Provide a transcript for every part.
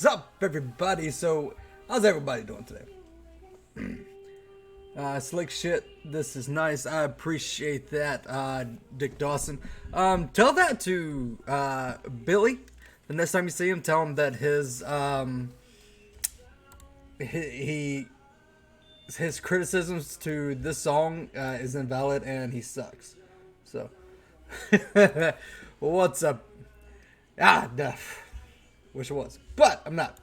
What's up, everybody? So, how's everybody doing today? Slick shit. This is nice. I appreciate that, Dick Dawson. Tell that to Billy. The next time you see him, tell him that his criticisms to this song is invalid and he sucks. So, what's up? Duh. Wish it was, but I'm not.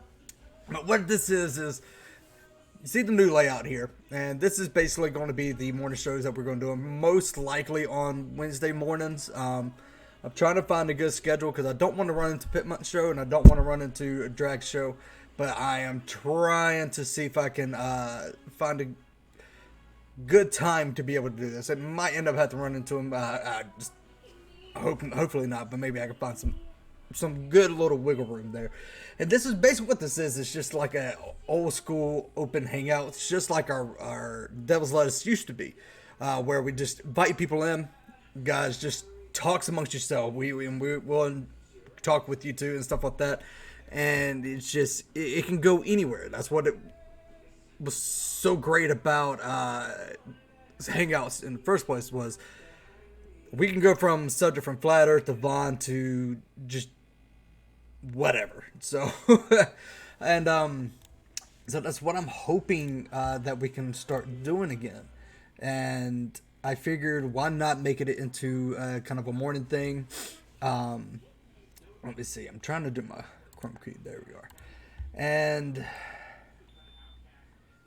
But what this is you see the new layout here, and this is basically going to be the morning shows that we're going to do, most likely on Wednesday mornings. I'm trying to find a good schedule because I don't want to run into Pitmunt show and I don't want to run into a drag show, but I am trying to see if I can find a good time to be able to do this. It might end up having to run into him. Hopefully not, but maybe I can find some good little wiggle room there. And this is basically what this is. It's just like a old school open hangout. It's just like our Devil's Lettuce used to be, where we just invite people in. Guys, just talks amongst yourself. We'll talk with you too and stuff like that. And it's just, it can go anywhere. That's what it was so great about hangouts in the first place, was we can go from subject from Flat Earth to Vaughn to just whatever. So, and so that's what I'm hoping that we can start doing again. And I figured, why not make it into kind of a morning thing? Let me see. I'm trying to do my chrome key. There we are. And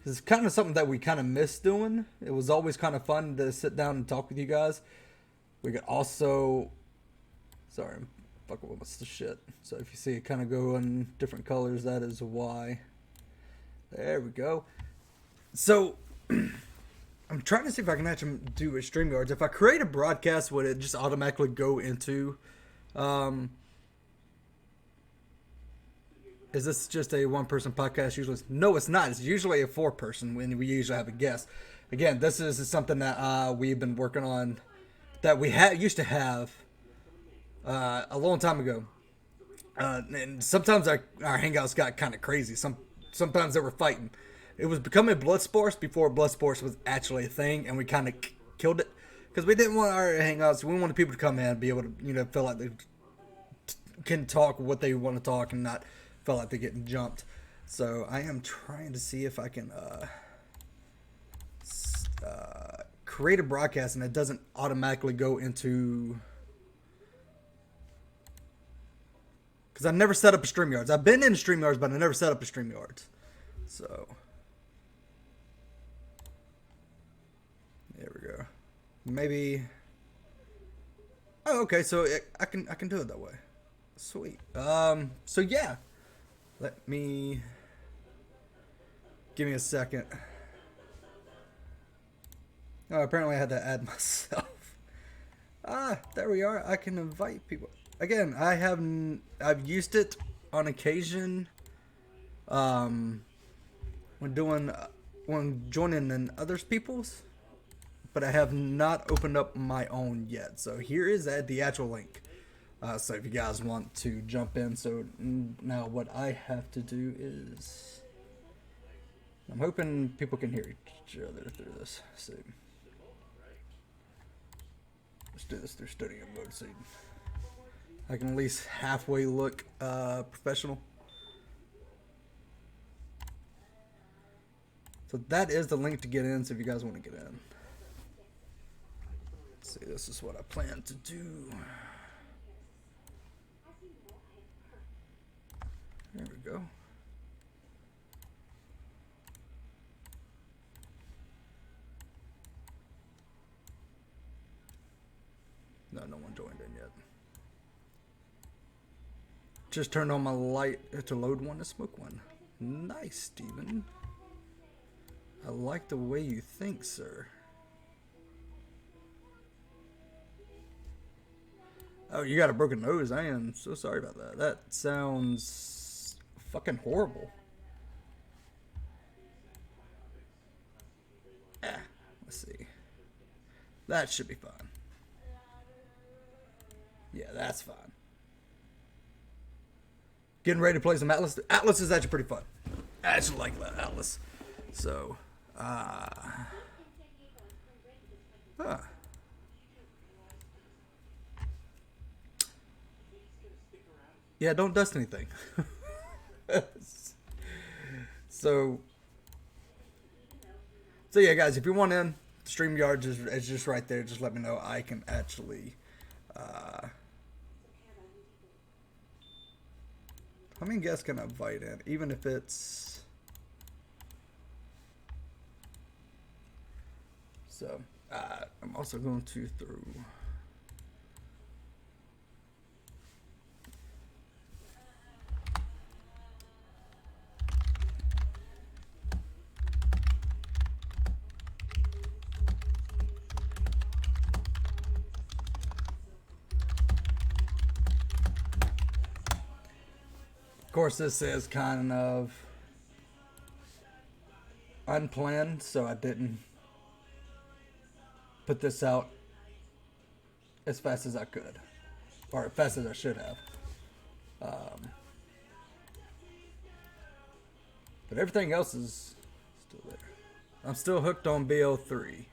this is kind of something that we kind of miss doing. It was always kind of fun to sit down and talk with you guys. We could also, sorry, I'm fucking with the shit. So if you see it kind of go in different colors, that is why. There we go. So I'm trying to see if I can actually do a StreamYards. If I create a broadcast, would it just automatically go into, is this just a one-person podcast usually? No, it's not. It's usually a four-person when we usually have a guest. Again, this is something that we've been working on, that we used to have a long time ago. And sometimes our hangouts got kind of crazy. Sometimes they were fighting. It was becoming blood sports before blood sports was actually a thing, and we kind of killed it because we didn't want our hangouts. We wanted people to come in and be able to, feel like they can talk what they want to talk and not feel like they're getting jumped. So I am trying to see if I can create a broadcast and it doesn't automatically go into, because I've never set up a StreamYards. I've been in StreamYards, but I never set up a StreamYards. So there we go. Maybe. Oh, okay. So I can do it that way. Sweet. So yeah. Let me. Give me a second. Oh, apparently I had to add myself. There we are. I can invite people. Again, I've used it on occasion. When joining in others people's, but I have not opened up my own yet. So here is the actual link. So if you guys want to jump in, so now what I have to do is, I'm hoping people can hear each other through this. So let's do this through studio mode, so I can at least halfway look professional. So that is the link to get in, so if you guys want to get in. Let's see, this is what I plan to do. There we go. No one joined in yet. Just turned on my light to load one to smoke one. Nice, Steven. I like the way you think, sir. Oh, you got a broken nose. I am so sorry about that. That sounds fucking horrible. Let's see. That should be fine. Yeah, that's fine. getting ready to play some Atlas. Atlas is actually pretty fun. I actually like Atlas. So, huh. Yeah, don't dust anything. So yeah, guys, if you want in, StreamYard is just right there. Just let me know. I can actually. How many guests can I invite in? Even if it's. So, I'm also going to through. Of course, this is kind of unplanned, so I didn't put this out as fast as I could, or as fast as I should have. But everything else is still there. I'm still hooked on BO3.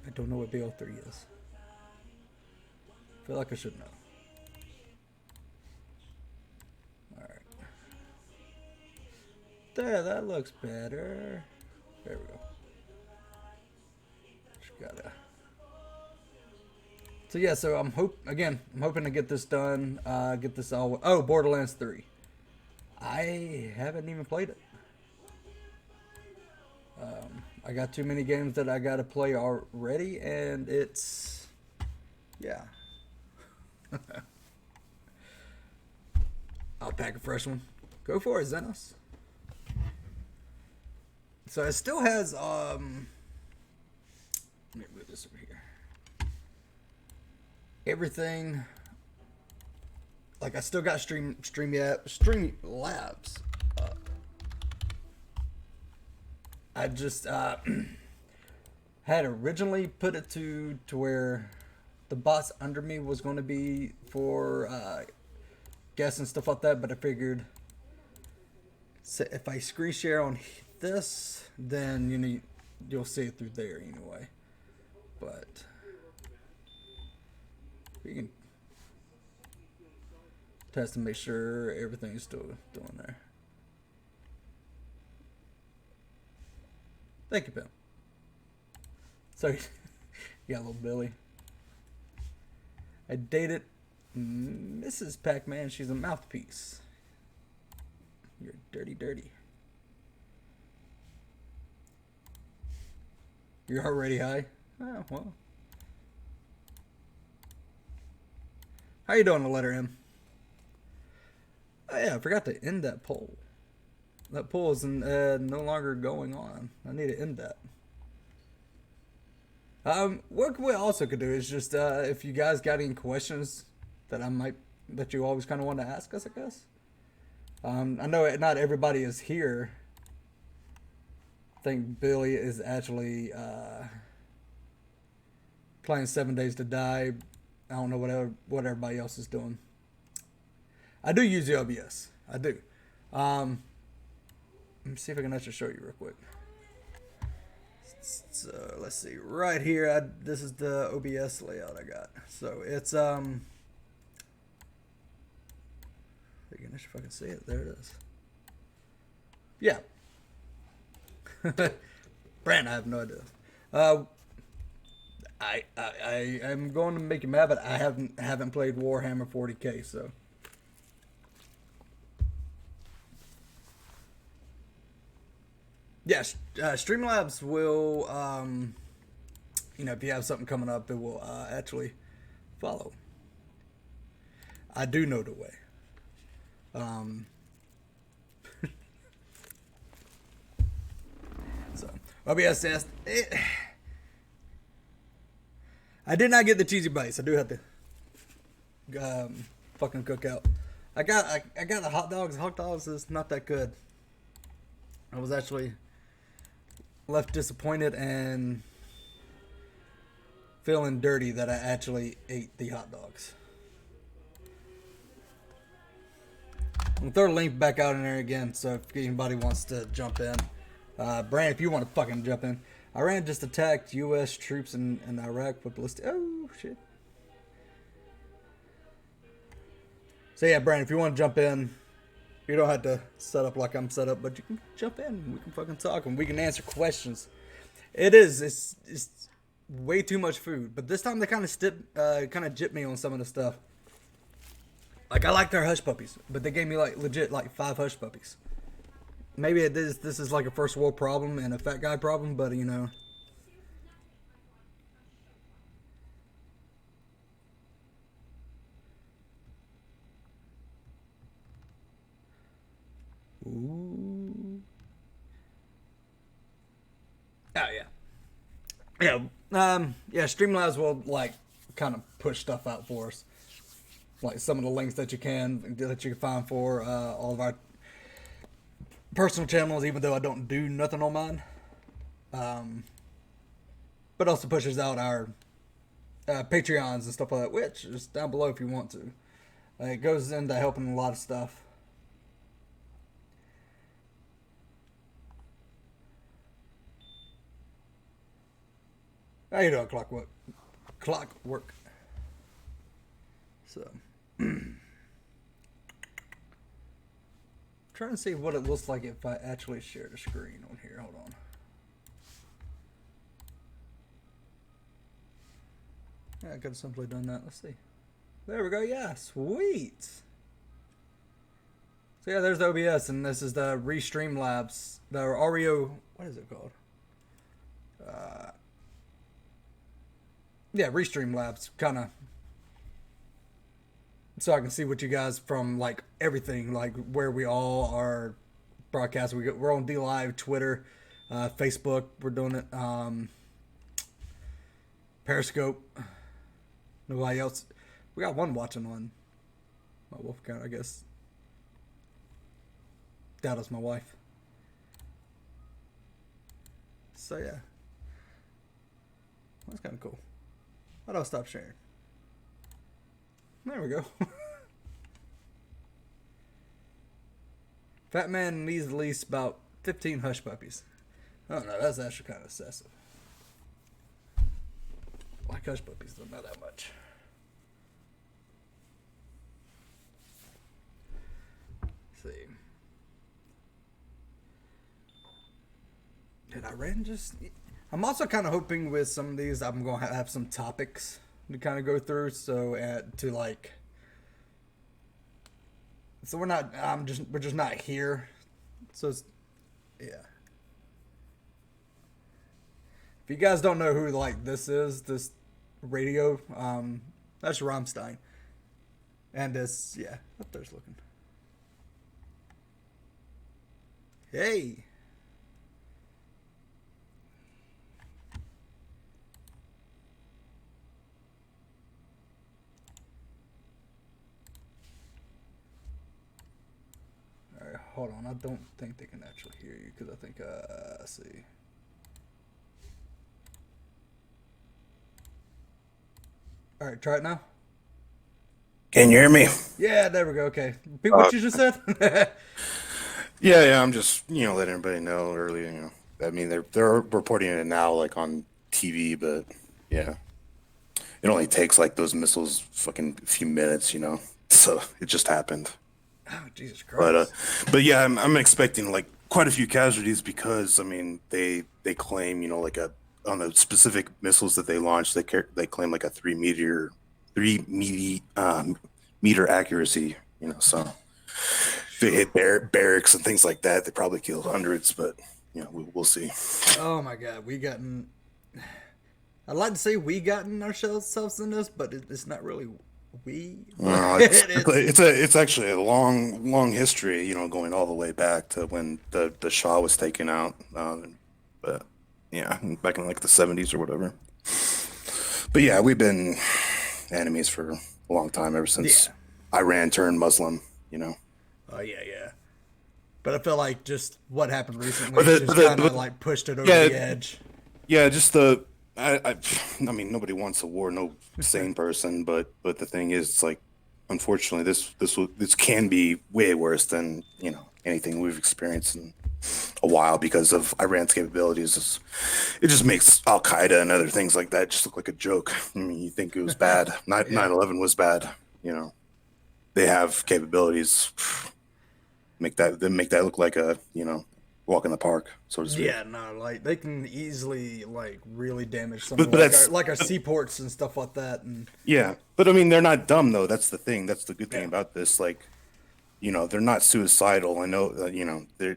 I don't know what BO3 is. I feel like I should know. Alright. There, that looks better. There we go. Just gotta. So yeah, so I'm hoping to get this done. Get this all. Oh, Borderlands 3. I haven't even played it. I got too many games that I gotta play already, and it's, yeah. I'll pack a fresh one. Go for it, Xenos. So it still has let me move this over here. Everything, like I still got Streamlabs up. I just had originally put it to where the bots under me was going to be for guests and stuff like that, but I figured if I screen share on this, then you'll see it through there anyway. But we can test to make sure everything's still doing there. Thank you, Pim. Sorry, you got a little Billy. I dated Mrs. Pac-Man. She's a mouthpiece. You're dirty. You're already high? Oh, well. How you doing, the letter M? Oh, yeah, I forgot to end that poll. That poll is no longer going on. I need to end that. What we also could do is just if you guys got any questions that you always kind of want to ask us, I guess. I know not everybody is here. I think Billy is actually playing 7 Days to Die. I don't know what everybody else is doing. I do use the OBS. I do. Let me see if I can actually show you real quick. So let's see. Right here, this is the OBS layout I got. So it's again, if I can see it, there it is. Yeah. Bran, I have no idea. I am going to make you mad, but I haven't played Warhammer 40K, so. Yes, Streamlabs will, if you have something coming up, it will actually follow. I do know the way. So, OBS test. I did not get the cheesy bites. I do have to fucking cook out. I got the hot dogs. Hot dogs is not that good. I was actually left disappointed and feeling dirty that I actually ate the hot dogs. We'll throw a link back out in there again, so if anybody wants to jump in. Bran, if you want to fucking jump in. Iran just attacked U.S. troops in Iraq with ballistic... Oh, shit. So yeah, Bran, if you want to jump in, you don't have to set up like I'm set up, but you can jump in. We can fucking talk and we can answer questions. It's way too much food, but this time they kind of gypped me on some of the stuff. Like, I like their hush puppies, but they gave me like legit like 5 hush puppies. Maybe this is like a first world problem and a fat guy problem, but you know. Ooh. Oh yeah. Yeah, Streamlabs will like kind of push stuff out for us. Like some of the links that you can find for all of our personal channels, even though I don't do nothing on mine. But also pushes out our Patreons and stuff like that, which is down below if you want to. It goes into helping a lot of stuff. How you doing, Clockwork? So, trying to see what it looks like if I actually share the screen on here. Hold on. Yeah, I could have simply done that. Let's see. There we go. Yeah, sweet. So yeah, there's the OBS, and this is the Restream Labs. The Oreo. What is it called? Yeah, Restream Labs, kind of. So I can see what you guys from like everything, like where we all are broadcasting. We're on DLive, Twitter, Facebook. We're doing it. Periscope. Nobody else. We got one watching on my wolf account, I guess. That was my wife. So yeah, that's kind of cool. How do I stop sharing? There we go. Fat man needs at least about 15 hush puppies. I don't know, that's actually kind of excessive. Like hush puppies, don't know that much. Let's see. Did I ran just... I'm also kind of hoping with some of these I'm going to have some topics to kind of go through, so we're just not here, so it's, yeah. If you guys don't know who like this radio, that's Rammstein, and this, yeah, up there's looking. Hey. Hold on, I don't think they can actually hear you because I think, let's see. All right, try it now. Can you hear me? Yeah, there we go. Okay, repeat what you just said. Yeah, I'm just letting everybody know early. I mean they're reporting it now like on TV, but yeah, it only takes like those missiles fucking a few minutes, so it just happened. Oh, Jesus Christ. But yeah, I'm expecting like quite a few casualties because I mean they claim like on the specific missiles that they launched they claim like a 3 meter accuracy, so if they hit barracks and things like that, they probably killed hundreds, but we'll see. Oh my God, I'd like to say we gotten ourselves in this, but it's not really. It's actually a long history, going all the way back to when the Shah was taken out, but yeah, back in like the 70s or whatever. But yeah, we've been enemies for a long time, ever since Iran turned Muslim. Oh yeah. But I feel like just what happened recently just kind of like pushed it over the edge. Yeah, just I mean, nobody wants a war, no sane person. But the thing is, it's like, unfortunately, this can be way worse than anything we've experienced in a while because of Iran's capabilities. It just makes Al Qaeda and other things like that just look like a joke. I mean, you think it was bad. 9/11 was bad. They have capabilities. Make that look like a walk in the park, so to speak. Yeah, no, like they can easily like really damage But something that's like our seaports and stuff like that. And yeah. But I mean, they're not dumb though. That's the thing. That's the good thing Yeah. about this. Like, they're not suicidal. I know that they're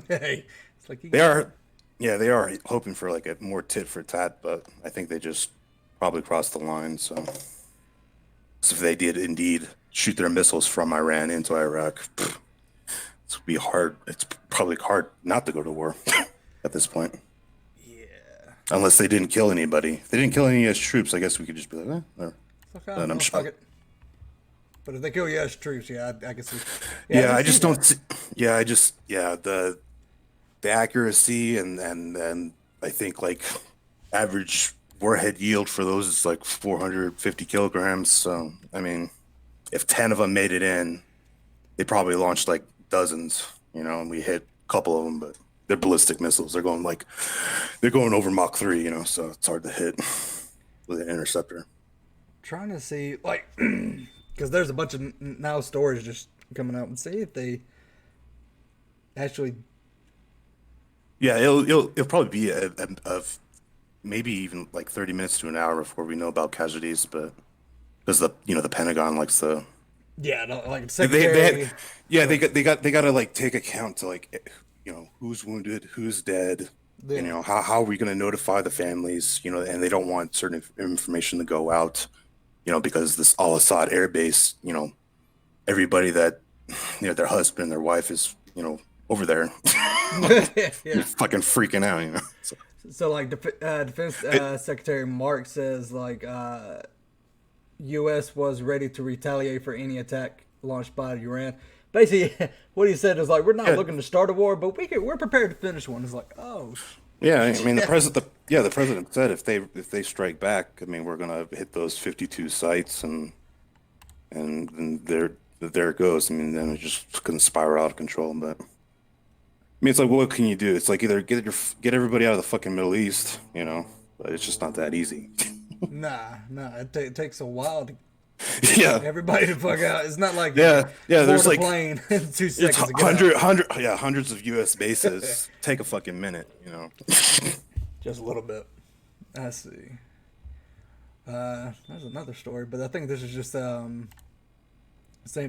hey, it's like they are. Yeah, they are hoping for like a more tit for tat, but I think they just probably crossed the line. So if they did indeed shoot their missiles from Iran into Iraq, it's be hard. It's probably hard not to go to war at this point. yeah. Unless they didn't kill anybody. If they didn't kill any U.S. troops, I guess we could just be like, Okay, then I'm fuck sure. it. But if they kill U.S. troops, yeah, I can see. Yeah, I can just see don't. that. See, yeah, I just the accuracy and I think like average warhead yield for those is like 450 kilograms. So I mean, if 10 of them made it in, they probably launched like dozens, and we hit a couple of them, but they're ballistic missiles. They're going over Mach 3, so it's hard to hit with an interceptor. Trying to see like because there's a bunch of now stories just coming out and see if they actually. Yeah, it'll probably be a maybe even like 30 minutes to an hour before we know about casualties, but because the Pentagon likes to. Yeah, no, like They secretary. had, yeah, they got to like take account to like who's wounded, who's dead, Yeah. and how are we going to notify the families, and they don't want certain information to go out, because this Al Assad air base, everybody that their husband, their wife is over there, Yeah. fucking freaking out. So, So like Defense Secretary Mark says like U.S. was ready to retaliate for any attack launched by Iran. Basically, what he said is like we're not Yeah. looking to start a war, but we're prepared to finish one. It's like yeah, I mean the president said if they strike back, I mean we're gonna hit those 52 sites and there it goes. I mean then it just couldn't spiral out of control. But I mean it's like what can you do? It's like either get everybody out of the fucking Middle East, but it's just not that easy. nah. It takes a while to Yeah, everybody to fuck out. It's not like yeah. board There's a like plane in 2 it's seconds. To get out. hundreds of U.S. bases. Take a fucking minute. Just a little bit. I see. There's another story, but I think this is just same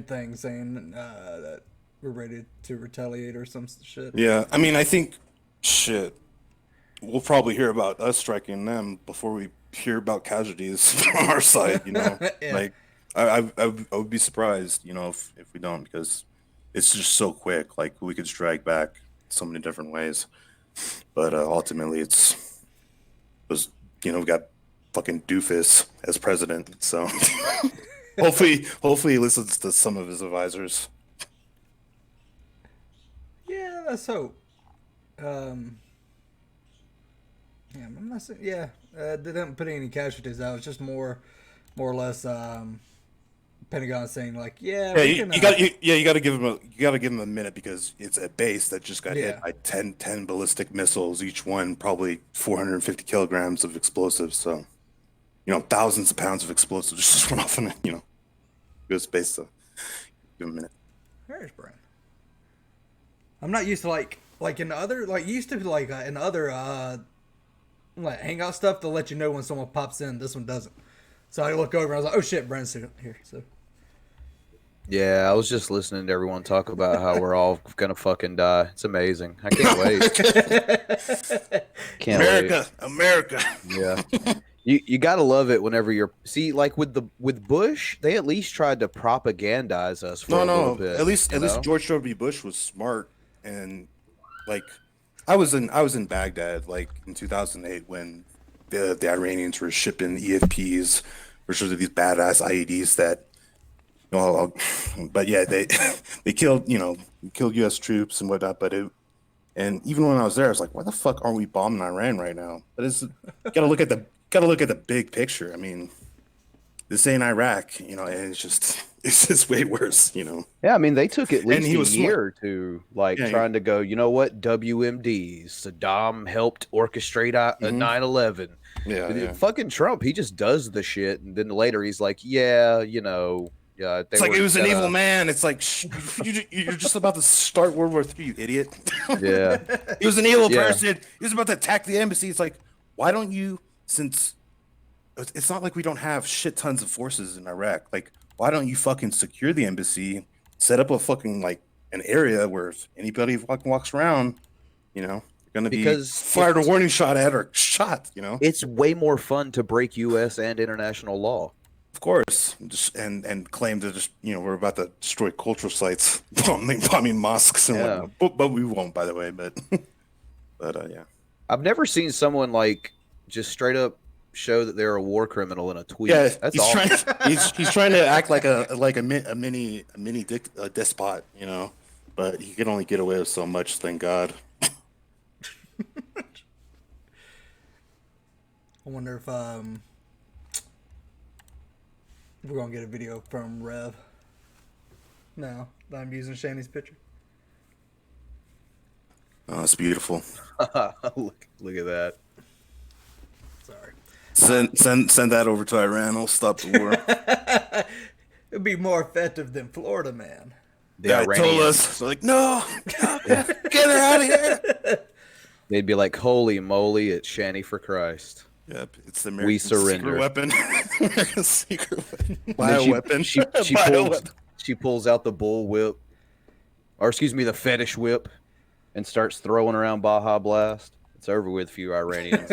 thing, saying that we're ready to retaliate or some shit. Yeah, I mean I think shit. We'll probably hear about us striking them before we hear about casualties from our side. Yeah. Like I would be surprised, if we don't, because it's just so quick. Like we could strike back so many different ways, but ultimately we got fucking doofus as president. So hopefully he listens to some of his advisors. Yeah, let's hope. Yeah, I'm not saying, yeah, they didn't put any casualties out. It's just more or less Pentagon saying like, yeah, Yeah, we can. you got to give him a minute because it's a base that just got Yeah. hit by 10 ballistic missiles, each one probably 450 kilograms of explosives. So, thousands of pounds of explosives just went off in it. Good space. So, give him a minute. There's Bran. I'm not used to like in other used to be like in other like hangout stuff to let you know when someone pops in. This one doesn't. So I look over and I was like, oh shit, Bran's here. So Yeah, I was just listening to everyone talk about how we're all gonna fucking die. It's amazing. I can't wait. Can't America. wait. Yeah. You gotta love it whenever you're like with Bush, they at least tried to propagandize us for a little bit. At least George W. Bush was smart, and like I was in Baghdad like in 2008 when the Iranians were shipping EFPs, which are these badass IEDs that but yeah, they killed U.S. troops and whatnot. And even when I was there, I was like, why the fuck aren't we bombing Iran right now? But gotta look at the big picture. I mean, this ain't Iraq, and it's just way worse, Yeah, I mean, they took at least he was a year or two, trying to go, you know what, WMDs, Saddam helped orchestrate 9/11. Yeah. Fucking Trump, he just does the shit, and then later he's like, yeah, yeah. It's like it was an evil man. It's like you're just about to start World War III, you idiot. Yeah, he was an evil person. He was about to attack the embassy. It's like, why don't you? Since it's not like we don't have shit tons of forces in Iraq. Like, why don't you fucking secure the embassy, set up a fucking an area where if anybody fucking walks around, you're gonna be fired a warning shot at or shot. It's way more fun to break U.S. and international law. Of course, and claim to we're about to destroy cultural sites, bombing mosques and whatnot. But we won't, by the way. But yeah, I've never seen someone just straight up show that they're a war criminal in a tweet. Yeah, that's he's trying to act like a mini despot, but he can only get away with so much. Thank God. I wonder if we're gonna get a video from Rev. No, I'm using Shanny's picture. Oh, it's beautiful. Look at that. Sorry. Send that over to Iran. I'll stop the war. It'd be more effective than Florida Man. They told us. So no, get her out of here. They'd be like, holy moly, it's ShannyForChrist. Yep, it's the American secret weapon. American secret weapon. Bioweapon. She pulls out the bull whip, or excuse me, the fetish whip, and starts throwing around Baja Blast. It's over with for you Iranians.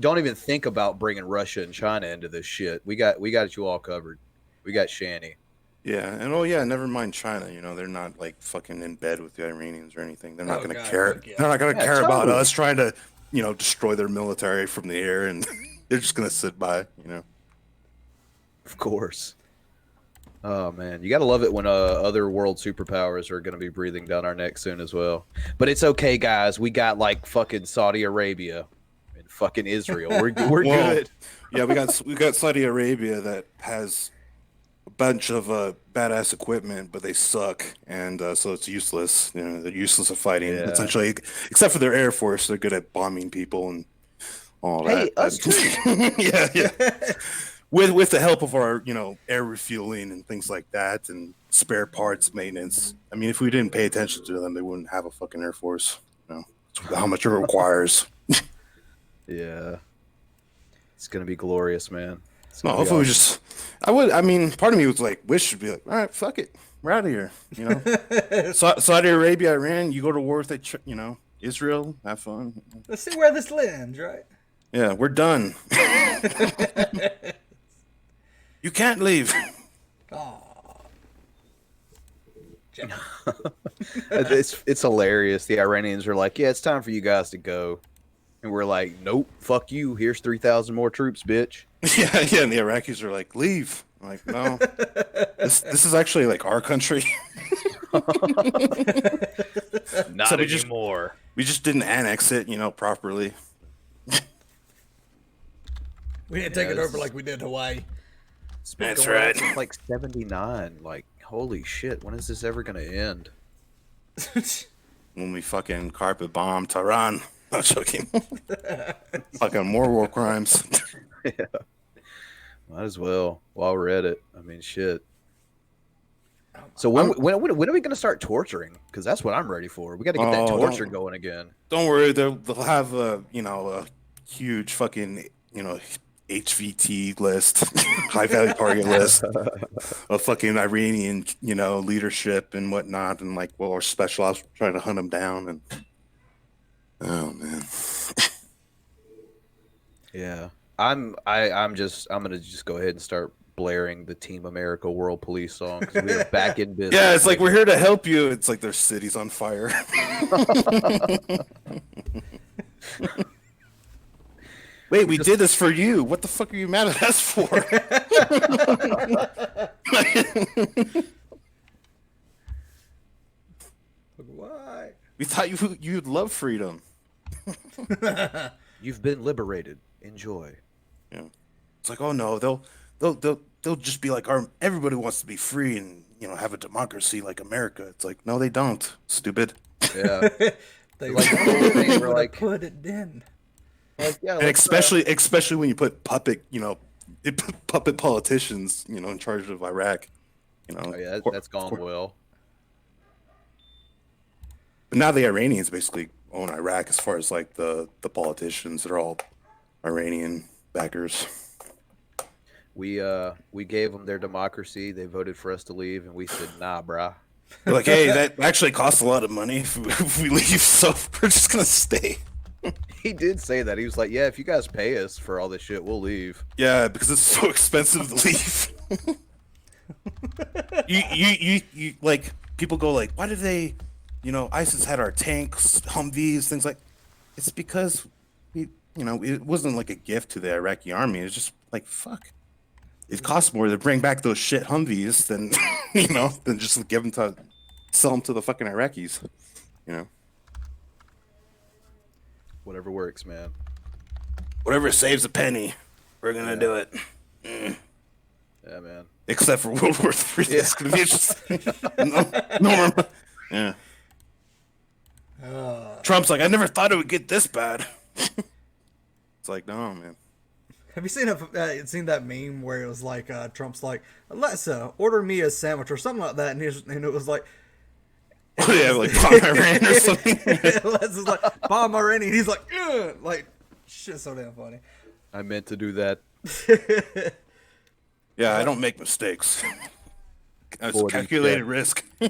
Don't even think about bringing Russia and China into this shit. We got you all covered. We got Shanny. Yeah, and never mind China. They're not fucking in bed with the Iranians or anything. They're not going to care. Yeah. They're not going to care about us trying to, destroy their military from the air, and they're just going to sit by. Of course. Oh man, you gotta love it when other world superpowers are gonna be breathing down our neck soon as well. But it's okay, guys. We got fucking Saudi Arabia and fucking Israel. We're good. Yeah, we got Saudi Arabia that has a bunch of badass equipment, but they suck, and so it's useless. They're useless at fighting. Yeah. Essentially, except for their air force, they're good at bombing people and all that. Hey, us too. Yeah. With the help of our, air refueling and things like that, and spare parts maintenance. I mean, if we didn't pay attention to them, they wouldn't have a fucking air force. How much it requires. Yeah, it's gonna be glorious, man. No, hopefully awesome. Part of me was like, wish should be like, all right, fuck it, we're out of here. Saudi Arabia, Iran, you go to war with Israel, have fun. Let's see where this lands, right? Yeah, we're done. You can't leave. It's hilarious. The Iranians are like, yeah, it's time for you guys to go. And we're like, nope, fuck you. Here's 3,000 more troops, bitch. Yeah, and the Iraqis are like, leave. I'm like, no. This is actually our country. Not anymore. We just didn't annex it, properly. We didn't take it over like we did Hawaii. That's right. It's 79. Holy shit, when is this ever going to end? When we fucking carpet bomb Tehran. I'm joking. Fucking more war crimes. Yeah. Might as well while we're at it. I mean, shit. So when are we going to start torturing? Because that's what I'm ready for. We got to get that torture going again. Don't worry. They'll have a huge fucking HVT list, high value target list of fucking Iranian, leadership and whatnot, and our special ops trying to hunt them down. And oh man, yeah, I'm gonna just go ahead and start blaring the Team America World Police song because we're back in business. Yeah, it's like we're here to help you. It's like their city's on fire. Wait, we did this for you. What the fuck are you mad at us for? Why? We thought you'd love freedom. You've been liberated. Enjoy. Yeah. It's like, oh no, they'll they'll just be like, everybody wants to be free and have a democracy like America. It's like, no, they don't. Stupid. Yeah. They Like, won't they be were able like- to put it in. Like, yeah, And especially when you put puppet politicians, in charge of Iraq. oh yeah, that's gone well. But now the Iranians basically own Iraq as far as like the politicians. They're all Iranian backers. We gave them their democracy. They voted for us to leave, and we said, nah, brah. They're like, hey, that actually costs a lot of money if we leave, so we're just gonna stay. He did say that. He was like, yeah, if you guys pay us for all this shit, we'll leave. Yeah, because it's so expensive to leave. you like, people go like, why did they, ISIS had our tanks, Humvees, things like. It's because it wasn't like a gift to the Iraqi army. It's just like, fuck. It costs more to bring back those shit Humvees than than just sell them to the fucking Iraqis. Whatever works, man. Whatever saves a penny, we're gonna do it. Yeah, man. Except for World War III. Yeah. It's gonna be interesting. no more. Yeah. Trump's like, I never thought it would get this bad. It's like, no, man. Have you seen that meme where it was like Trump's like, Alexa, order me a sandwich or something like that, and it was like, yeah, like bomb Iran or something. Alexa's like, bomb Iran, and he's like, ugh! Like, shit's so damn funny. I meant to do that. Yeah, I don't make mistakes. It's a calculated risk. See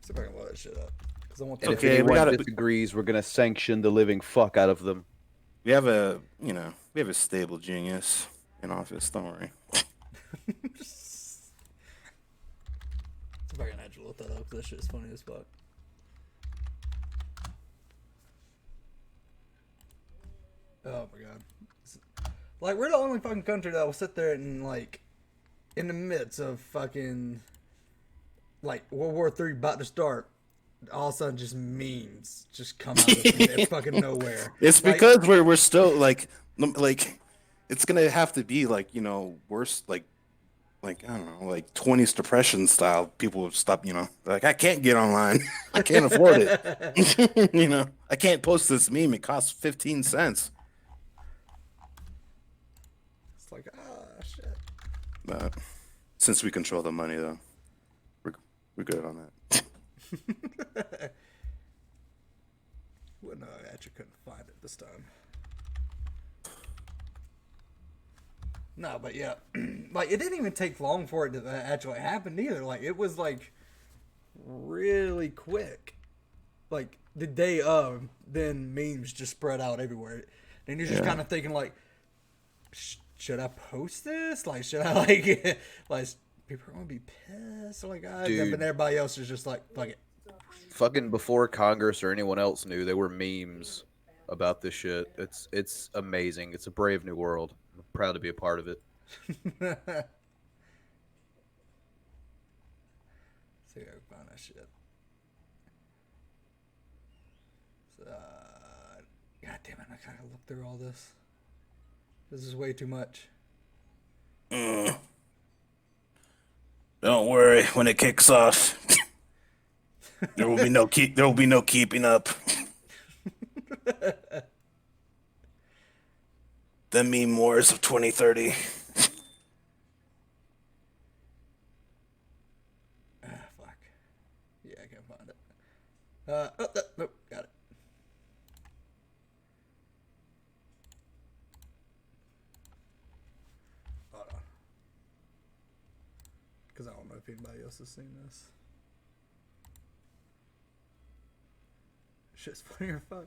if I can load that shit up. And if anyone disagrees, we're gonna sanction the living fuck out of them. We have a stable genius in office. Don't worry. See if I can actually look that up, because that shit is funny as fuck. Oh my god. Like, we're the only fucking country that will sit there and, like, in the midst of fucking, like, World War III about to start, all of a sudden just memes just come out of fucking nowhere. It's because we're still, like, it's gonna have to be, like, worse, like, I don't know, like 20s depression style. People would stop, like, I can't get online. I can't afford it. I can't post this meme. It costs 15 cents. It's like, shit. But since we control the money, though, we're good on that. Well, no, I actually couldn't find it this time. No, but yeah, like, it didn't even take long for it to actually happen either. Like, it was, like, really quick. Like, the day of, then memes just spread out everywhere. And you're just kind of thinking, like, should I post this? Like, should I, like, like, people are going to be pissed. Like, but everybody else is just like, fuck it. Fucking before Congress or anyone else knew, there were memes about this shit. It's amazing. It's a brave new world. I'm proud to be a part of it. See if I can find that shit. God damn it, I gotta look through all this. This is way too much. Don't worry, when it kicks off, there will be no keeping up. The meme wars of 2030. Fuck. Yeah, I can't find it. Nope, got it. Hold on. Because I don't know if anybody else has seen this. Shit's funny or fuck.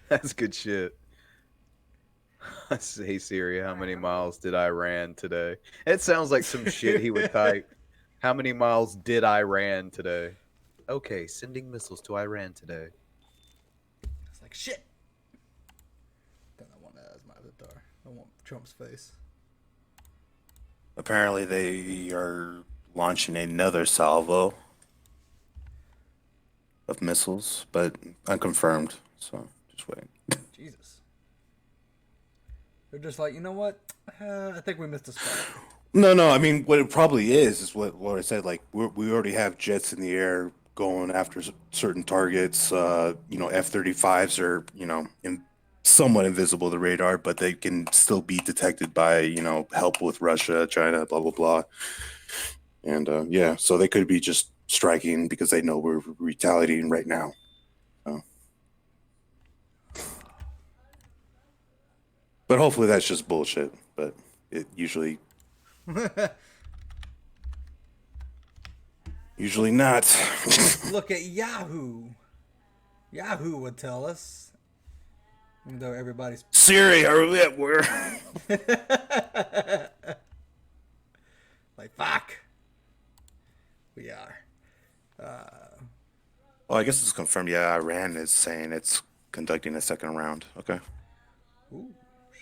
That's good shit. Hey Siri, how many miles did I ran today? It sounds like some shit he would type. How many miles did I ran today? Okay, sending missiles to Iran today. It's like shit. Then I want that as my avatar. I want Trump's face. Apparently, they are launching another salvo of missiles, but unconfirmed. So just wait. Jesus. They're just like, you know what? I think we missed a spot. No. I mean, what it probably is what I said. Like we already have jets in the air going after certain targets. F-35s are somewhat invisible to radar, but they can still be detected by help with Russia, China, blah blah blah. And so they could be just striking because they know we're retaliating right now. So. But hopefully that's just bullshit. But it usually not. Look at Yahoo. Yahoo would tell us. Even though everybody's Siri, are we at where? like, fuck. We are. Well, I guess it's confirmed. Yeah, Iran is saying it's conducting a second round. Okay. Ooh,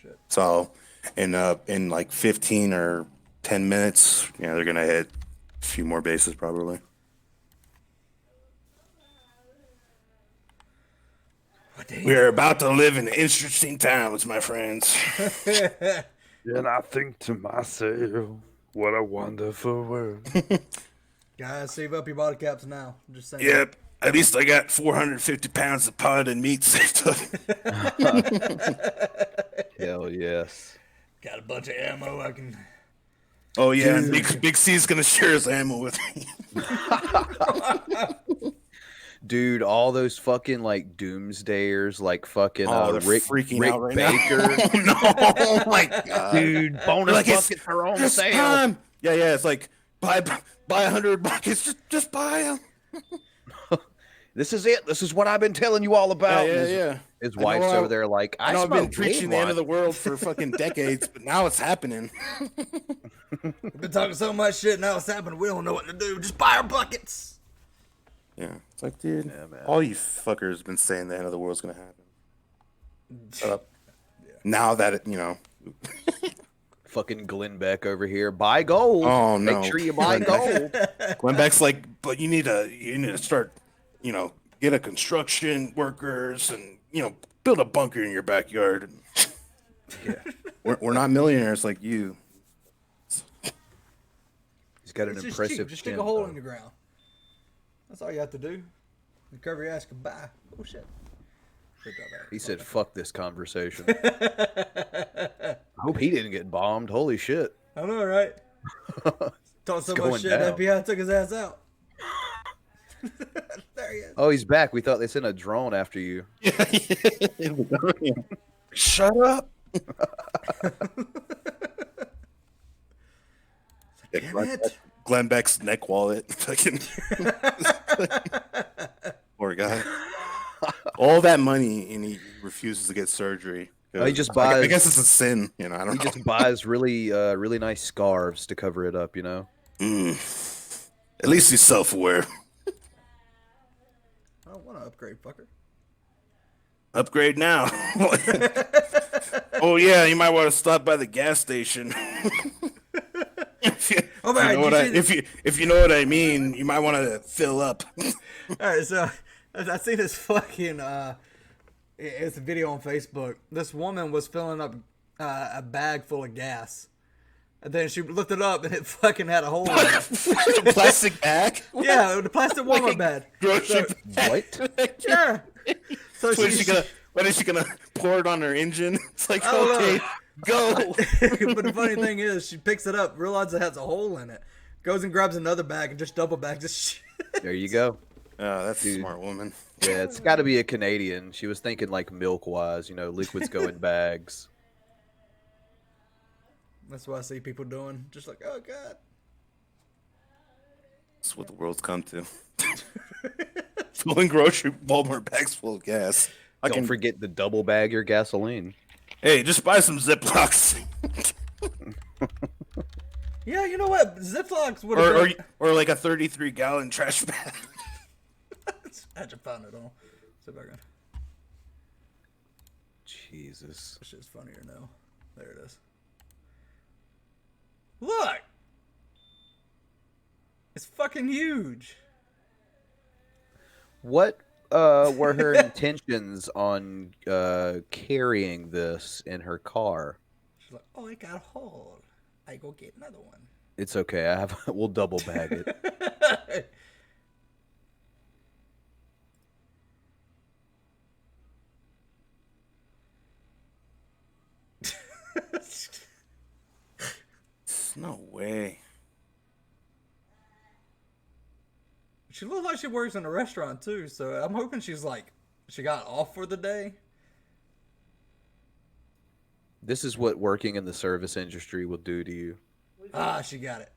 shit. So, in like 15 or 10 minutes, they're gonna hit a few more bases probably. We're about to live in interesting times, my friends. And I think to myself, what a wonderful world. Guys, save up your body caps now. I'm just saying. Yep. At least I got 450 pounds of potted meat saved up. Hell yes. Got a bunch of ammo I can. Oh yeah, and Big C's gonna share his ammo with me. Dude, all those fucking like doomsdayers, like fucking they're Rick freaking out right Baker. now. Oh my god, Dude, bonus Like, it's- buckets are on It's sale. time. Yeah. It's like buy 100 buckets. Just buy them. This is it. This is what I've been telling you all about. Yeah. His I know wife's I- over there like, I know I've been smoke preaching weed the end of the once. world for fucking decades, but now it's happening. We've been talking so much shit, now it's happening. We don't know what to do. Just buy our buckets. Yeah, it's like, dude, man. all you fuckers been saying the end of the world's gonna happen. Shut up. Now that Fucking Glenn Beck over here. Buy gold. Oh, no. Make sure you buy gold. Glenn Beck's like, but you need to start, get a construction workers and build a bunker in your backyard. Yeah, we're not millionaires like you. He's got an It's just impressive cheap. Just dig chin, a hole though. in the ground. That's all you have to do. And cover your ass goodbye. Oh shit. He said, fuck this conversation. I hope he didn't get bombed. Holy shit. I know, right? Talked so going much shit, down. FBI took his ass out. There he is. Oh, he's back. We thought they sent a drone after you. Shut up. Damn it. Glenn Beck's neck wallet. Fucking poor guy. All that money and he refuses to get surgery. Oh, he just I buys. guess it's a sin, I don't He know. just buys really nice scarves to cover it up. At least he's self-aware. I don't want to upgrade, fucker. Upgrade now. Oh yeah, you might want to stop by the gas station. If you know what I mean, you might want to fill up. All right, so I see this fucking it's a video on Facebook. This woman was filling up a bag full of gas, and then she lifted up and it fucking had a hole in it. A plastic bag? Yeah, the plastic Walmart bag. Grocery What? Yeah. So What is she gonna pour it on her engine? It's like, don't okay, go. But the funny thing is, she picks it up, realizes it has a hole in it, goes and grabs another bag and just double bags this shit. There you go. Oh, that's a smart woman. Yeah, it's got to be a Canadian. She was thinking like milk-wise, liquids go in bags. That's what I see people doing. Just like, oh god. That's what the world's come to. Filling grocery Walmart bags full of gas. Don't forget to double bag your gasoline. Hey, just buy some Ziplocs. Yeah, you know what? Ziplocs would have or like a 33-gallon trash bag. I just found it all. See if I can. Jesus. This shit's funnier now. There it is. Look! It's fucking huge. What were her intentions on carrying this in her car? She's like, oh, it got a hole. I go get another one. It's okay. We'll double bag it. No way. She looks like she works in a restaurant too, so I'm hoping she's like, she got off for the day. This is what working in the service industry will do to you. Ah, she got it.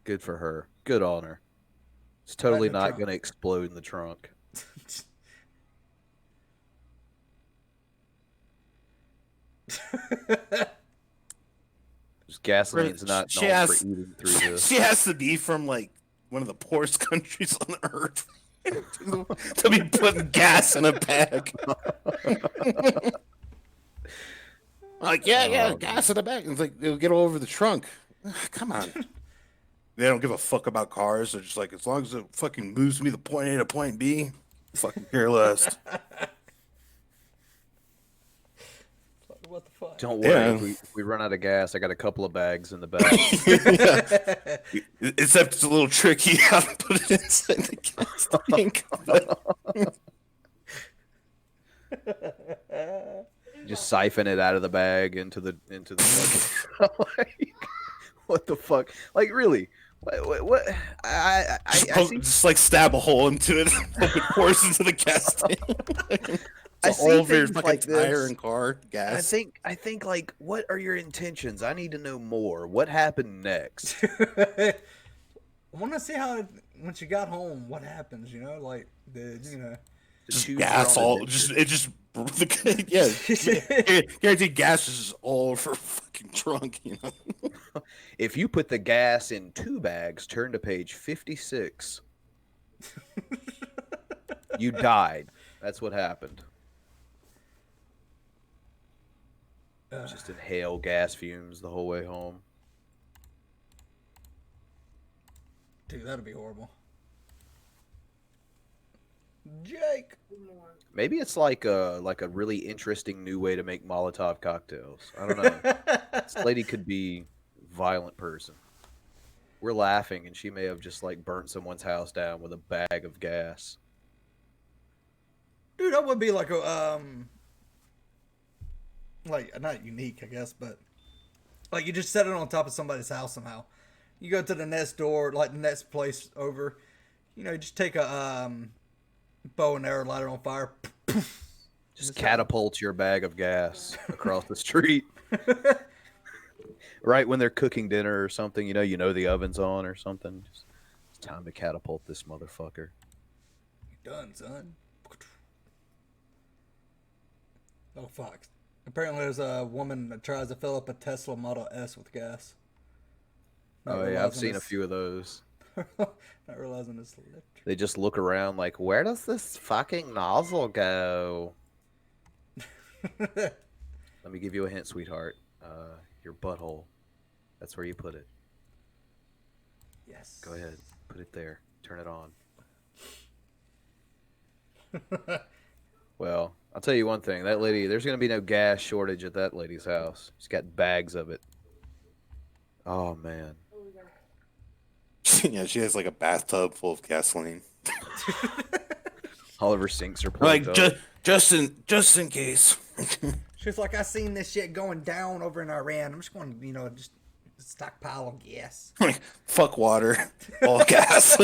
Good for her. Good on her. It's totally in the not trunk. going to explode in the trunk. Gasoline's not She known has- for eating through this. She has to be from like one of the poorest countries on earth to be putting gas in a bag. Like, yeah, gas in a bag. It's like, it'll get all over the trunk. Come on. They don't give a fuck about cars. They're just like, as long as it fucking moves me to point A to point B, fucking care less. What the fuck? Don't worry. Yeah. If we run out of gas, I got a couple of bags in the back. Except it's a little tricky how to put it inside the gas tank. Just siphon it out of the bag into the like, what the fuck? Like, really? What? I see, Just like stab a hole into it, hope it pours into the gas tank. I It's see all over your things fucking like this. tire and car gas. I think like, what are your intentions? I need to know more. What happened next? I want to see how when she got home, what happens. You know, like the The tubes Gas are on all the- just yeah. Guaranteed gas is just all over fucking trunk. You know. If you put the gas in 2 bags, turn to page 56. You died. That's what happened. Just inhale gas fumes the whole way home. Dude, that'd be horrible. Jake. Maybe it's like a really interesting new way to make Molotov cocktails. I don't know. This lady could be a violent person. We're laughing, and she may have just like burnt someone's house down with a bag of gas. Dude, that would be like a like not unique, I guess, but like you just set it on top of somebody's house somehow. You go to the next door, like the next place over. You know, you just take a bow and arrow, light it on fire. Just catapult your bag of gas across the street. Right when they're cooking dinner or something, you know the oven's on or something. It's time to catapult this motherfucker. You're done, son. Oh fuck! Apparently, there's a woman that tries to fill up a Tesla Model S with gas. Not Oh yeah, I've realizing seen a it's- few of those. Not realizing it's electric. They just look around like, where does this fucking nozzle go? Let me give you a hint, sweetheart. Your butthole. That's where you put it. Yes. Go ahead. Put it there. Turn it on. Well, I'll tell you one thing. That lady, there's going to be no gas shortage at that lady's house. She's got bags of it. Oh, man. Yeah, she has like a bathtub full of gasoline. All of her sinks are Like plugged up. just in case. She's like, I seen this shit going down over in Iran. I'm just going to, just stockpile of gas. Like, fuck water, all gas.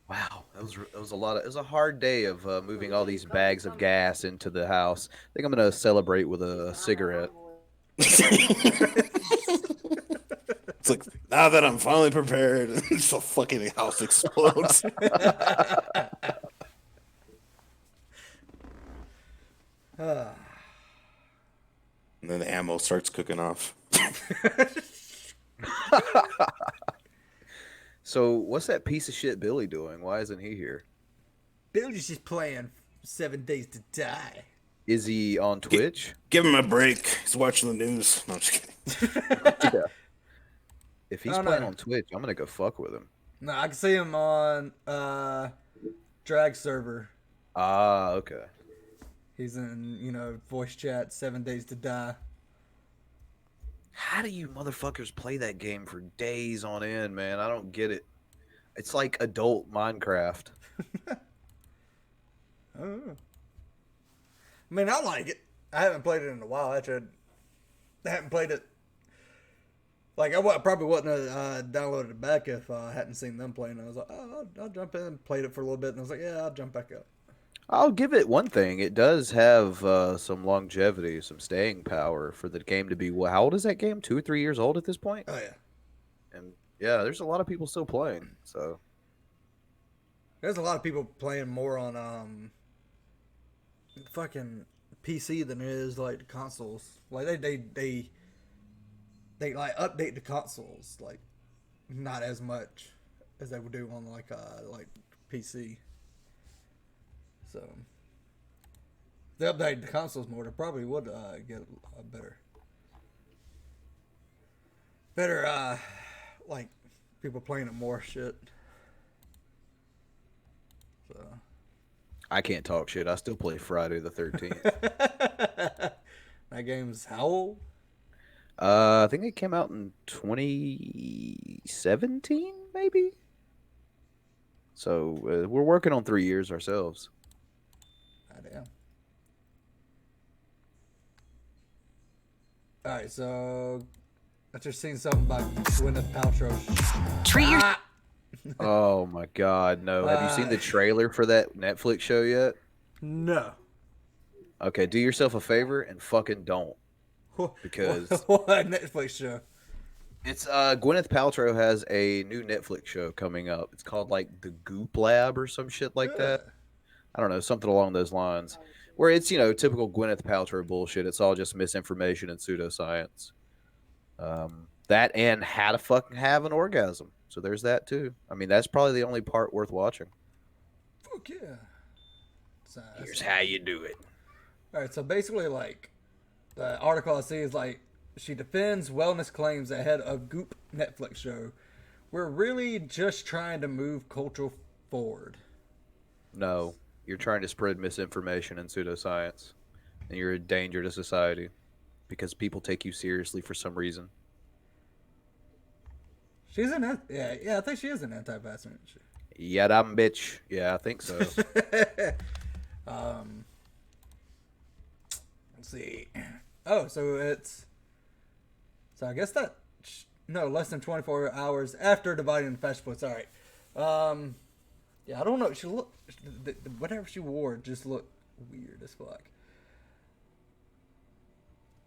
Wow, that was a lot of. It was a hard day of moving all these bags of gas into the house. I think I'm gonna celebrate with a cigarette. It's like, now that I'm finally prepared, the fucking house explodes. And then the ammo starts cooking off. So what's that piece of shit Billy doing? Why isn't he here? Billy's just playing 7 Days to Die. Is he on Twitch? Give him a break. He's watching the news. No, I'm just kidding. Yeah. If he's Oh, no. playing on Twitch, I'm gonna go fuck with him. No, I can see him on drag server. Ah, okay. He's in, voice chat, 7 Days to Die. How do you motherfuckers play that game for days on end, man? I don't get it. It's like adult Minecraft. Oh. I mean, I like it. I haven't played it in a while. Actually, I haven't played it. Like, probably wouldn't have downloaded it back if I hadn't seen them playing. I was like, oh, I'll jump in and played it for a little bit. And I was like, yeah, I'll jump back up. I'll give it one thing. It does have some longevity, some staying power for the game to be. How old is that game? 2 or 3 years old at this point? Oh, yeah. And yeah, there's a lot of people still playing. So There's a lot of people playing more on fucking PC than it is like consoles. Like they like update the consoles like not as much as they would do on like PC. So if they update the consoles more, they probably would get a better like people playing it more shit. So I can't talk shit. I still play Friday the 13th. that game's how old? I think it came out in 2017, maybe. So we're working on 3 years ourselves. God damn. All right, so I just seen something about Gwyneth Paltrow. Treat your Oh my God, no! Have you seen the trailer for that Netflix show yet? No. Okay, do yourself a favor and fucking don't, because what Netflix show? it's Gwyneth Paltrow has a new Netflix show coming up. It's called like The Goop Lab or some shit like that. I don't know, something along those lines, where it's typical Gwyneth Paltrow bullshit. It's all just misinformation and pseudoscience. That and how to fucking have an orgasm. So there's that too. I mean, that's probably the only part worth watching. Fuck yeah. Here's how you do it. All right, so basically, like, the article I see is like, she defends wellness claims ahead of Goop Netflix show. We're really just trying to move culture forward. No, you're trying to spread misinformation and pseudoscience, and you're a danger to society because people take you seriously for some reason. She's an yeah, I think she is an anti-vaccine. Yeah, damn bitch. Yeah, I think so. Let's see. Oh, so I guess that no less than 24 hours after dividing the fast splits. All right. Yeah, I don't know. She looked whatever she wore just looked weird as fuck.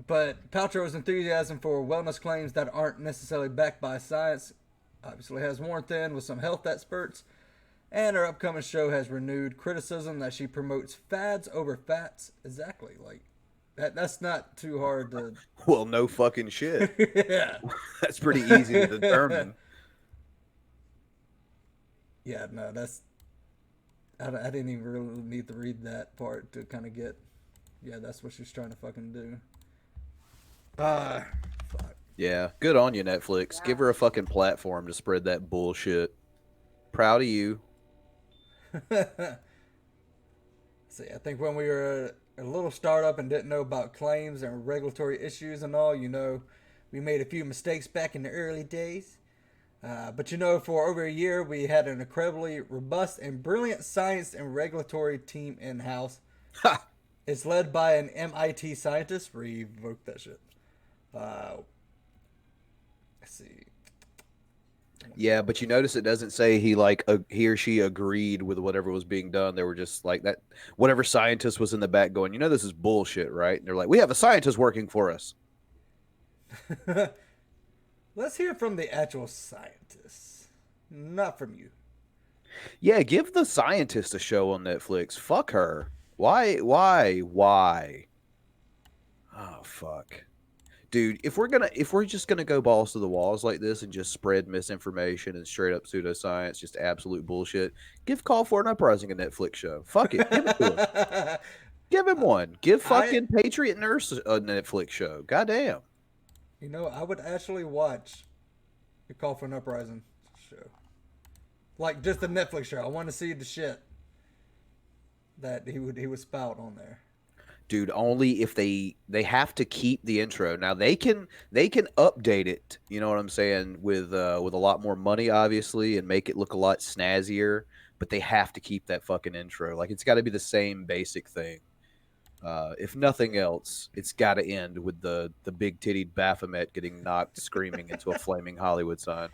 But Paltrow's enthusiasm for wellness claims that aren't necessarily backed by science obviously has worn thin with some health experts, and her upcoming show has renewed criticism that she promotes fads over fats. Exactly, like that's not too hard to. Well, no fucking shit. Yeah, That's pretty easy to determine. Yeah, no, that's. I didn't even really need to read that part to kind of get. Yeah, that's what she's trying to fucking do. Fuck. Yeah, good on you, Netflix. Give her a fucking platform to spread that bullshit. Proud of you. See, I think when we were a little startup and didn't know about claims and regulatory issues and all, we made a few mistakes back in the early days. But for over a year, we had an incredibly robust and brilliant science and regulatory team in-house. Ha! It's led by an MIT scientist. Revoke that shit. Let's see. Yeah, but you notice it doesn't say he or she agreed with whatever was being done. They were just like that. Whatever scientist was in the back going, this is bullshit, right? And they're like, we have a scientist working for us. Let's hear from the actual scientists, not from you. Yeah, give the scientist a show on Netflix. Fuck her. Why? Oh, fuck. Dude, if we're just gonna go balls to the walls like this and just spread misinformation and straight up pseudoscience, just absolute bullshit, give Call for an Uprising a Netflix show. Fuck it. Give it to him. Give him one. Give fucking Patriot Nurse a Netflix show. Goddamn. I would actually watch the Call for an Uprising show. Like, just the Netflix show. I want to see the shit. that he would spout on there. Dude, only if they have to keep the intro. Now they can update it, you know what I'm saying, with a lot more money obviously and make it look a lot snazzier, but they have to keep that fucking intro. Like it's got to be the same basic thing. If nothing else, it's got to end with the big tittied Baphomet getting knocked screaming into a flaming Hollywood sign.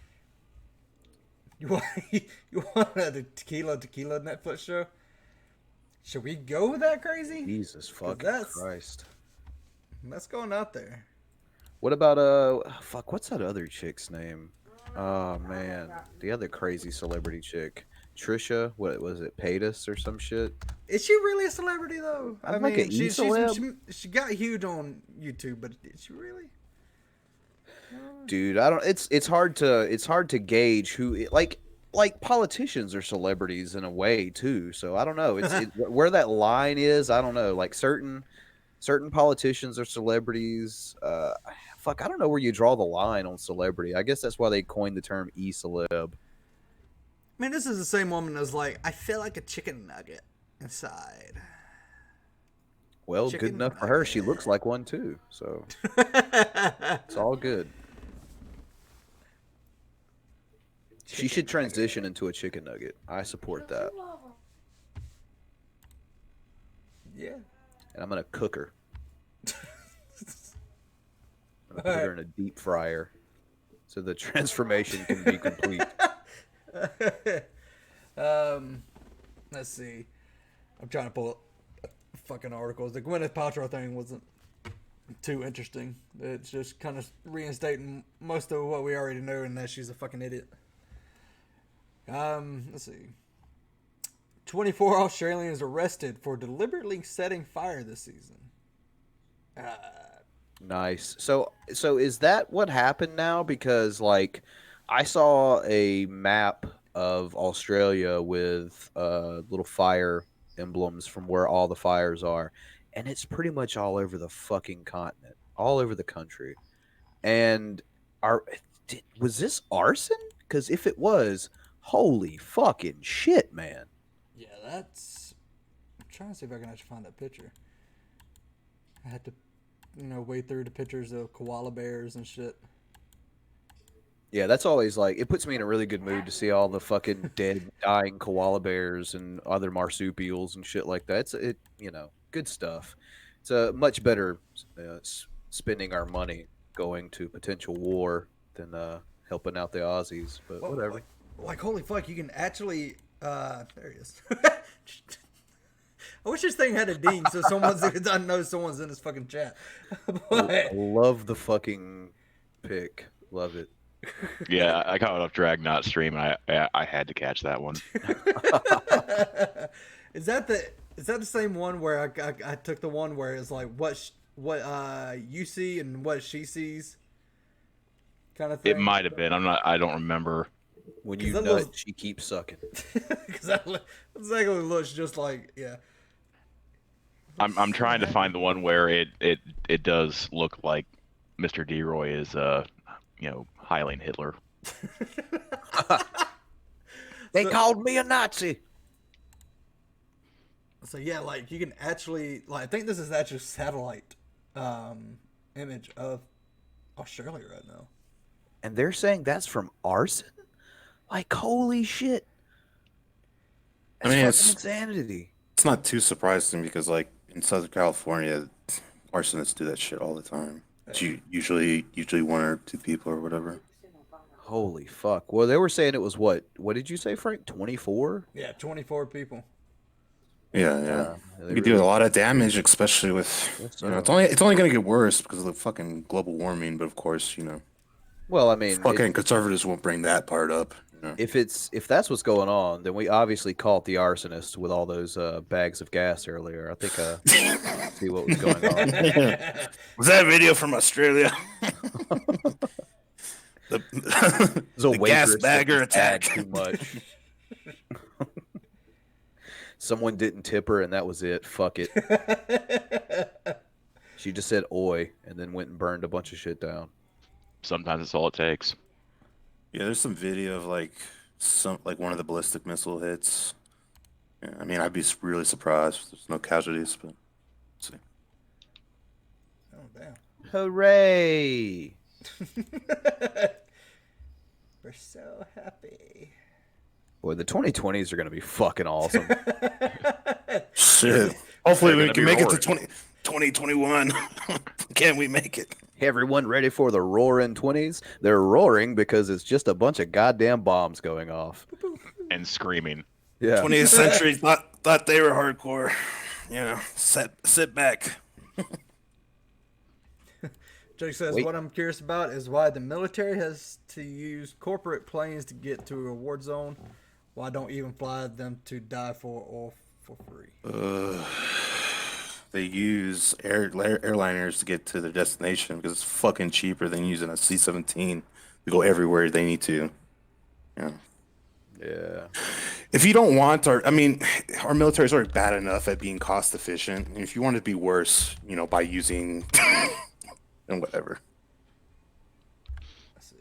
You want you want a tequila Netflix show? Should we go that crazy? Jesus fucking Christ. That's going out there. What about fuck, what's that other chick's name? Oh man, the other crazy celebrity chick, Trisha. What was it, Paytas or some shit? Is she really a celebrity though? I like mean, an she got huge on YouTube, but is she really? Dude, I don't. It's hard to gauge who like politicians are celebrities in a way too. So I don't know. Where that line is. I don't know. Like certain politicians are celebrities. Fuck, I don't know where you draw the line on celebrity. I guess that's why they coined the term e-celeb. I mean, this is the same woman that's like, I feel like a chicken nugget inside. Well, Chicken good enough for her. She looks like one too. So it's all good. She should transition into a chicken nugget. I support that. Yeah. And I'm gonna cook her. I'm gonna put her in a deep fryer, so the transformation can be complete. Let's see. I'm trying to pull up fucking articles. The Gwyneth Paltrow thing wasn't too interesting. It's just kind of reinstating most of what we already know, and that she's a fucking idiot. Let's see. 24 Australians arrested for deliberately setting fire this season. Nice. So is that what happened now? Because like, I saw a map of Australia with little fire emblems from where all the fires are, and it's pretty much all over the fucking continent, all over the country. And was this arson? Because if it was, holy fucking shit, man. Yeah, that's... I'm trying to see if I can actually find that picture. I had to, wade through the pictures of koala bears and shit. Yeah, that's always like, it puts me in a really good mood to see all the fucking dead, dying koala bears and other marsupials and shit like that. It's good stuff. It's a much better spending our money going to potential war than helping out the Aussies, but whatever. Like, holy fuck, you can actually... there he is. I wish this thing had a ding so I know someone's in this fucking chat. I love the fucking pic. Love it. Yeah, I caught it off Dragnauct stream, and I had to catch that one. Is that the same one where I took the one where it's like what you see and what she sees kind of thing? It might have been. I don't remember. When you nut, she keeps sucking. Because that exactly looks just like, yeah. I'm trying to find the one where it does look like Mr. D-Roy is Heiling Hitler. They called me a Nazi. So yeah, like you can actually, like, I think this is actually satellite image of Australia right now. And they're saying that's from arson? Like, holy shit. That's it's insanity. It's not too surprising because, like, in Southern California, arsonists do that shit all the time. It's usually one or two people or whatever. Holy fuck. Well, they were saying it was what did you say, Frank? 24? Yeah, 24 people. Yeah. You could do a lot of damage, especially with, it's only going to get worse because of the fucking global warming, but of course, Well, I mean, fucking conservatives won't bring that part up. If that's what's going on, then we obviously caught the arsonist with all those bags of gas earlier. I think see what was going on. Was that a video from Australia? the gas bagger attack. Too much. Someone didn't tip her, and that was it. Fuck it. She just said "oi" and then went and burned a bunch of shit down. Sometimes it's all it takes. Yeah, there's some video of like one of the ballistic missile hits. Yeah, I mean, I'd be really surprised if there's no casualties, but let's see. Oh damn. Hooray! We're so happy. Boy, the 2020s are going to be fucking awesome. Shit. Hopefully They're we gonna can be make it to roaring. 2021. Can we make it? Everyone ready for the roaring 20s? They're roaring because it's just a bunch of goddamn bombs going off. And screaming. Yeah. 20th century thought they were hardcore. You know, sit back. Jake says, Wait. what I'm curious about is why the military has to use corporate planes to get to a war zone. Why don't even fly them to die for oil for free? They use airliners to get to their destination because it's fucking cheaper than using a C-17 to go everywhere they need to. Yeah. Yeah. If you don't want our military is already bad enough at being cost efficient. And if you want it to be worse, by using and whatever. Let's see.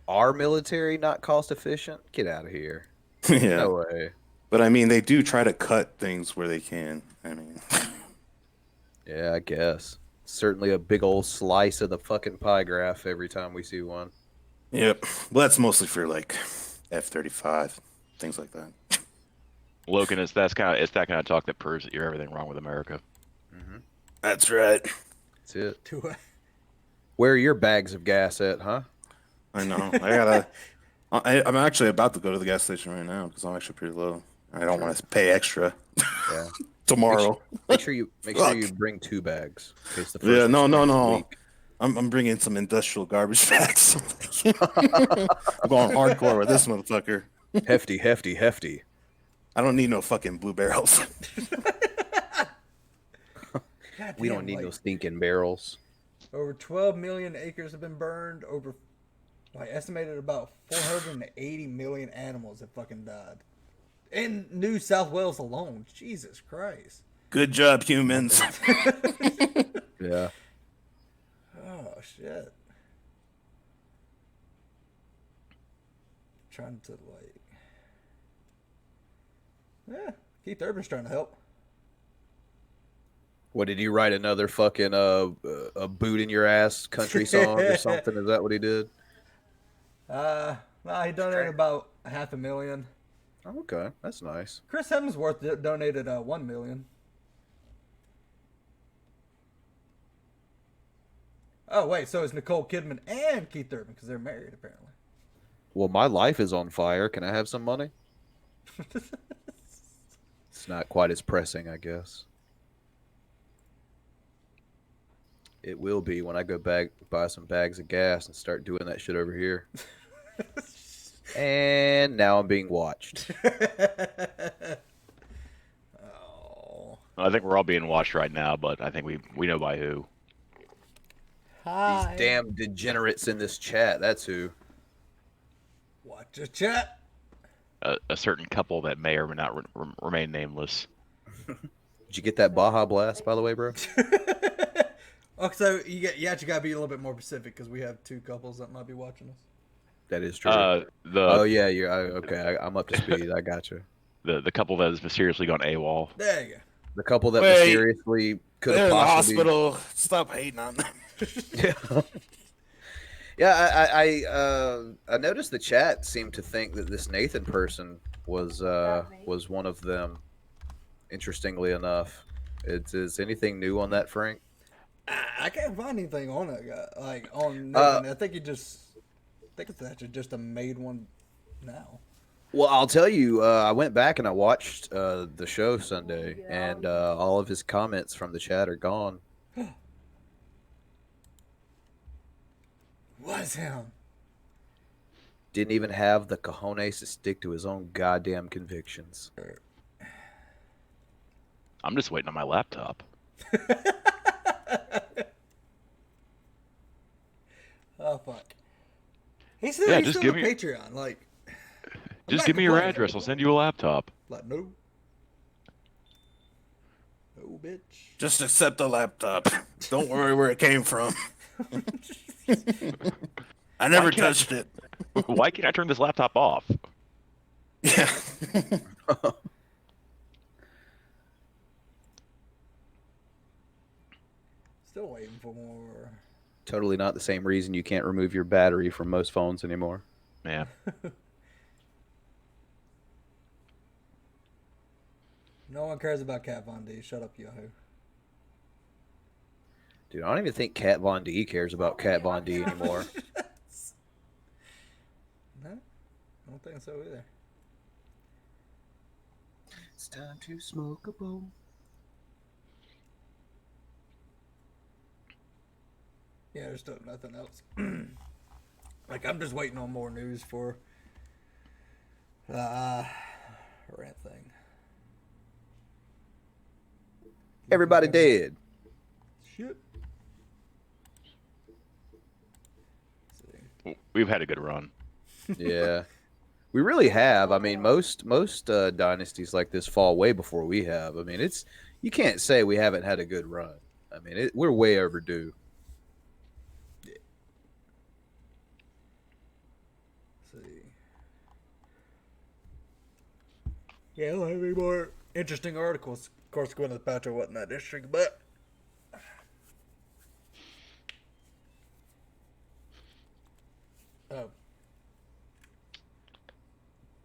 Our military not cost efficient? Get out of here. Yeah. No way. But I mean, they do try to cut things where they can. I mean, Yeah, I guess. Certainly a big old slice of the fucking pie graph every time we see one. yep. Well, that's mostly for like F-35, things like that. Logan, it's that kind of talk that proves that you're everything wrong with America. That's right. That's it. To a, Where are your bags of gas at, huh? I know. I'm actually about to go to the gas station right now because I'm actually pretty low. I don't want to pay extra Yeah. tomorrow. Make sure you bring 2 bags. In case the first Yeah, no. one's weak. I'm bringing some industrial garbage bags. I'm going hardcore with this motherfucker. Hefty. I don't need no fucking blue barrels. We don't goddamn, need like, no stinking barrels. Over 12 million acres have been burned. Over, estimated about 480 million animals have fucking died. In New South Wales alone. Jesus Christ. Good job, humans. Yeah. Oh, shit. Trying to, yeah, Keith Urban's trying to help. What, did you write another fucking a boot in your ass country song or something? Is that what he did? Nah, he donated about $500,000. Oh, okay, that's nice. Chris Hemsworth donated $1 million. Oh wait, so is Nicole Kidman and Keith Urban because they're married apparently. Well, my life is on fire. Can I have some money? It's not quite as pressing, I guess. It will be when I go back buy some bags of gas and start doing that shit over here. And now I'm being watched. Oh. I think we're all being watched right now, but I think we know by who. Hi. These damn degenerates in this chat. That's who. Watch your chat. A certain couple that may or may not remain nameless. Did you get that Baja Blast, by the way, bro? Oh, so you actually gotta be a little bit more specific because we have 2 couples that might be watching us. That is true. The Oh yeah, okay. I'm up to speed. I got you. the couple that has mysteriously gone AWOL. There you go. The couple that Wait. mysteriously could They're have in the possibly. hospital. Stop hating on them. Yeah. Yeah, I noticed the chat seemed to think that this Nathan person was one of them. Interestingly enough, is anything new on that, Frank? I can't find anything on it, on Nathan. I think it's actually just a made one now. Well, I'll tell you, I went back and I watched the show Sunday, and all of his comments from the chat are gone. Was him? Didn't even have the cojones to stick to his own goddamn convictions. I'm just waiting on my laptop. Oh fuck. He's still, Yeah, he's just still give on me- Patreon. Like, Just not give me your complaining. address. I'll send you a laptop. Like, no, bitch. Just accept the laptop. Don't worry where it came from. I never can't I- touched it. Why can't I turn this laptop off? Yeah. for? Totally not the same reason you can't remove your battery from most phones anymore. Yeah. No one cares about Kat Von D. Shut up, Yahoo. Dude, I don't even think Kat Von D cares about Kat Von D anymore. No, I don't think so either. It's time to smoke a bowl. Yeah, there's still nothing else. Like, I'm just waiting on more news for rant thing. Everybody dead. Shit. We've had a good run. Yeah. We really have. I mean, most dynasties like this fall way before we have. I mean, you can't say we haven't had a good run. I mean, we're way overdue. Let's see. Yeah, I don't have any more interesting articles. Of course, Gwyneth Paltrow wasn't that interesting, but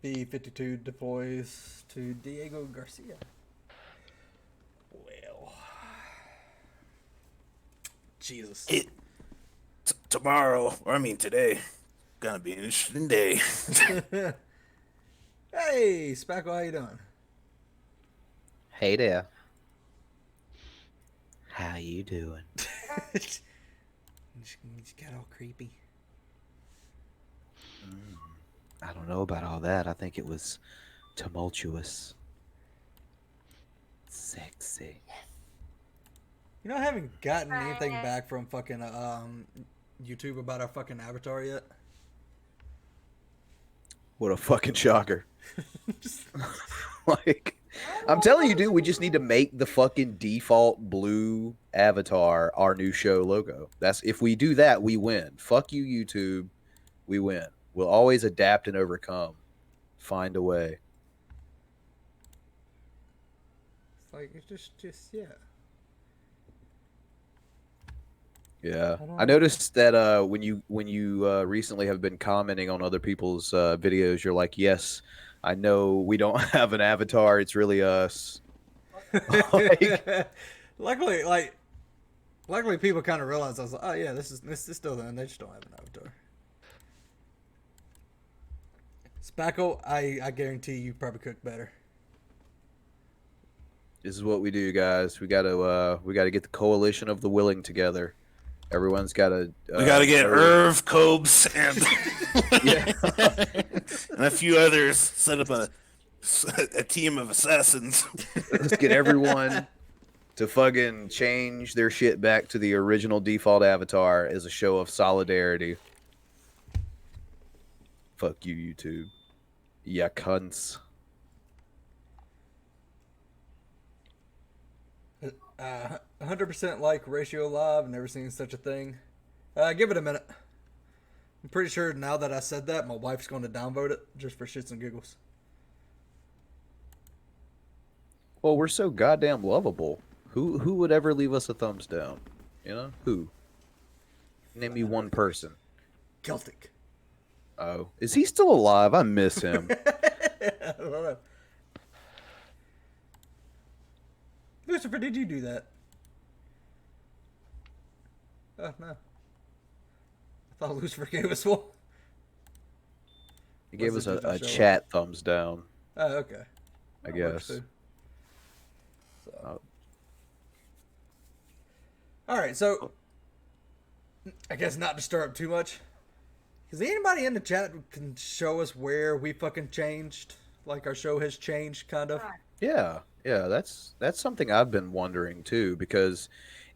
B-52 deploys to Diego Garcia. Well, Jesus. Tomorrow, or I mean today, gonna be an interesting day. Hey, Spackle, how you doing? Hey there. How you doing? Just got all creepy. I don't know about all that. I think it was tumultuous. Sexy. You know, I haven't gotten anything back from fucking YouTube about our fucking avatar yet. What a fucking shocker. Like, I'm telling you, dude, we just need to make the fucking default blue avatar our new show logo. If we do that, we win. Fuck you, YouTube. We win. We'll always adapt and overcome. Find a way. It's like, it's just yeah. Yeah, I noticed that when you recently have been commenting on other people's videos, you're like, "Yes, I know we don't have an avatar. It's really us." Luckily, people kind of realized. I was like, "Oh yeah, this is still them. They just don't have an avatar." Spackle, I guarantee you probably cook better. This is what we do, guys. We gotta get the coalition of the willing together. Everyone's gotta. We gotta get Irv, Cobes, and and a few others. Set up a team of assassins. Let's get everyone to fucking change their shit back to the original default avatar as a show of solidarity. Fuck you, YouTube. Ya cunts. 100% like Ratio Live. Never seen such a thing. Give it a minute. I'm pretty sure now that I said that, my wife's going to downvote it just for shits and giggles. Well, we're so goddamn lovable. Who would ever leave us a thumbs down? You know? Who? Name me one person. Celtic. Oh. Is he still alive? I miss him. I don't know. Lucifer, did you do that? Oh, no. I thought Lucifer gave us one. He gave us a chat thumbs down. Oh, okay. I guess. So. Alright, so I guess not to stir up too much. Is anybody in the chat who can show us where we fucking changed? Like our show has changed, kind of? Yeah, that's something I've been wondering too, because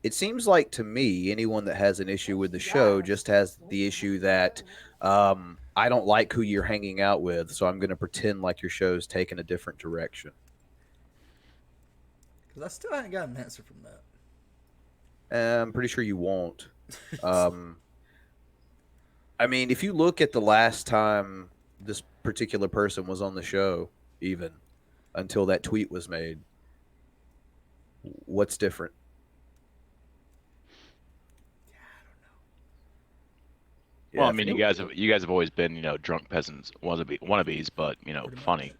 it seems like to me anyone that has an issue with the show just has the issue that I don't like who you're hanging out with, so I'm going to pretend like your show's taking a different direction. Because I still haven't got an answer from that. I'm pretty sure you won't. I mean, if you look at the last time this particular person was on the show, even until that tweet was made, what's different? Well, I for mean, me- you guys have always been, drunk peasants wannabes, but funny.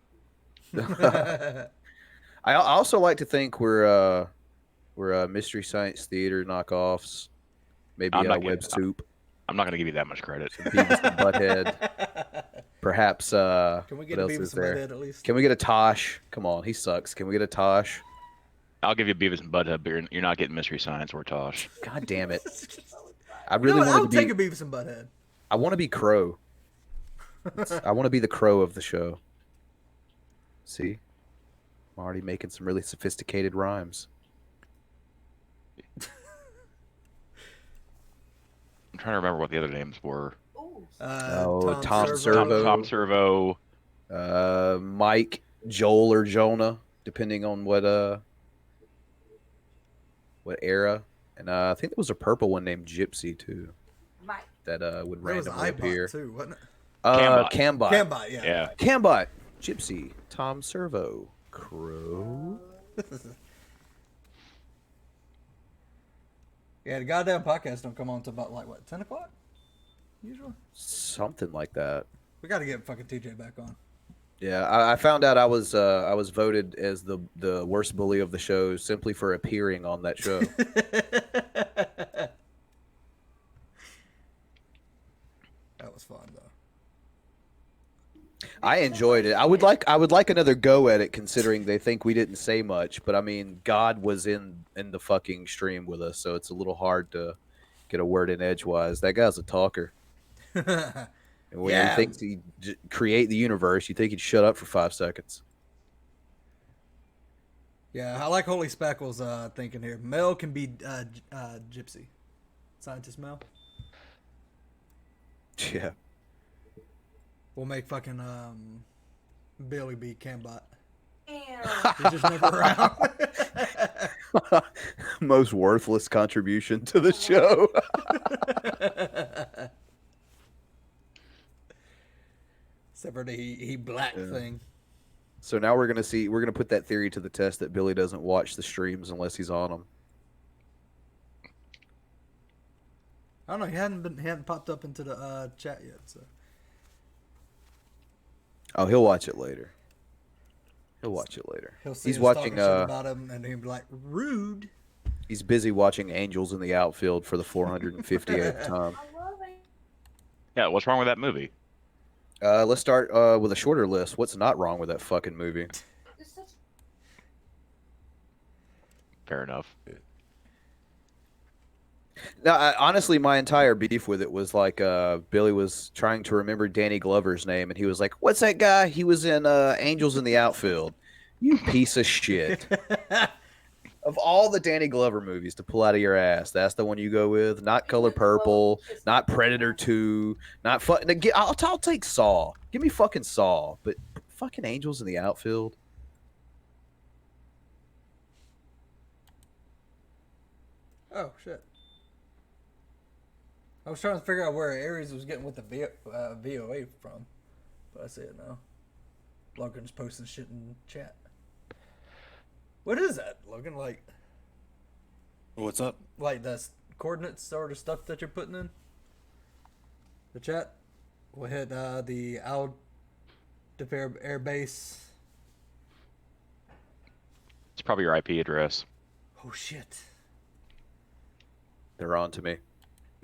I also like to think we're Mystery Science Theater knockoffs. Maybe I'm not Web giving Soup, I'm not gonna give you that much credit. Beavis and Butthead. Perhaps Can we get what a else Beavis is and there? Butthead at least? Can we get a Tosh? Come on, he sucks. Can we get a Tosh? I'll give you Beavis and Butthead, but you're not getting Mystery Science or Tosh. God damn it! I You know really what? wanted I'll to take be. a Beavis and Butthead. I want to be Crow. I want to be the Crow of the show. See, I'm already making some really sophisticated rhymes. I'm trying to remember what the other names were. Tom Servo. Tom Servo. Mike, Joel, or Jonah, depending on what era. And I think there was a purple one named Gypsy too. Mike. That would There was an randomly appear. iPod too, wasn't it? Cambot. Cambot, yeah. Yeah. Cambot, Gypsy, Tom Servo, Crow. Yeah, the goddamn podcast don't come on until about 10 o'clock? Usually. Something like that. We gotta get fucking TJ back on. Yeah, I found out I was voted as the worst bully of the show simply for appearing on that show. That was fun though. I enjoyed it. I would like another go at it, considering they think we didn't say much. But I mean, God was in the fucking stream with us, so it's a little hard to get a word in edgewise. That guy's a talker. And when he thinks he create the universe, you think he'd shut up for 5 seconds. Yeah, I like Holy Speckle's thinking here. Mel can be Gypsy. Scientist Mel. Yeah. We'll make fucking Billy be Cambot. Ew. He's just never around. Most worthless contribution to the show. Except for the he black thing. So now we're gonna put that theory to the test that Billy doesn't watch the streams unless he's on them. I don't know. He hadn't popped up into the chat yet. So Oh, he'll watch it later. He'll watch it later. he'll see He's us watching. talking shit about him, and he'll be like, "Rude." He's busy watching Angels in the Outfield for the 458th time. I love it. Yeah, what's wrong with that movie? Let's start with a shorter list. What's not wrong with that fucking movie? It's such Fair enough. No, honestly, my entire beef with it was like Billy was trying to remember Danny Glover's name, and he was like, "What's that guy? He was in Angels in the Outfield." You piece of shit. Of all the Danny Glover movies to pull out of your ass, that's the one you go with. Not Color Purple, not Predator 2, not I'll take Saw. Give me fucking Saw, but fucking Angels in the Outfield. Oh shit! I was trying to figure out where Aries was getting with the VOA from, but I see it now. Logan's posting shit in chat. What is that, Logan? What's up? Like the coordinates sort of stuff that you're putting in the chat? We'll hit the Aldefair Air Base. It's probably your IP address. Oh shit! They're on to me.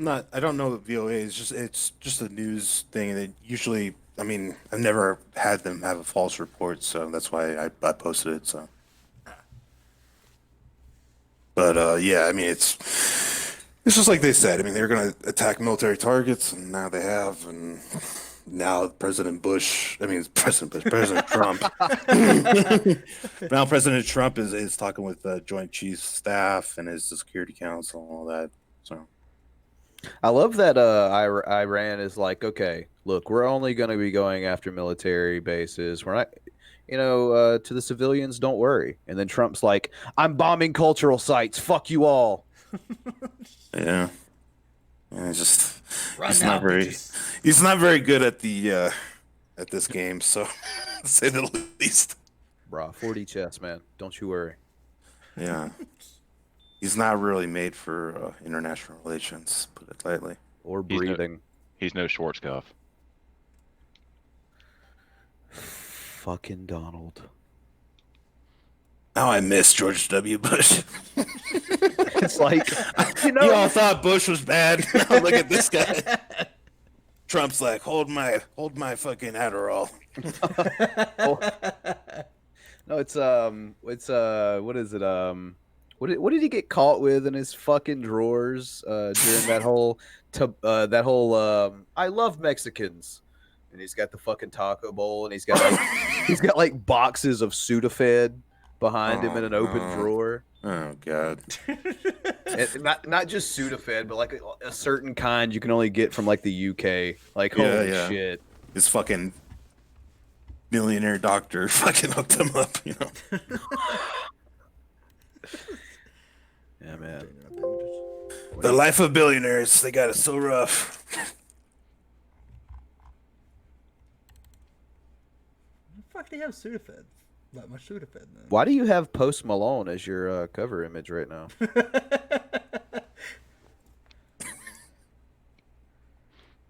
I don't know the VOA. It's just a news thing. That usually, I mean, I've never had them have a false report, so that's why I posted it. So, but yeah, I mean, it's just like they said. I mean, they're going to attack military targets, and now they have, and now President Trump. Now President Trump is talking with Joint Chiefs Staff and his Security Council and all that. So. I love that Iran is like, okay, look, we're only going to be going after military bases. We're not, to the civilians, don't worry. And then Trump's like, I'm bombing cultural sites. Fuck you all. Yeah. It's just Right he's now, not very bitches. he's not very good at the at this game, so to say the least. Bruh, 4D chess, man. Don't you worry. Yeah. He's not really made for international relations, put it lightly. Or He's no- breathing. He's no Schwarzkopf. Fucking Donald. Now I miss George W. Bush. It's like, You all thought Bush was bad. Now look at this guy. Trump's like, hold my fucking Adderall. no, it's what is it? What did he get caught with in his fucking drawers during that whole I love Mexicans, and he's got the fucking taco bowl, and he's got like boxes of Sudafed behind him in an open drawer. Oh god. And not just Sudafed, but like a certain kind you can only get from like the UK. Like holy shit. His fucking millionaire doctor fucking hooked him up, you know. Yeah, man. The life of billionaires, they got it so rough. What the fuck do you have Sudafed? Not much Sudafed, man. Why do you have Post Malone as your cover image right now?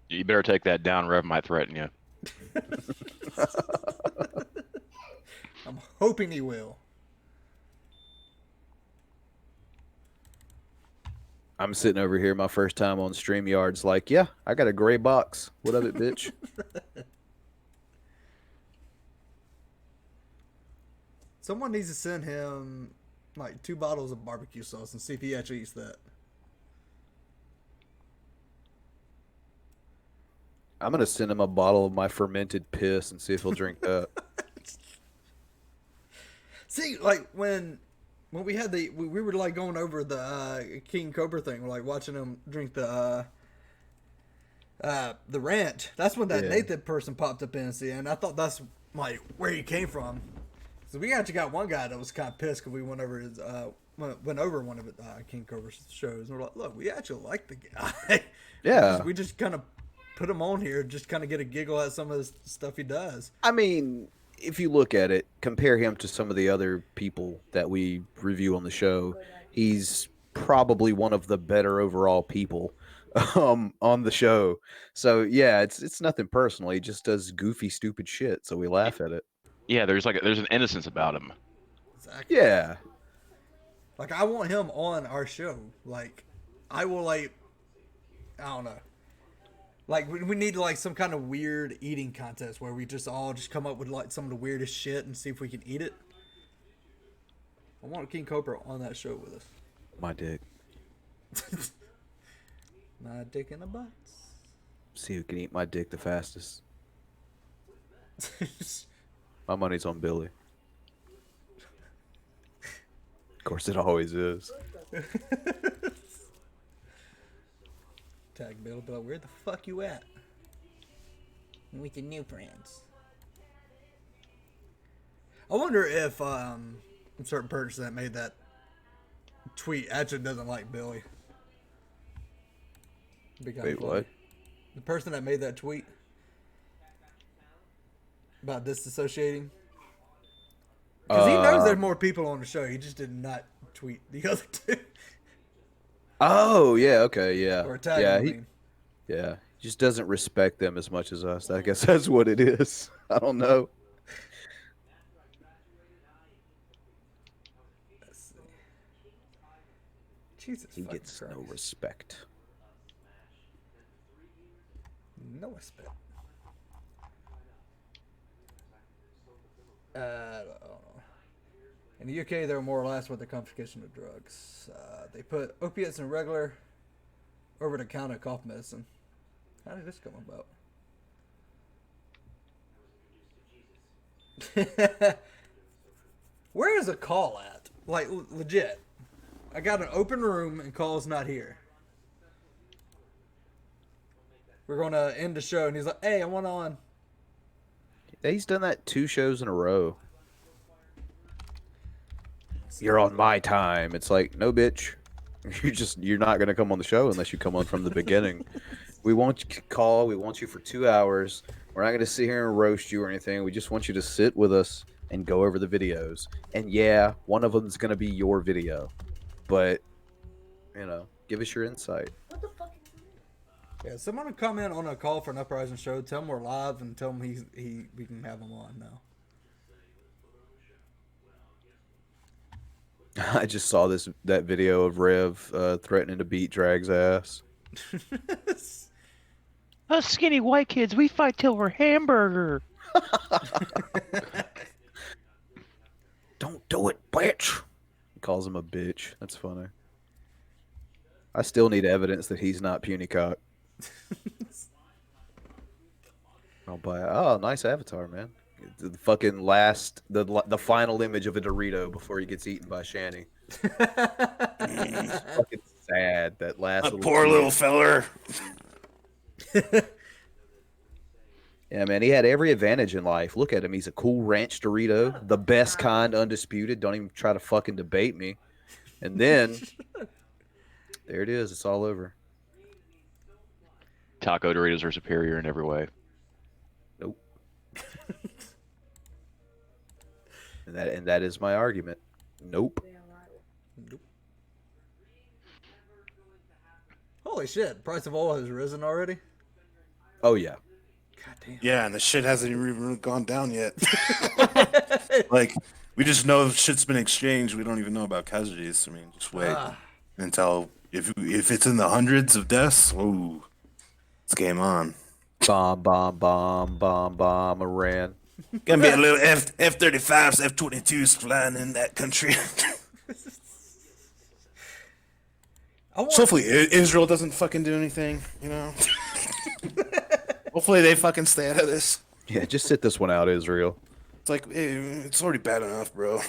You better take that down. Rev might threaten you. I'm hoping he will. I'm sitting over here, my first time on StreamYard's like, yeah, I got a gray box. What of it, bitch? Someone needs to send him like 2 bottles of barbecue sauce and see if he actually eats that. I'm going to send him a bottle of my fermented piss and see if he'll drink that. See, like when we had we were like going over the King Cobra thing, we're like watching him drink the ranch. That's when that Nathan person popped up in, see, and I thought that's like where he came from. So we actually got one guy that was kind of pissed because we went over his went over one of King Cobra's shows, and we're like, look, we actually like the guy. Yeah, we just kind of put him on here, just kind of get a giggle at some of the stuff he does. I mean, if you look at it, compare him to some of the other people that we review on the show, he's probably one of the better overall people on the show. So yeah, it's nothing personal. He just does goofy, stupid shit, so we laugh at it. Yeah, there's an innocence about him. Exactly. Yeah. Like I want him on our show. Like I will I don't know. Like we need like some kind of weird eating contest where we just all just come up with like some of the weirdest shit and see if we can eat it. I want King Cobra on that show with us. My dick. My dick in the butt. See who can eat my dick the fastest. My money's on Billy. Of course, it always is. Tag Bill, but where the fuck you at? With the new friends. I wonder if a certain person that made that tweet actually doesn't like Billy. Wait, what? The person that made that tweet about disassociating. Because he knows there's more people on the show. He just did not tweet the other two. Oh, yeah, okay, yeah. Or tag yeah, him, yeah, he just doesn't respect them as much as us. I guess that's what it is. I don't know. Let's see. Jesus, He gets Christ. no respect. No respect. I don't know. In the UK, they're more or less with the confiscation of drugs. They put opiates in regular over-the-counter cough medicine. How did this come about? Where is a call at? Like, legit. I got an open room and call's not here. We're going to end the show, and he's like, hey, I want on. He's done that 2 shows in a row. You're on my time. It's like, no, bitch. You're not going to come on the show unless you come on from the beginning. We want you to call. We want you for 2 hours. We're not going to sit here and roast you or anything. We just want you to sit with us and go over the videos. And yeah, one of them is going to be your video. But, give us your insight. Yeah, someone would come in on a call for an Uprising show, tell him we're live, and tell him we can have him on now. I just saw that video of Rev threatening to beat Drag's ass. Us skinny white kids, we fight till we're hamburger. Don't do it, bitch. He calls him a bitch. That's funny. I still need evidence that he's not puny cock. I'll buy it. Oh, nice avatar, man. The fucking the final image of a Dorito before he gets eaten by Shanny. It's fucking sad, that last Poor little feller. Yeah, man, he had every advantage in life. Look at him. He's a cool ranch Dorito, the best kind, undisputed. Don't even try to fucking debate me. And then, there it is. It's all over. Taco Doritos are superior in every way. Nope. and that is my argument. Nope. Nope. Holy shit! Price of oil has risen already. Oh yeah. God damn. Yeah, and the shit hasn't even gone down yet. Like, we just know shit's been exchanged. We don't even know about casualties. I mean, just wait until if it's in the hundreds of deaths. Ooh, it's game on. Bomb, Iran. Gonna be a little F-35s, F-22s flying in that country. So hopefully Israel doesn't fucking do anything, you know. Hopefully they fucking stay out of this. Yeah, just sit this one out, Israel. It's like, it's already bad enough, bro.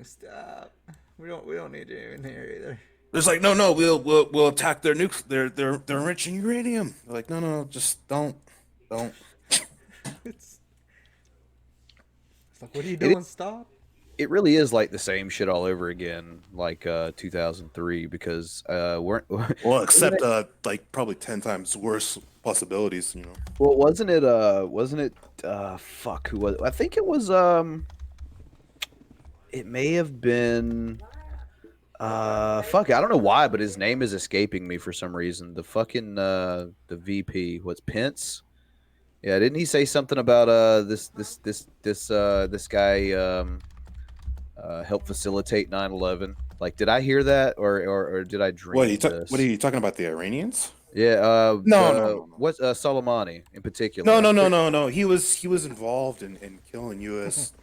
Stop. We don't need you in here either. There's like, no, we'll attack their they're enriching uranium. They're like, no, just don't. It's like, what are you doing? Stop. It really is like the same shit all over again, like 2003, because weren't Well, except like probably 10 times worse possibilities, you know. well, wasn't it fuck, who was, I think it was it may have been fuck, I don't know why, but his name is escaping me for some reason. The fucking the VP, what's Pence? Yeah, didn't he say something about this guy help facilitate 9/11? Like, did I hear that, or did I dream this? What are you talking about? The Iranians? Yeah. No. What's Soleimani in particular? No. He was involved in killing U.S.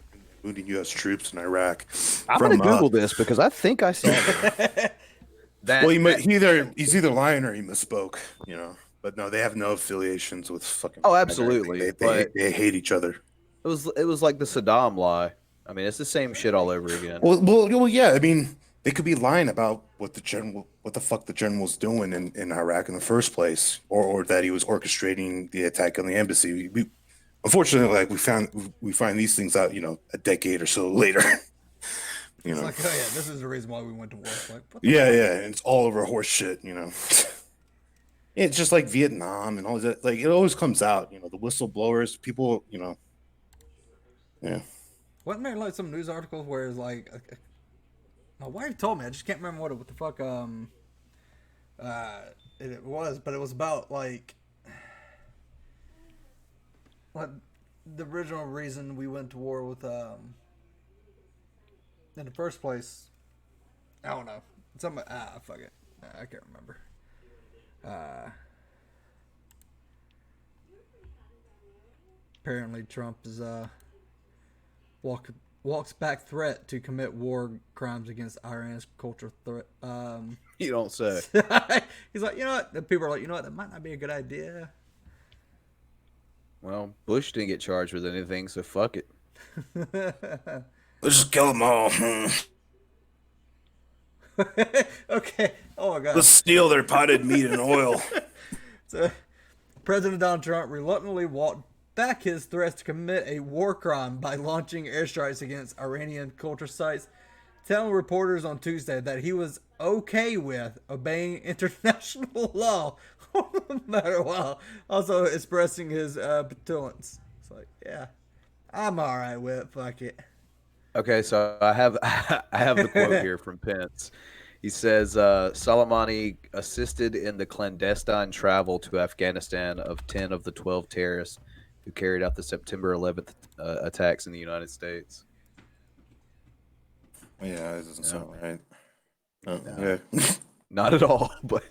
wounding U.S. troops in Iraq. I'm gonna Google this because I think I saw that. Well, he's either lying or he misspoke, you know. But no, they have no affiliations with fucking. Oh, absolutely. They hate each other. It was like the Saddam lie. I mean, it's the same shit all over again. Well, yeah. I mean, they could be lying about what the fuck the general's doing in Iraq in the first place, or that he was orchestrating the attack on the embassy. Unfortunately, like we find these things out, you know, a decade or so later. You know, It's like, oh yeah, this is the reason why we went to war. Like, what the yeah, and it's all over horse shit, you know. It's just like Vietnam and all that. Like, it always comes out, you know, the whistleblowers, people, you know. Yeah. Wasn't there like some news articles where it's like, my wife told me, I just can't remember what the fuck it was, but it was about like the original reason we went to war with in the first place. I don't know. Somebody fuck it. I can't remember. Apparently Trump is walks back threat to commit war crimes against Iran's cultural threat. You don't say. He's like, you know what? The people are like, you know what? That might not be a good idea. Well, Bush didn't get charged with anything, so fuck it. Let's just kill them all. Okay. Oh my God. Let's steal their potted meat and oil. So, President Donald Trump reluctantly walked back his threats to commit a war crime by launching airstrikes against Iranian culture sites, telling reporters on Tuesday that he was okay with obeying international law no matter what, also expressing his petulance. It's like, yeah, I'm all right with it. Fuck it. Okay, so I have the quote here from Pence. He says Soleimani assisted in the clandestine travel to Afghanistan of 10 of the 12 terrorists who carried out the September 11th attacks in the United States. Yeah, it doesn't sound right. Oh, No. yeah. Not at all, but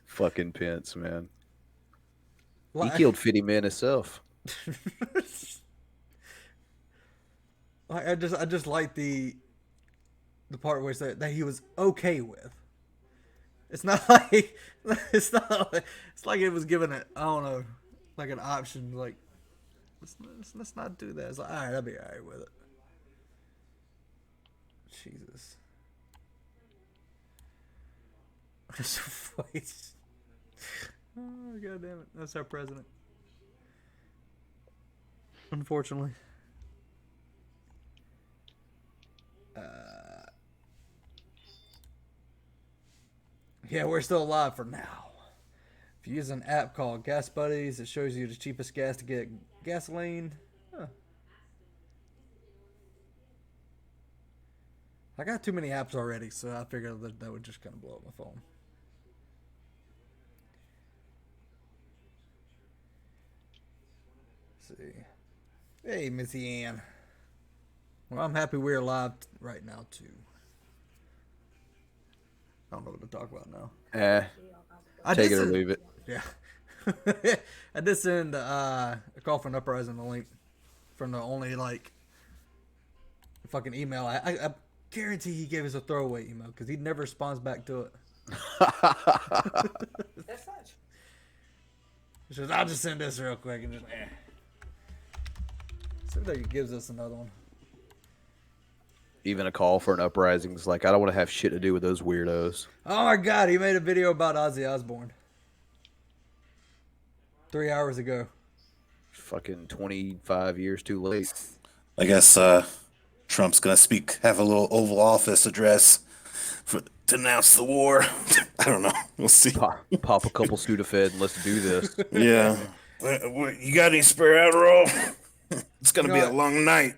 fucking Pence, man. He killed 50 men himself. I just like the part where he said that he was okay with. It's not like it's like it was given I don't know, like an option. Like let's not do that. It's like, all right, I'll be all right with it. Jesus. Wait. Oh, God damn it. That's our president. Unfortunately. Yeah, we're still alive for now. If you use an app called Gas Buddies, it shows you the cheapest gas to get gasoline. Huh. I got too many apps already, so I figured that would just kind of blow up my phone. Let's see. Hey, Missy Ann. Well, I'm happy we're alive right now, too. I don't know what to talk about now. Take it or leave it. Yeah. I did send a call for an uprising the link from the only, like, fucking email. I guarantee he gave us a throwaway email because he never responds back to it. That's such. He says, I'll just send this real quick and just, Seems like he gives us another one. Even a call for an uprising is like, I don't want to have shit to do with those weirdos. Oh my God, he made a video about Ozzy Osbourne 3 hours ago. Fucking 25 years too late. I guess Trump's gonna have a little Oval Office address to announce the war. I don't know. We'll see. Pop a couple Sudafed and let's do this. Yeah. You got any spare Adderall? It's gonna be a long night.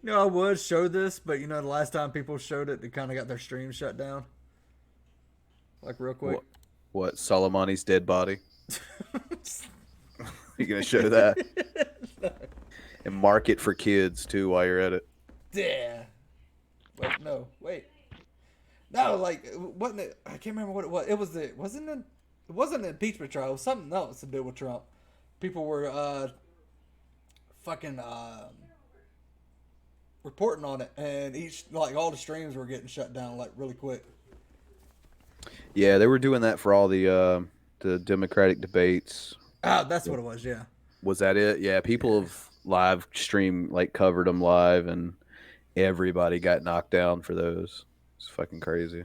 I would show this, but the last time people showed it, they kind of got their stream shut down. Like real quick. What? Soleimani's dead body? You gonna show that? And mark it for kids too while you're at it. Yeah. Wait. No, like wasn't it? I can't remember what it was. It wasn't an impeachment trial. It was something else to do with Trump. People were fucking reporting on it, and all the streams were getting shut down like really quick. Yeah, they were doing that for all the Democratic debates. Ah, that's what it was. Yeah. Was that it? Yeah, people have live stream covered them live, and everybody got knocked down for those. It's fucking crazy.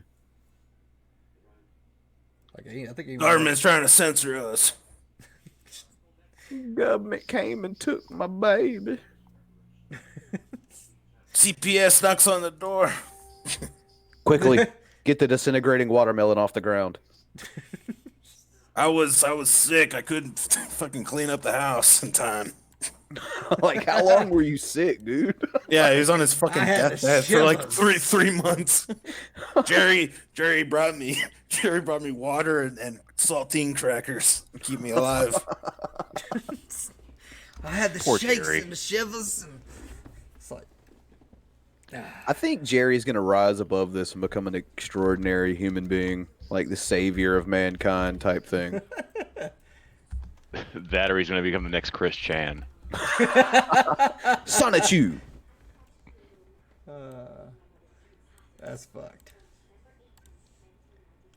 I think Government's trying to censor us. Government came and took my baby. CPS knocks on the door. Quickly, get the disintegrating watermelon off the ground. I was sick. I couldn't fucking clean up the house in time. Like, how long were you sick, dude? Yeah, he was on his fucking deathbed for like three months. Jerry brought me water and saltine crackers to keep me alive. I had the Poor shakes Jerry. and the shivers. And it's like, I think Jerry's gonna rise above this and become an extraordinary human being, like the savior of mankind type thing. That or he's going to become the next Chris Chan. Son at you. that's fucked.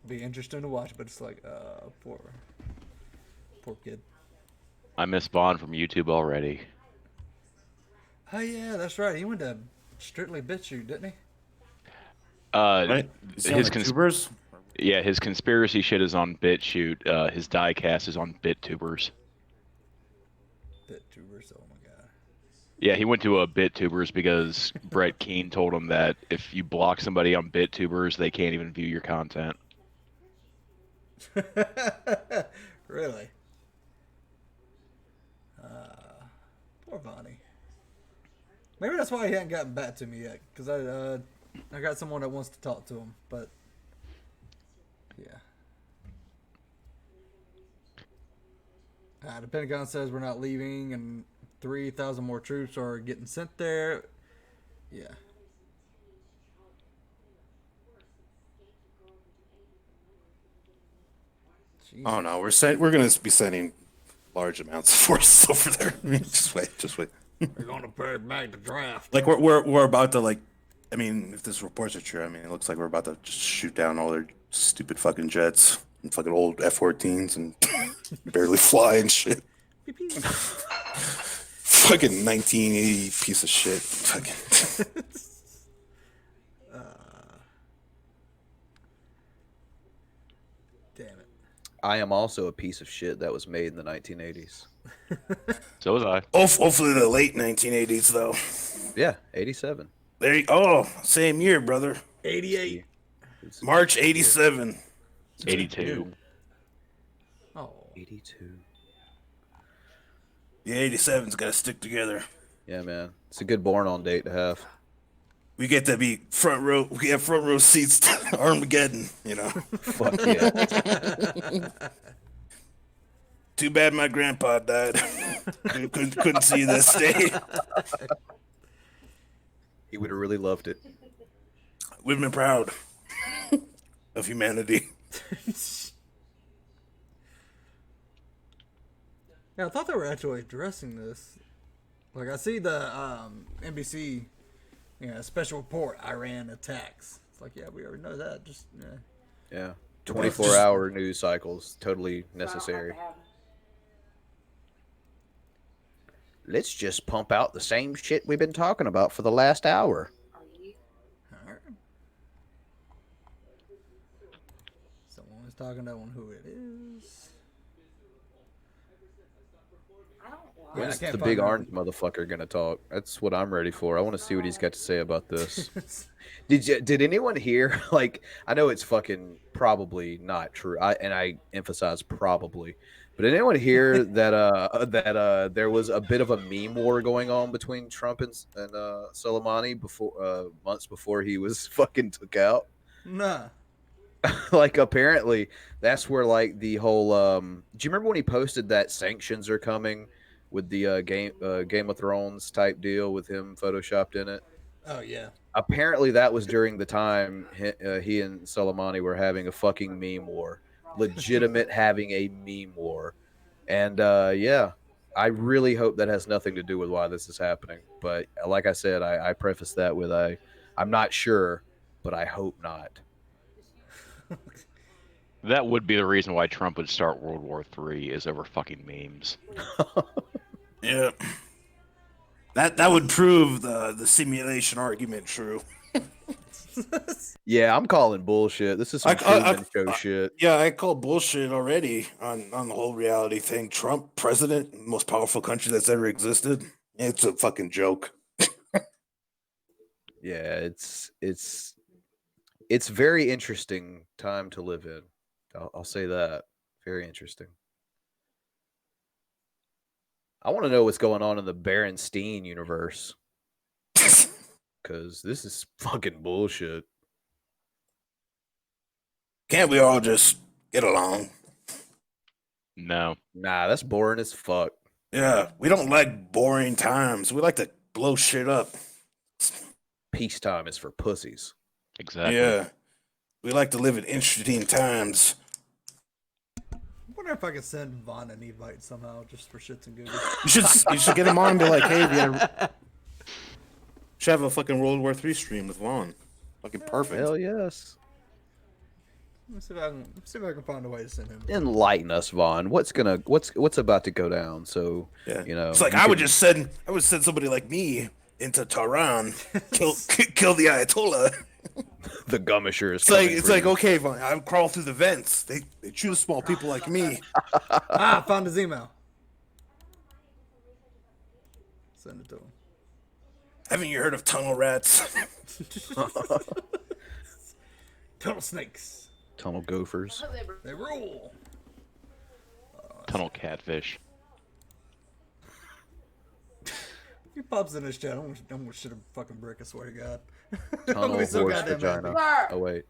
Be interesting to watch, but it's like, poor kid. I miss Vaughn from YouTube already. Oh yeah, that's right. He went to Strictly BitChute, didn't he? Right? His his conspiracy shit is on BitChute. His diecast is on BitTubers. BitTubers, oh my god. Yeah, he went to a BitTubers because Brett Keane told him that if you block somebody on BitTubers, they can't even view your content. Really? Poor Bonnie. Maybe that's why he hadn't gotten back to me yet, because I got someone that wants to talk to him, but yeah. The Pentagon says we're not leaving, and 3,000 more troops are getting sent there. Yeah. Jeez. Oh no, we're gonna be sending large amounts of forces over there. Just wait. We're gonna put back the draft. Like we're about to like, I mean, if this reports are true, I mean, it looks like we're about to just shoot down all their stupid fucking jets and fucking old F-14s and barely fly and shit. Fucking 1980 piece of shit. Fucking. Damn it. I am also a piece of shit that was made in the 1980s. So was I. Hopefully the late 1980s though. Yeah, 87. There you same year, brother. 88. March 87. 82. Oh. 82. The 87's got to stick together. Yeah, man. It's a good born on date to have. We get to be front row. We have front row seats to Armageddon, you know. Fuck yeah. Too bad my grandpa died. couldn't see this day. He would have really loved it. We've been proud of humanity. Yeah, I thought they were actually addressing this. Like, I see the NBC, special report, Iran attacks. It's like, yeah, we already know that. Just, Yeah. 24-hour news cycles. Totally necessary. Let's just pump out the same shit we've been talking about for the last hour. Alright. Someone is talking, that one who it is. Yeah, When's the big orange motherfucker gonna talk? That's what I'm ready for. I want to see what he's got to say about this. Did anyone hear? Like, I know it's fucking probably not true. I emphasize probably. But did anyone hear that there was a bit of a meme war going on between Trump and Soleimani before months before he was fucking took out? Nah. Like, apparently that's where like the whole do you remember when he posted that sanctions are coming with the Game of Thrones type deal with him photoshopped in it? Oh yeah. Apparently that was during the time he and Soleimani were having a fucking meme war. Legitimate having a meme war. And yeah, I really hope that has nothing to do with why this is happening. But like I said, I preface that with I'm not sure, but I hope not. That would be the reason why Trump would start World War III is over fucking memes. Yeah. That would prove the simulation argument true. Yeah, I'm calling bullshit. This is some Truman Show shit. Yeah, I call bullshit already on the whole reality thing. Trump, president, most powerful country that's ever existed. It's a fucking joke. Yeah, it's very interesting time to live in. I'll say that. Very interesting. I want to know what's going on in the Berenstein universe. Because this is fucking bullshit. Can't we all just get along? No. Nah, that's boring as fuck. Yeah, we don't like boring times. We like to blow shit up. Peacetime is for pussies. Exactly. Yeah. We like to live in interesting times. I wonder if I could send Vaughn an invite somehow, just for shits and giggles. You should get him on and be like, hey, we should have a fucking World War III stream with Vaughn. Fucking perfect. Hell yes. Let's see if I can find a way to send him. Enlighten us, Vaughn. What's about to go down? So Yeah. you know, It's like I would send somebody like me into Tehran, kill the Ayatollah. the Gummisher is. It's like okay, Vaughn, I crawl through the vents. They choose small people like me. I found his email. Send it to him. Haven't you heard of tunnel rats? Tunnel snakes. Tunnel gophers. They rule. Tunnel catfish. He pops in his chat. I'm gonna shit a fucking brick. I swear to God. Tunnel Be so horse goddamn vagina. happy. Oh wait.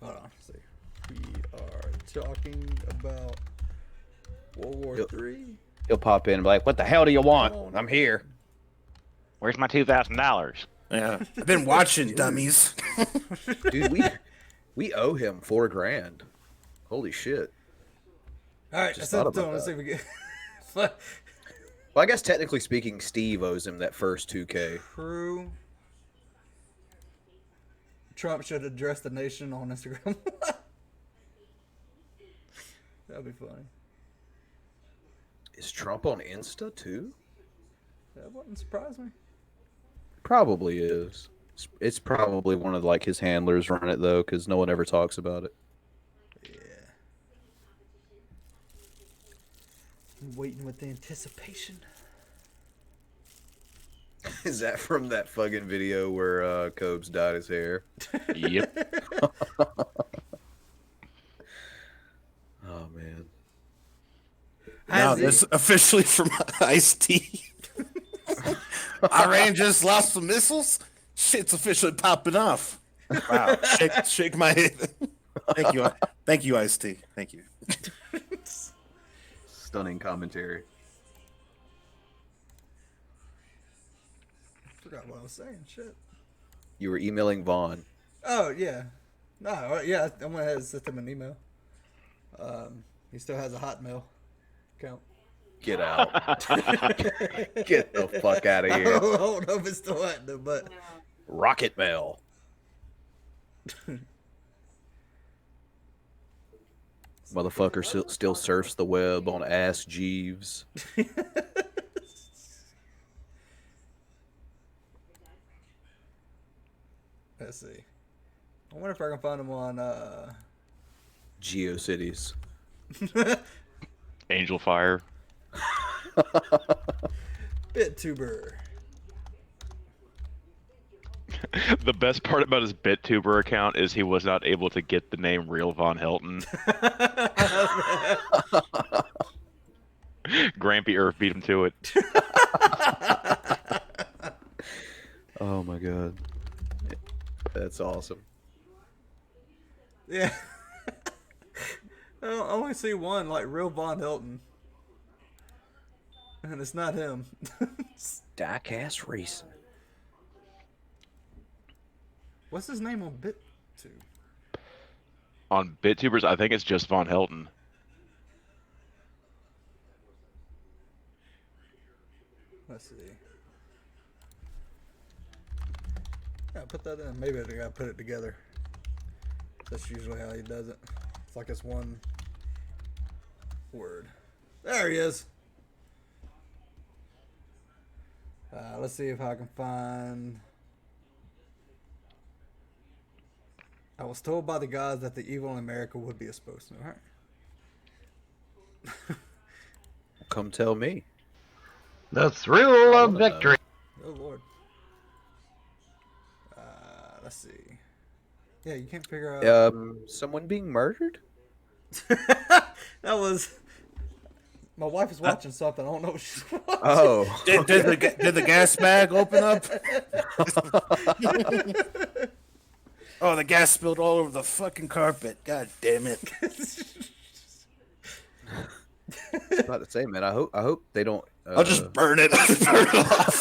Hold on. Let's see. We are talking about World War Yep. Three. He'll pop in and be like, "What the hell do you want? I'm here." Where's my $2,000? Yeah, I've been watching dummies. Dude, we owe him $4,000. Holy shit. All right, I Just sent thought it to him. about Let's see that. if we get. Fuck. Well, I guess technically speaking, Steve owes him that first 2K. True. Trump should address the nation on Instagram. That'd be funny. Is Trump on Insta too? That wouldn't surprise me. Probably is. It's probably one of like his handlers run it though, because no one ever talks about it. Yeah. I'm waiting with the anticipation. Is that from that fucking video where Cobes dyed his hair? Yep. Oh man. Now this officially from Ice-T. Iran just lost some missiles. Shit's officially popping off. Wow. Shake my head. Thank you, Ice-T. Thank you. Stunning commentary. Forgot what I was saying. Shit. You were emailing Vaughn. Oh yeah. No, yeah. I'm gonna have to send him an email. He still has a Hotmail account. Get out. Get the fuck out of I here. don't know if it's still active, but Rocket Mail. Motherfucker still surfs the web on Ask Jeeves. let's see. I wonder if I can find him on GeoCities. Angel Fire. BitTuber. The best part about his BitTuber account is he was not able to get the name Real Von Helton. Grampy Earth beat him to it. Oh my god. That's awesome. Yeah. I only see one, like Real Von Hilton. And it's not him. Diecast Racing. What's his name on BitTube? On BitTubers, I think it's just Von Helton. Let's see. Yeah, put that in. Maybe I gotta put it together. That's usually how he does it. It's like it's one word. There he is. Let's see if I can find. I was told by the gods that the evil in America would be exposed. All right. Come tell me. The thrill of victory. Oh Lord. Let's see. Yeah, you can't figure out. Someone being murdered? That was. My wife is watching something. I don't know what she's watching. Oh. Did the gas bag open up? Oh, the gas spilled all over the fucking carpet. God damn it. I was about to say, man, I hope they don't I'll just burn it. Burn it off.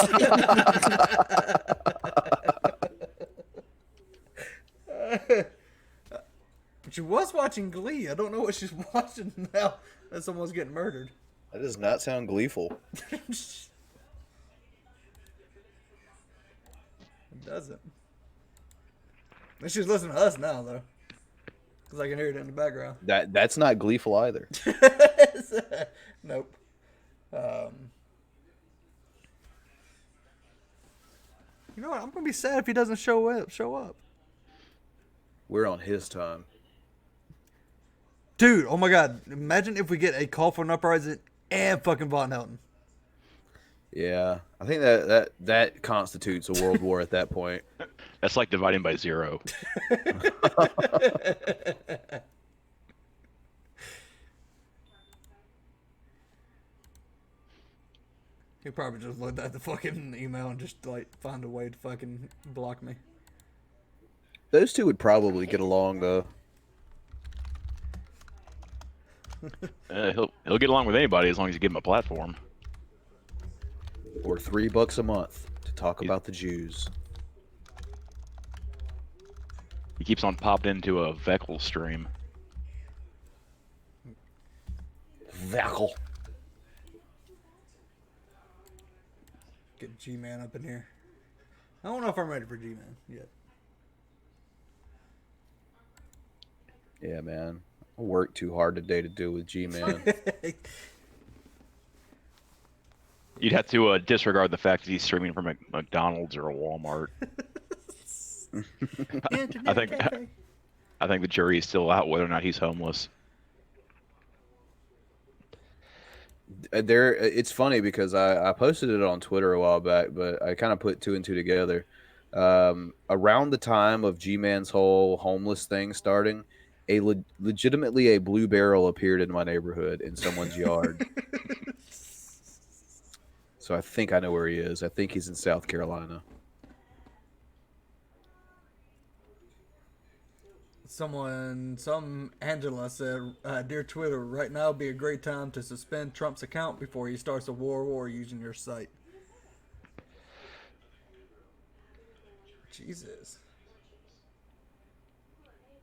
But she was watching Glee. I don't know what she's watching now that someone's getting murdered. That does not sound gleeful. It doesn't. And she's listening to us now, though. Because I can hear it in the background. That's not gleeful either. Nope. You know what? I'm going to be sad if he doesn't show up. We're on his time. Dude, oh my god. Imagine if we get a call for an uprising and fucking Von Helton. Yeah, I think that constitutes a world war at that point. That's like dividing by 0. He probably just looked at the fucking email and just like find a way to fucking block me. Those two would probably get along though. He'll get along with anybody as long as you give him a platform. Or $3 a month to talk about the Jews. He keeps on popping into a Veckel stream. Veckel. Get G-Man up in here. I don't know if I'm ready for G-Man yet. Yeah, man. I worked too hard today to deal with G-Man. You'd have to disregard the fact that he's streaming from a McDonald's or a Walmart. I think the jury is still out whether or not he's homeless. It's funny because I posted it on Twitter a while back, but I kind of put two and two together. Around the time of G-Man's whole homeless thing starting, legitimately a blue barrel appeared in my neighborhood in someone's yard. So I think I know where he is. I think he's in South Carolina. Some Angela said, "Dear Twitter, right now would be a great time to suspend Trump's account before he starts a war using your site." Jesus.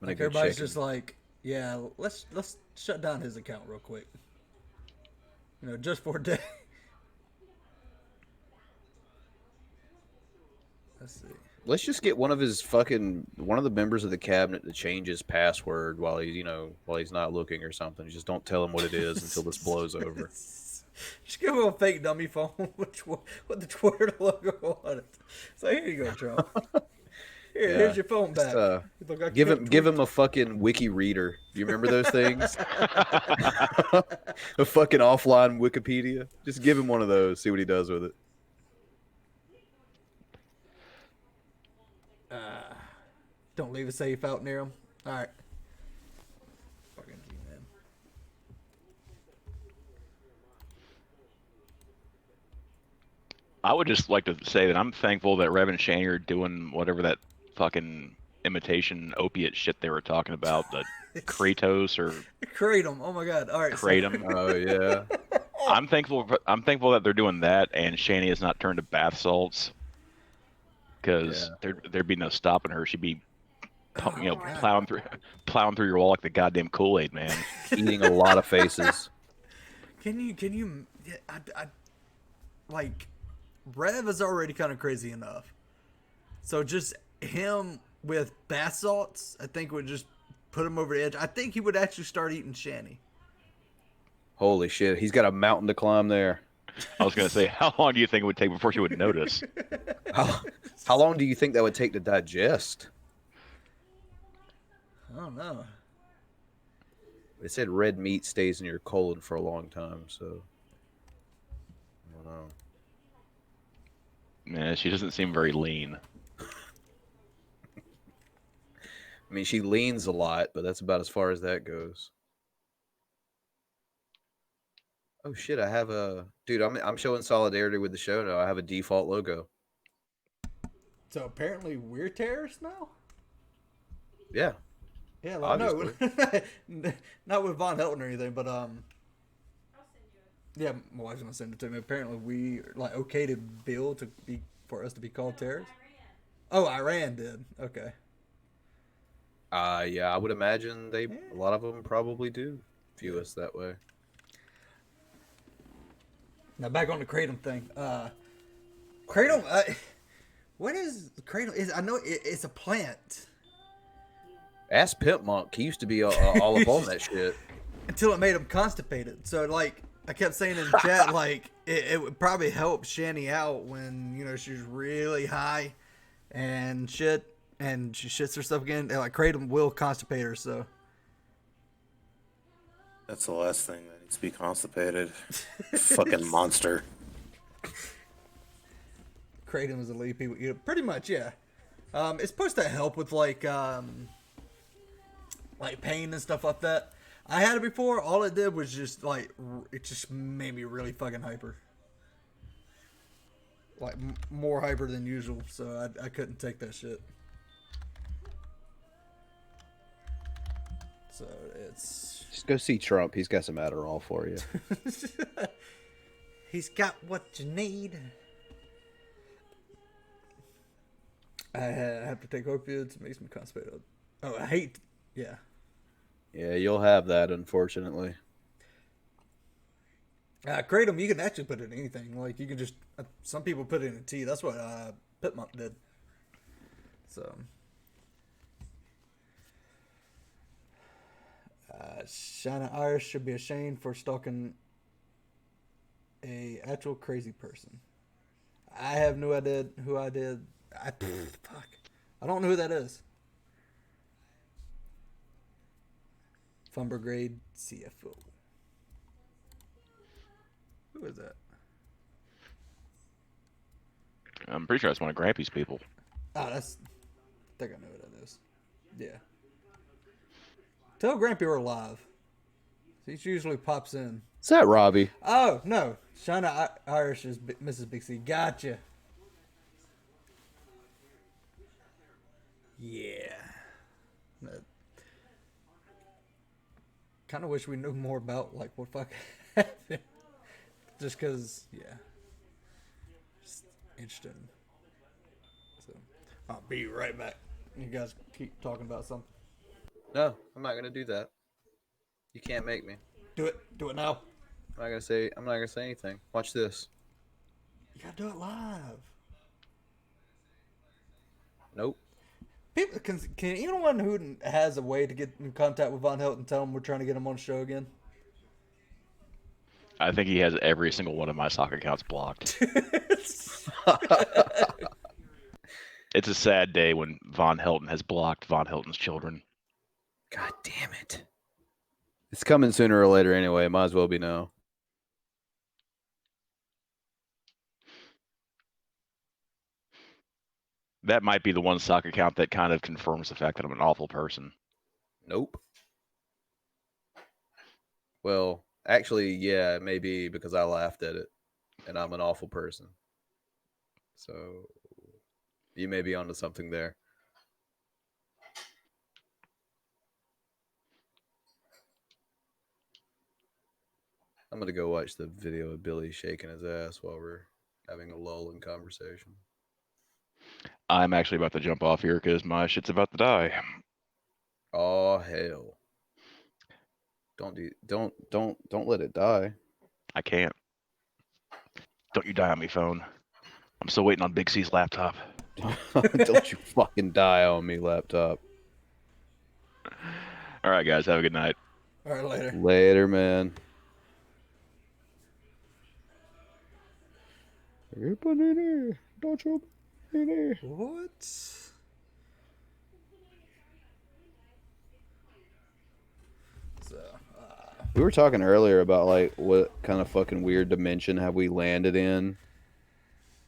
Like everybody's just like, yeah, let's shut down his account real quick. You know, just for a day. Let's see. Let's just get one of the members of the cabinet to change his password while he's not looking or something. Just don't tell him what it is until this blows over. Just give him a fake dummy phone with the Twitter logo on it. So here you go, Trump. Here's your phone back. Give him a fucking wiki reader. Do you remember those things? A fucking offline Wikipedia. Just give him one of those. See what he does with it. Don't leave a safe out near him. All right. Fucking G-Man. I would just like to say that I'm thankful that Rev and Shanny are doing whatever that fucking imitation opiate shit they were talking about, the Kratos or Kratom. Oh my god. All right. Kratom. Oh yeah. I'm thankful that they're doing that, and Shanny has not turned to bath salts, because there'd be no stopping her. She'd be, plowing through your wall like the goddamn Kool-Aid man. Eating a lot of faces. Can you? I like, Rev is already kind of crazy enough. So just him with bath salts, I think would just put him over the edge. I think he would actually start eating Shanny. Holy shit, he's got a mountain to climb there. I was gonna say, how long do you think it would take before she would notice? How long do you think that would take to digest? I don't know. It said red meat stays in your colon for a long time, so I don't know. Yeah, she doesn't seem very lean. I mean, she leans a lot, but that's about as far as that goes. Oh shit! I have a dude. I'm showing solidarity with the show now. I have a default logo. So apparently we're terrorists now. Yeah. Yeah, like, no, not with Von Helton or anything, but I'll send you it. Yeah, my wife's gonna send it to me. Apparently, we like okayed a bill for us to be called terrorists. Oh, Iran did. Okay. Yeah, I would imagine a lot of them probably do view us that way. Now back on the Kratom thing. Kratom. What is Kratom? I know it's a plant. Ask Pimp Monk. He used to be all up on that shit. Until it made him constipated. So, like, I kept saying in chat, like, it would probably help Shanny out when, she's really high and shit, and she shits herself again. And, like, Kratom will constipate her, so. That's the last thing that needs to be constipated. Fucking monster. Kratom is a lead people eat it. Pretty much, yeah. It's supposed to help with, like pain and stuff like that. I had it before. All it did was just, like, it just made me really fucking hyper. like more hyper than usual, so I couldn't take that shit. So it's Just go see Trump. He's got some Adderall for you. he's got what you need. I have to take opiates. It makes me constipated. Oh, I hate. Yeah. Yeah, you'll have that, unfortunately. Kratom, you can actually put it in anything. Like, you can just... some people put it in a tea. That's what Pitmont did. So... Shana Irish should be ashamed for stalking a actual crazy person. I have no idea who I did. Fuck. I don't know who that is. Fumber grade CFO. Who is that? I'm pretty sure that's one of Grampy's people. Oh, that's... I think I know who that is. Yeah. Tell Grampy we're live. He usually pops in. Is that Robbie? Oh, no. Shana Irish is Mrs. Big C. Gotcha. Yeah. Kind of wish we knew more about, like, what fucking happened. Just because, yeah. Just interesting. So, I'll be right back. You guys keep talking about something. No, I'm not gonna do that. You can't make me. Do it. Do it now. I'm not gonna say anything. Watch this. You gotta do it live. Nope. People, can anyone who has a way to get in contact with Von Helton tell him we're trying to get him on the show again? I think he has every single one of my sock accounts blocked. It's a sad day when Von Helton has blocked Von Helton's children. God damn it. It's coming sooner or later anyway. Might as well be now. That might be the one sock account that kind of confirms the fact that I'm an awful person. Nope. Well, actually, yeah, it may be because I laughed at it and I'm an awful person. So you may be onto something there. I'm going to go watch the video of Billy shaking his ass while we're having a lull in conversation. I'm actually about to jump off here because my shit's about to die. Oh hell. Don't let it die. I can't. Don't you die on me, phone. I'm still waiting on Big C's laptop. Don't you fucking die on me, laptop. All right, guys. Have a good night. All right, later. Later, man. Don't you? What? So, we were talking earlier about like what kind of fucking weird dimension have we landed in,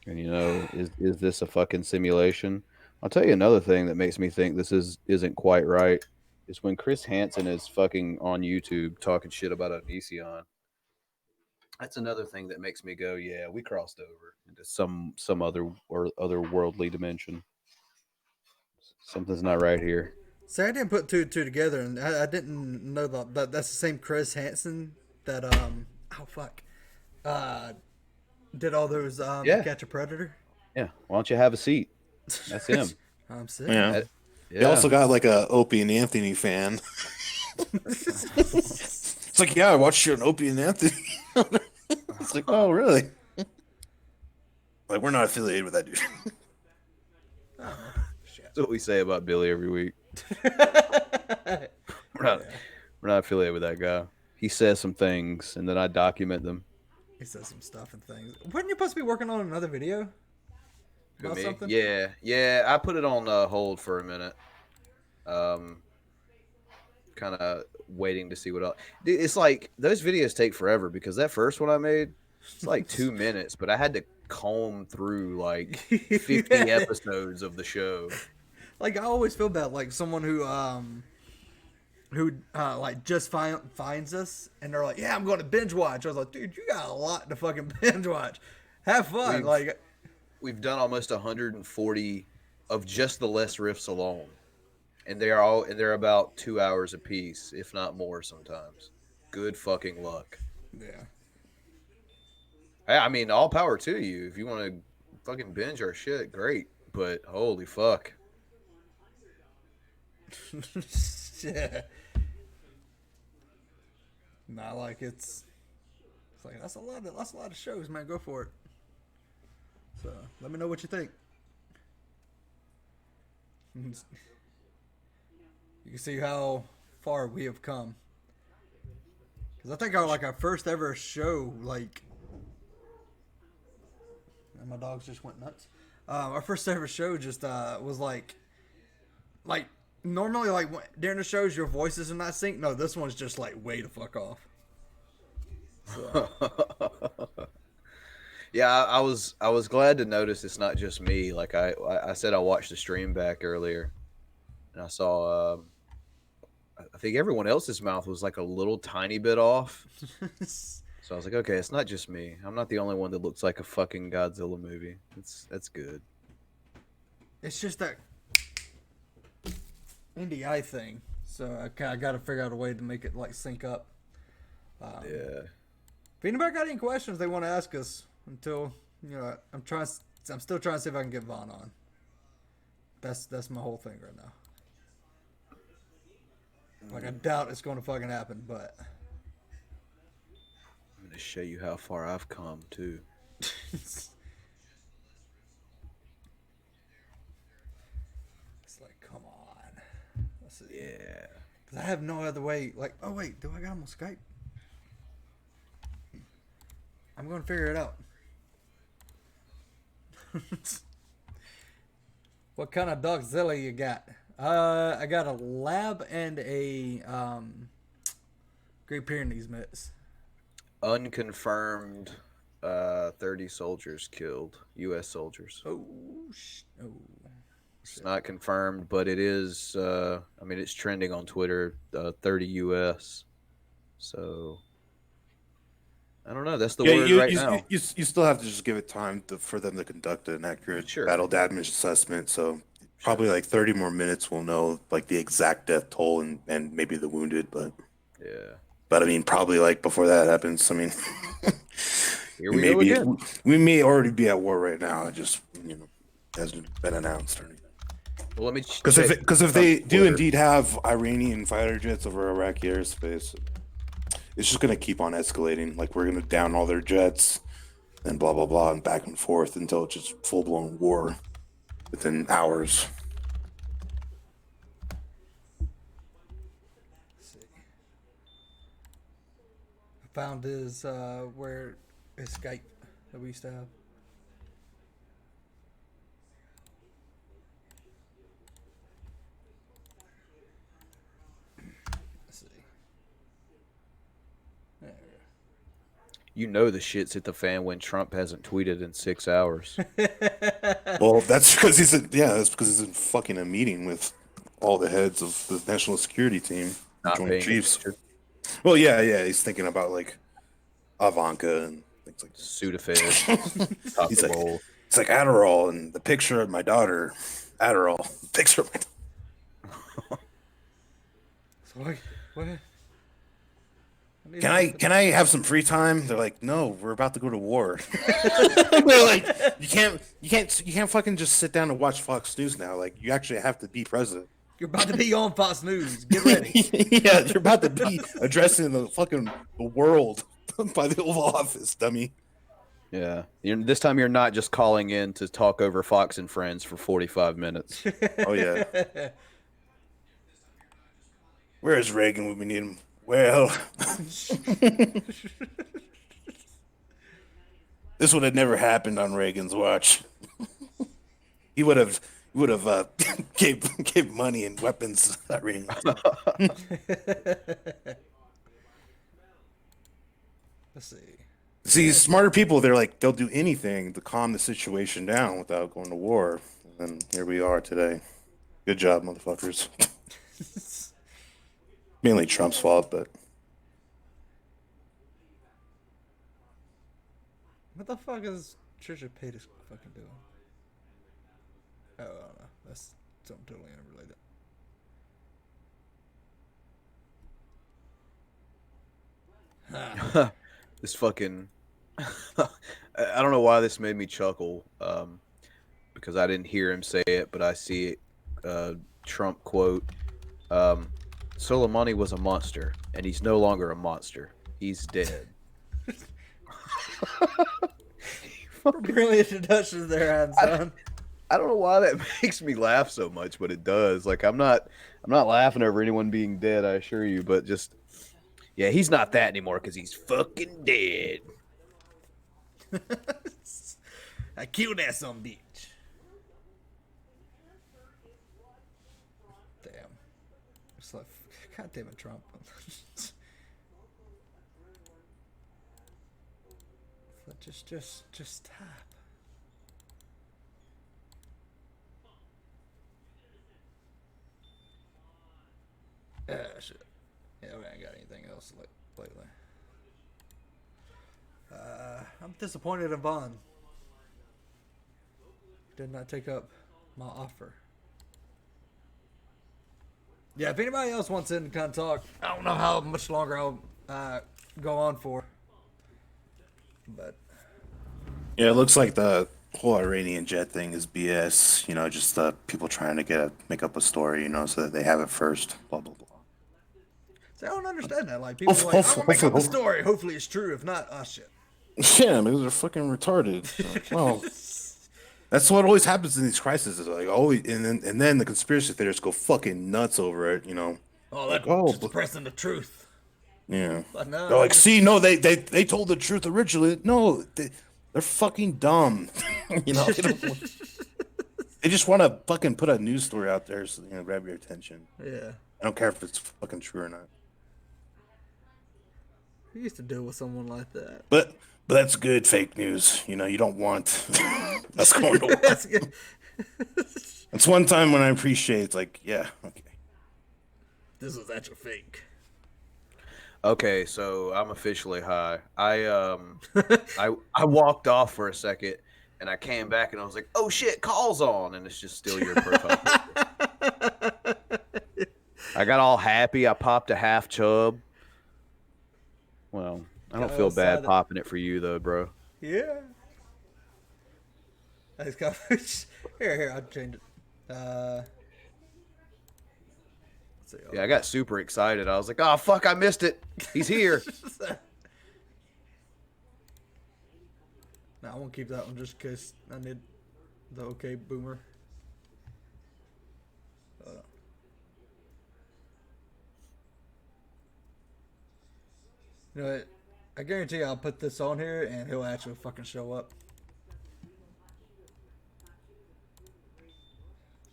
and you know, is this a fucking simulation? I'll tell you another thing that makes me think this isn't quite right is when Chris Hansen is fucking on YouTube talking shit about Onision. That's another thing that makes me go, yeah, we crossed over into some other otherworldly dimension. Something's not right here. see, I didn't put two and two together, and I didn't know that's the same Chris Hansen that did all those Catch a Predator. Yeah, why don't you have a seat? That's him. I'm sick. Yeah. Yeah. He also got like a Opie and Anthony fan. It's like, yeah, I watched you on Opie and Anthony. It's like, oh, really? Like, we're not affiliated with that dude. That's what we say about Billy every week. We're not affiliated with that guy. He says some things, and then I document them. He says some stuff and things. Weren't you supposed to be working on another video? About something? Yeah. I put it on hold for a minute. Kind of waiting to see what else. Dude, it's like those videos take forever because that first one I made, it's like 2 minutes, but I had to comb through like 50 episodes of the show. Like, I always feel bad, like someone who like just finds us and they're like, yeah, I'm going to binge watch. I was like, dude, you got a lot to fucking binge watch. Have fun. we've done almost 140 of just the less riffs alone, and they're about 2 hours apiece, if not more sometimes. Good fucking luck. Yeah. I mean, all power to you. If you want to fucking binge our shit, great. But holy fuck. Yeah. Not like it's like that's a lot of shows, man. Go for it. So let me know what you think. You can see how far we have come. Because I think our first ever show, like, and my dogs just went nuts. Our first ever show just was like normally during the shows your voices are not synced. No, this one's just like way the fuck off. So. Yeah, I was glad to notice it's not just me. Like I said, I watched the stream back earlier, and I saw. I think everyone else's mouth was like a little tiny bit off. So I was like, okay, it's not just me. I'm not the only one that looks like a fucking Godzilla movie. That's good. It's just that indie eye thing. So I got to figure out a way to make it like sync up. Yeah. If anybody got any questions they want to ask us, until I'm still trying to see if I can get Vaughn on. That's my whole thing right now. Like I doubt it's going to fucking happen, but I'm gonna show you how far I've come too. It's like, come on. Let's see. Yeah. Because I have no other way. Like, oh wait, do I got him on Skype? I'm going to figure it out. What kind of Dogzilla you got? I got a lab and a Great Pyrenees mix. Unconfirmed 30 soldiers killed, U.S. soldiers. Oh. It's not confirmed, but it is, I mean, it's trending on Twitter, 30 U.S. So, I don't know. That's the word now. You still have to just give it time for them to conduct an accurate battle damage assessment. So probably like 30 more minutes we'll know like the exact death toll and maybe the wounded. But yeah. But I mean, probably like before that happens. I mean, here we go again. We may already be at war right now. It just hasn't been announced or anything. Well, let me because if they do indeed have Iranian fighter jets over Iraqi airspace, it's just going to keep on escalating. Like, we're going to down all their jets and blah, blah, blah, and back and forth until it's just full-blown war within hours. Let's see. I found his Skype that we used to have. You know the shit's hit the fan when Trump hasn't tweeted in 6 hours. Well, that's because he's in fucking a meeting with all the heads of the national security team, Joint Chiefs. Well, yeah, he's thinking about like Ivanka and things like that. Sudafed. He's like Adderall and the picture of my daughter. Adderall, picture of my daughter. What? Can I have some free time? They're like, no, we're about to go to war. They're like, you can't fucking just sit down and watch Fox News now. Like, you actually have to be president. You're about to be on Fox News. Get ready. Yeah, you're about to be addressing the world by the Oval Office, dummy. Yeah, this time you're not just calling in to talk over Fox and Friends for 45 minutes. Oh yeah. Where is Reagan when we need him? Well, this would have never happened on Reagan's watch. He would have gave money and weapons to Iran. Let's see, smarter people, they'll do anything to calm the situation down without going to war. And then here we are today. Good job, motherfuckers. Mainly Trump's fault, but what the fuck is Trisha Paytas fucking doing? Oh, I don't know. That's something totally unrelated. This fucking. I don't know why this made me chuckle. Because I didn't hear him say it, but I see it. Trump quote. Soleimani was a monster, and he's no longer a monster. He's dead. Brilliant introduction there, son. I don't know why that makes me laugh so much, but it does. Like I'm not laughing over anyone being dead, I assure you, but just yeah, he's not that anymore because he's fucking dead. I killed that some bitch. Damn. It's like, God damn it, Trump. Just tap. Shit. Yeah, we ain't got anything else lately. I'm disappointed in Vaughn. Did not take up my offer. Yeah, if anybody else wants in to kind of talk, I don't know how much longer I'll go on for. But Yeah, it looks like the whole Iranian jet thing is BS. You know, just people trying to make up a story, you know, so that they have it first. Blah blah blah. see, I don't understand that. Like people are like, I'm gonna make up a story. Hopefully it's true. If not, oh shit. Yeah, because they're fucking retarded. Well, that's what always happens in these crises. Is like always, and then the conspiracy theorists go fucking nuts over it. You know. Oh, that's just suppressing the truth. Yeah. But no, They're like, see, no, they told the truth originally. No, they're fucking dumb. You know, they just want to fucking put a news story out there so grab your attention. Yeah. I don't care if it's fucking true or not. Who used to deal with someone like that? But that's good fake news. You know, you don't want us going to war. That's good. It's one time when I appreciate it's like, yeah, okay. This was actual fake. Okay, so I'm officially high. I walked off for a second, and I came back, and I was like, "Oh shit, call's on," and it's just still your profile picture. I got all happy. I popped a half chub. Well, I don't feel bad popping it for you though, bro. Yeah. I just got here. I'll change it. Let's see. Yeah, I got super excited. I was like, "Oh fuck, I missed it. He's here." No, I won't keep that one just in case I need the okay boomer. You know what? I guarantee you I'll put this on here and he'll actually fucking show up.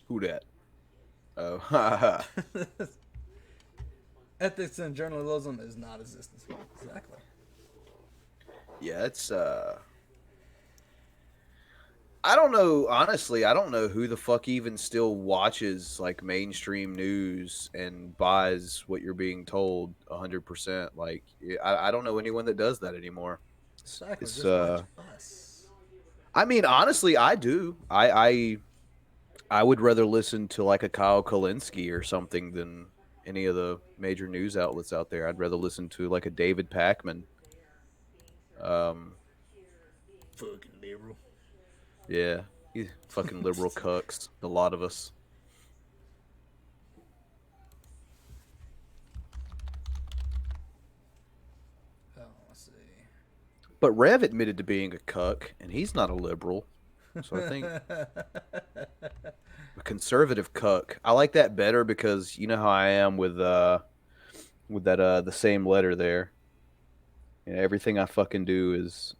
Who that? Oh, Ethics and journalism is not existence. Exactly. yeah, it's I don't know, honestly, I don't know who the fuck even still watches like mainstream news and buys what you're being told 100%. Like, I don't know anyone that does that anymore. Exactly. It's, Just watch us. I mean, honestly, I do. I would rather listen to like a Kyle Kalinske or something than any of the major news outlets out there. I'd rather listen to like a David Pakman. Fucking liberal. Yeah, he's fucking liberal cucks. A lot of us. Oh, let's see. But Rev admitted to being a cuck, and he's not a liberal. So I think a conservative cuck. I like that better because you know how I am with that the same letter there. You know, everything I fucking do is.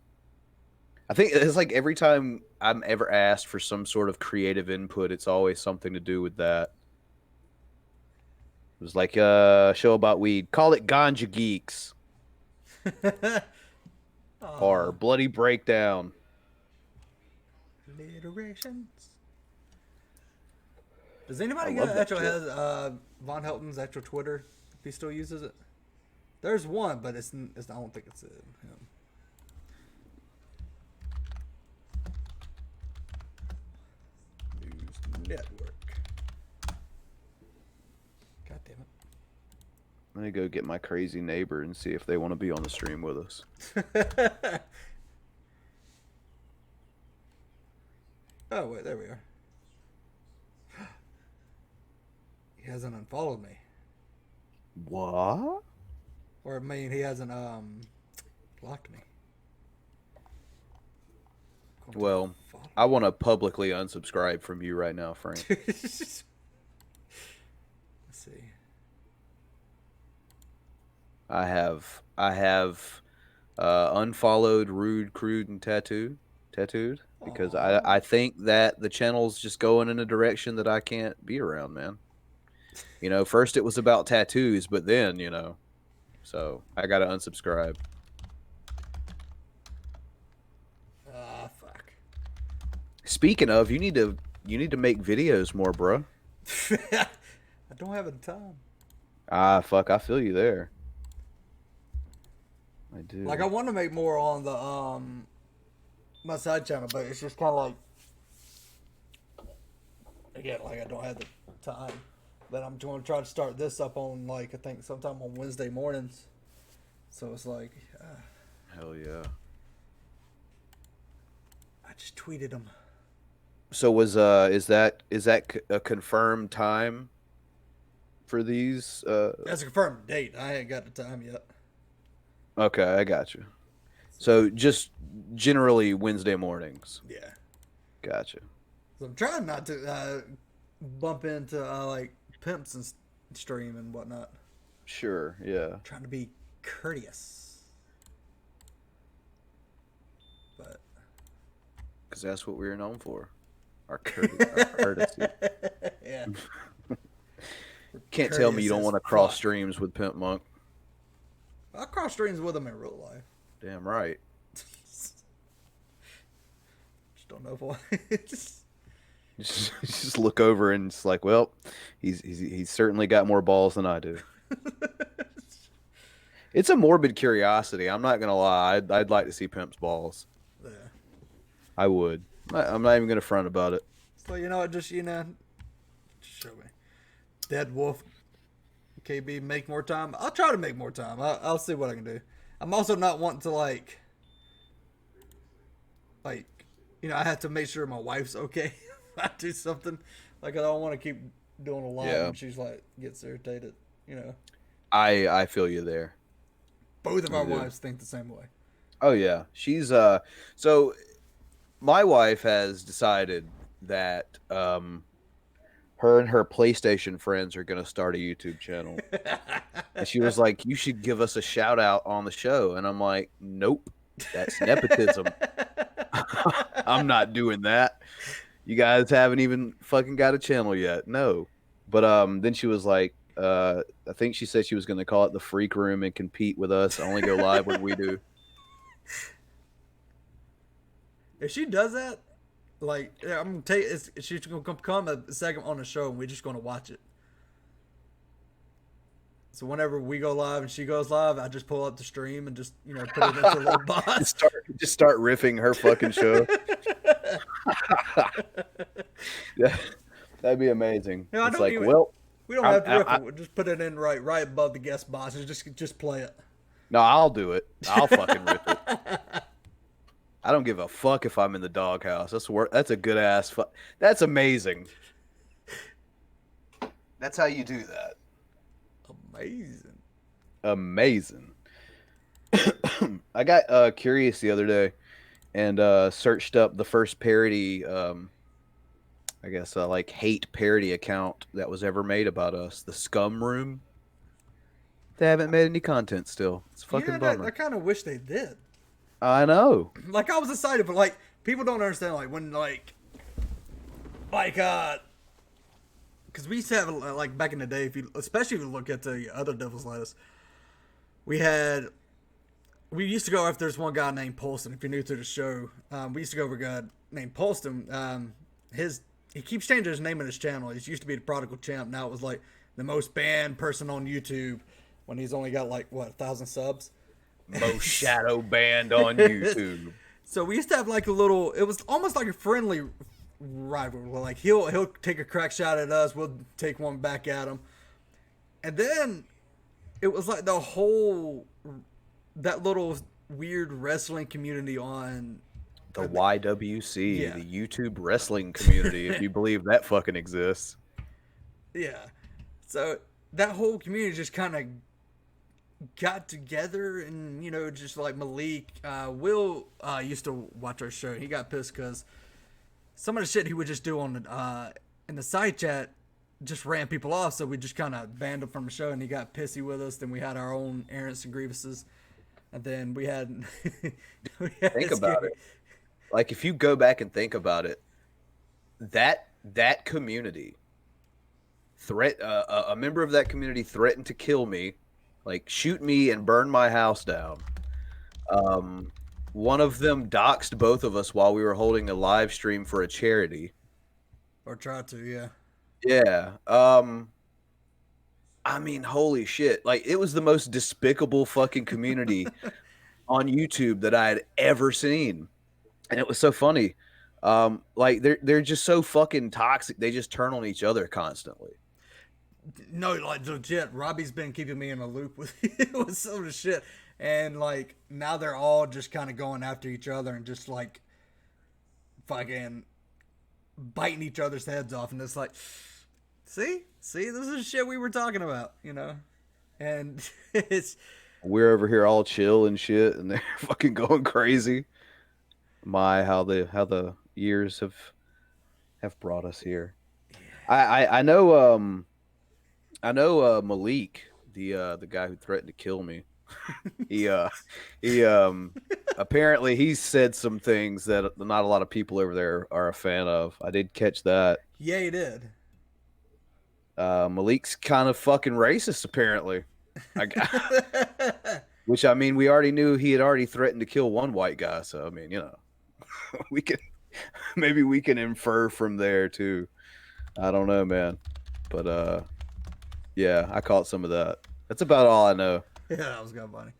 I think it's like every time I'm ever asked for some sort of creative input, it's always something to do with that. It was like a show about weed. Call it Ganja Geeks. Or Bloody Breakdown. Alliterations. Does anybody love that actually shit. has Von Helton's actual Twitter? If he still uses it, there's one, but it's I don't think it's him. Let me go get my crazy neighbor and see if they want to be on the stream with us. Oh, wait, there we are. He hasn't unfollowed me. What? Or, I mean, he hasn't, blocked me. Well, I want to publicly unsubscribe from you right now, Frank. Let's see. I have unfollowed Rude, Crude, and Tattooed because I think that the channel's just going in a direction that I can't be around, man. You know, first it was about tattoos, but then, you know, so I got to unsubscribe. Fuck. Speaking of, you need to make videos more, bro. I don't have the time. Fuck, I feel you there. I do. Like, I want to make more on the my side channel, but it's just kind of like, again, like I don't have the time. But I'm going to try to start this up on, like, I think sometime on Wednesday mornings. So it's like, Hell yeah. I just tweeted him. So is that a confirmed time for these? That's a confirmed date. I ain't got the time yet. Okay, I got you. So just generally Wednesday mornings. Yeah. Gotcha. So I'm trying not to bump into like pimps and stream and whatnot. Sure. Yeah. Trying to be courteous. But Because that's what we're known for. Our courtesy. yeah. Can't tell me you don't want to cross streams with Pimp Monk. I cross streams with him in real life. Damn right. Just don't know why. Just look over and it's like, well, he's certainly got more balls than I do. It's a morbid curiosity. I'm not gonna lie. I'd like to see Pimp's balls. Yeah. I would. I'm not even gonna front about it. So you know what? Just show me. Dead Wolf. KB, make more time. I'll try to make more time. I'll see what I can do. I'm also not wanting to like, I have to make sure my wife's okay. If I do something, like I don't want to keep doing a lot and she's like gets irritated. You know. I feel you there. Both of our wives think the same way. Oh yeah, she's so my wife has decided that her and her PlayStation friends are going to start a YouTube channel. And she was like, you should give us a shout out on the show. And I'm like, nope, that's nepotism. I'm not doing that. You guys haven't even fucking got a channel yet. No. But then she was like, I think she said she was going to call it the Freak Room and compete with us. Only go live when we do. If she does that, like, I'm gonna she's gonna come a segment on the show, and we're just gonna watch it. So whenever we go live and she goes live, I just pull up the stream and just put it into a little box. Just start riffing her fucking show. That'd be amazing. No, it's like, well, we don't have to riff it. We'll just put it in right above the guest box and just play it. No, I'll do it. I'll fucking riff it. I don't give a fuck if I'm in the doghouse. That's a good ass. That's amazing. That's how you do that. Amazing. I got curious the other day and searched up the first parody, I guess, like hate parody account that was ever made about us, the Scum Room. They haven't made any content still. It's a fucking bummer. I kind of wish they did. I know. Like, I was excited, but like people don't understand. Like when because we used to have like back in the day, especially if you look at the other Devil's Lettuce, we used to go after this one guy named Polston. If you're new to the show, we used to go over a guy named Polston. He keeps changing his name in his channel. He used to be the Prodigal Champ. Now it was like the most banned person on YouTube when he's only got like 1,000 subs. Most shadow banned on YouTube. So we used to have like a little. It was almost like a friendly rivalry. Like he'll take a crack shot at us. We'll take one back at him. And then it was like the whole that little weird wrestling community on The YWC, Yeah. the YouTube wrestling community, if you believe that fucking exists. Yeah. So that whole community just kind of got together, and just like Malik, Will used to watch our show. He got pissed because some of the shit he would just do on the in the side chat just ran people off. So we just kind of banned him from the show, and he got pissy with us. Then we had our own errands and grievances, and then we had. Think about it. Like, if you go back and think about it, that community a member of that community threatened to kill me, like shoot me and burn my house down. One of them doxed both of us while we were holding a live stream for a charity. Or tried to, yeah. Yeah. I mean, holy shit. Like, it was the most despicable fucking community on YouTube that I had ever seen. And it was so funny. Like, they're just so fucking toxic. They just turn on each other constantly. No, like, legit, Robbie's been keeping me in a loop with some of the shit. And, like, now they're all just kind of going after each other and just, like, fucking biting each other's heads off. And it's like, see, this is shit we were talking about, And it's... We're over here all chill and shit, and they're fucking going crazy. How the years have brought us here. I know Malik, the guy who threatened to kill me. he apparently he said some things that not a lot of people over there are a fan of. I did catch that. Yeah, he did. Malik's kind of fucking racist, apparently. Which, I mean, we already knew he had already threatened to kill one white guy. So, I mean, maybe we can infer from there too. I don't know, man. But yeah, I caught some of that. That's about all I know. Yeah, that was good, funny.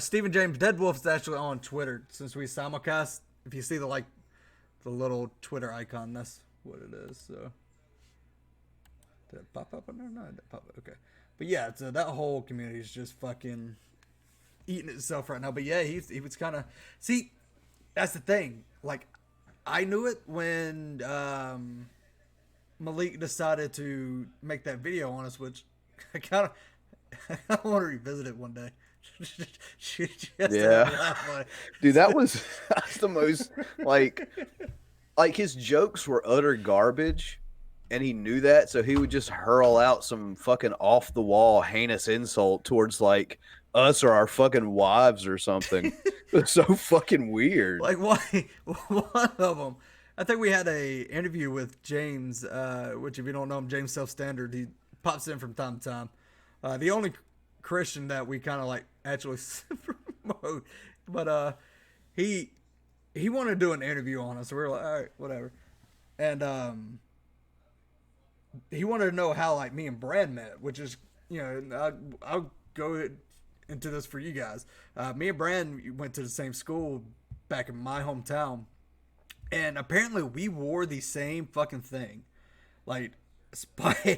Stephen James Deadwolf is actually on Twitter since we simulcast. If you see the little Twitter icon, that's what it is. So did it pop up on there? No, it didn't pop up. Okay, but yeah, so that whole community is just fucking eating itself right now. But yeah, he was kind of see. That's the thing. Like, I knew it when Malik decided to make that video on us, which I kind of want to revisit it one day. Yeah, dude, that's the most like his jokes were utter garbage, and he knew that, so he would just hurl out some fucking off the wall heinous insult towards like us or our fucking wives or something. It's so fucking weird. Like, why? One of them, I think we had a interview with James, which if you don't know him, James Self Standard, he pops in from time to time. The only Christian that we kind of like actually promote, but he wanted to do an interview on us, so we were like, all right, whatever. And he wanted to know how like me and Bran met, which is, I'll go into this for you guys. Me and Bran went to the same school back in my hometown, and apparently we wore the same fucking thing, like a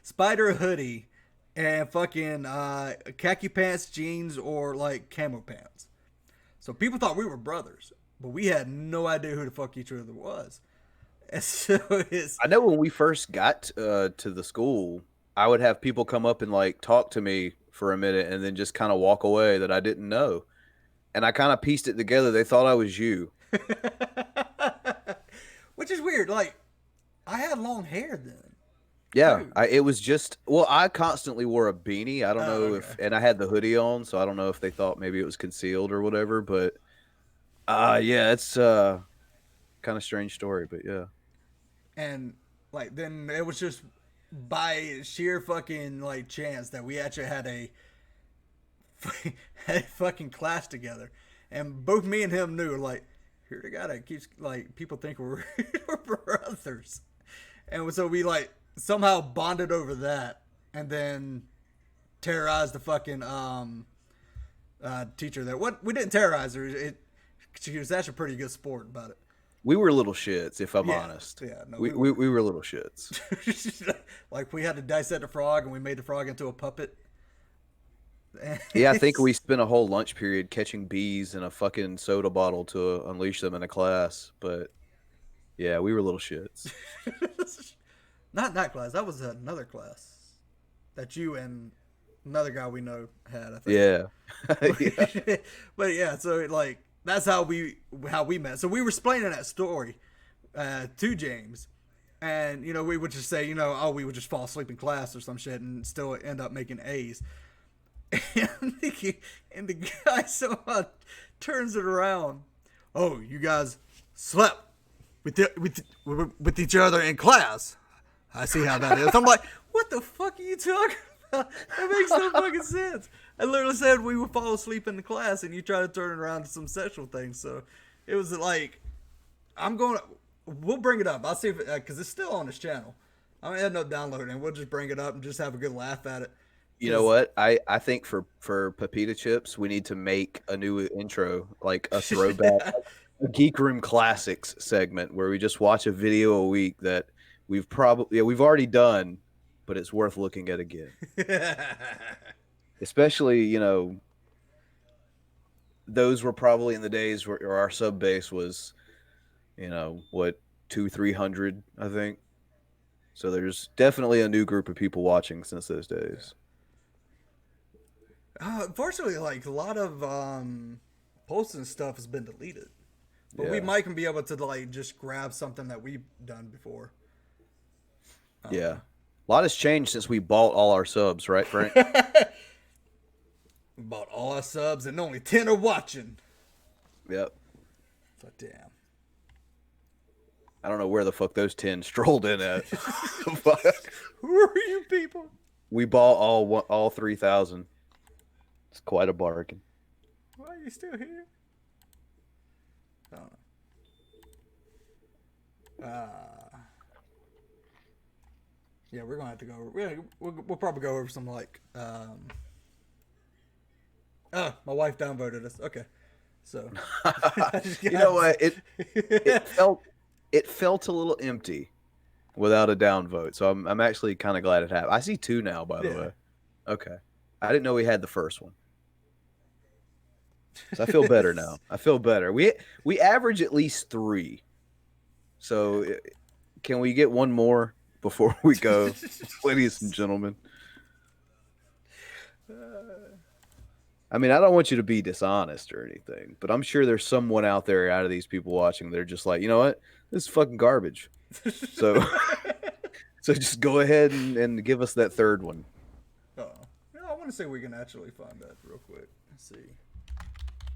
spider hoodie and fucking khaki pants, jeans, or like camo pants. So people thought we were brothers, but we had no idea who the fuck each other was. And so I know when we first got to the school, I would have people come up and like talk to me for a minute and then just kind of walk away that I didn't know. And I kind of pieced it together. They thought I was you. Which is weird. Like, I had long hair then. Yeah, it was just, well, I constantly wore a beanie. I don't know and I had the hoodie on, so I don't know if they thought maybe it was concealed or whatever. But yeah, it's kind of strange story, but yeah. And like, then it was just by sheer fucking like chance that we actually had a fucking class together, and both me and him knew, like, you're the guy that keeps like people think we're brothers, and so we like somehow bonded over that, and then terrorized the fucking teacher there. What we didn't terrorize her. She was actually a pretty good sport about it. We were little shits, if I'm Yeah, honest. yeah, no, we were little shits. Like we had to dissect a frog and we made the frog into a puppet. Yeah, I think we spent a whole lunch period catching bees in a fucking soda bottle to unleash them in a class. But yeah, we were little shits. Not that class. That was another class that you and another guy we know had. I think. Yeah. Yeah. But yeah, so like that's how we met. So we were explaining that story to James, and we would just say oh we would just fall asleep in class or some shit and still end up making A's. And the guy somehow turns it around. Oh, you guys slept with each other in class. I see how that is. I'm like, what the fuck are you talking about? That makes no fucking sense. I literally said we would fall asleep in the class, and you try to turn it around to some sexual thing. So it was like, we'll bring it up. I'll see if because it's still on this channel. I'm gonna end up downloading it. We'll just bring it up and just have a good laugh at it. You know what? I think for Pepita Chips, we need to make a new intro, like a throwback, a Geek Room Classics segment where we just watch a video a week that we've already done, but it's worth looking at again. Especially, those were probably in the days where our sub base was, 200-300, I think. So there's definitely a new group of people watching since those days. Unfortunately, like a lot of posts and stuff has been deleted, but we Yeah. might can be able to like just grab something that we've done before. Yeah. A lot has changed since we bought all our subs, right, Frank? We bought all our subs and only 10 are watching. Yep. So damn. I don't know where the fuck those 10 strolled in at. Who are you people? We bought all 3,000. It's quite a bargain. Why are you still here? Yeah, we're gonna have to go. We'll probably go over some like. My wife downvoted us. Okay, so You know what? It felt a little empty without a downvote. So I'm actually kind of glad it happened. I see 2 now, by the way. Okay, I didn't know we had the first one. So I feel better now. I feel better. We average at least 3. So can we get one more before we go, ladies and gentlemen? I mean, I don't want you to be dishonest or anything, but I'm sure there's someone out there out of these people watching. They're just like, you know what? This is fucking garbage. So just go ahead and give us that third one. I want to say we can actually find that real quick. Let's see.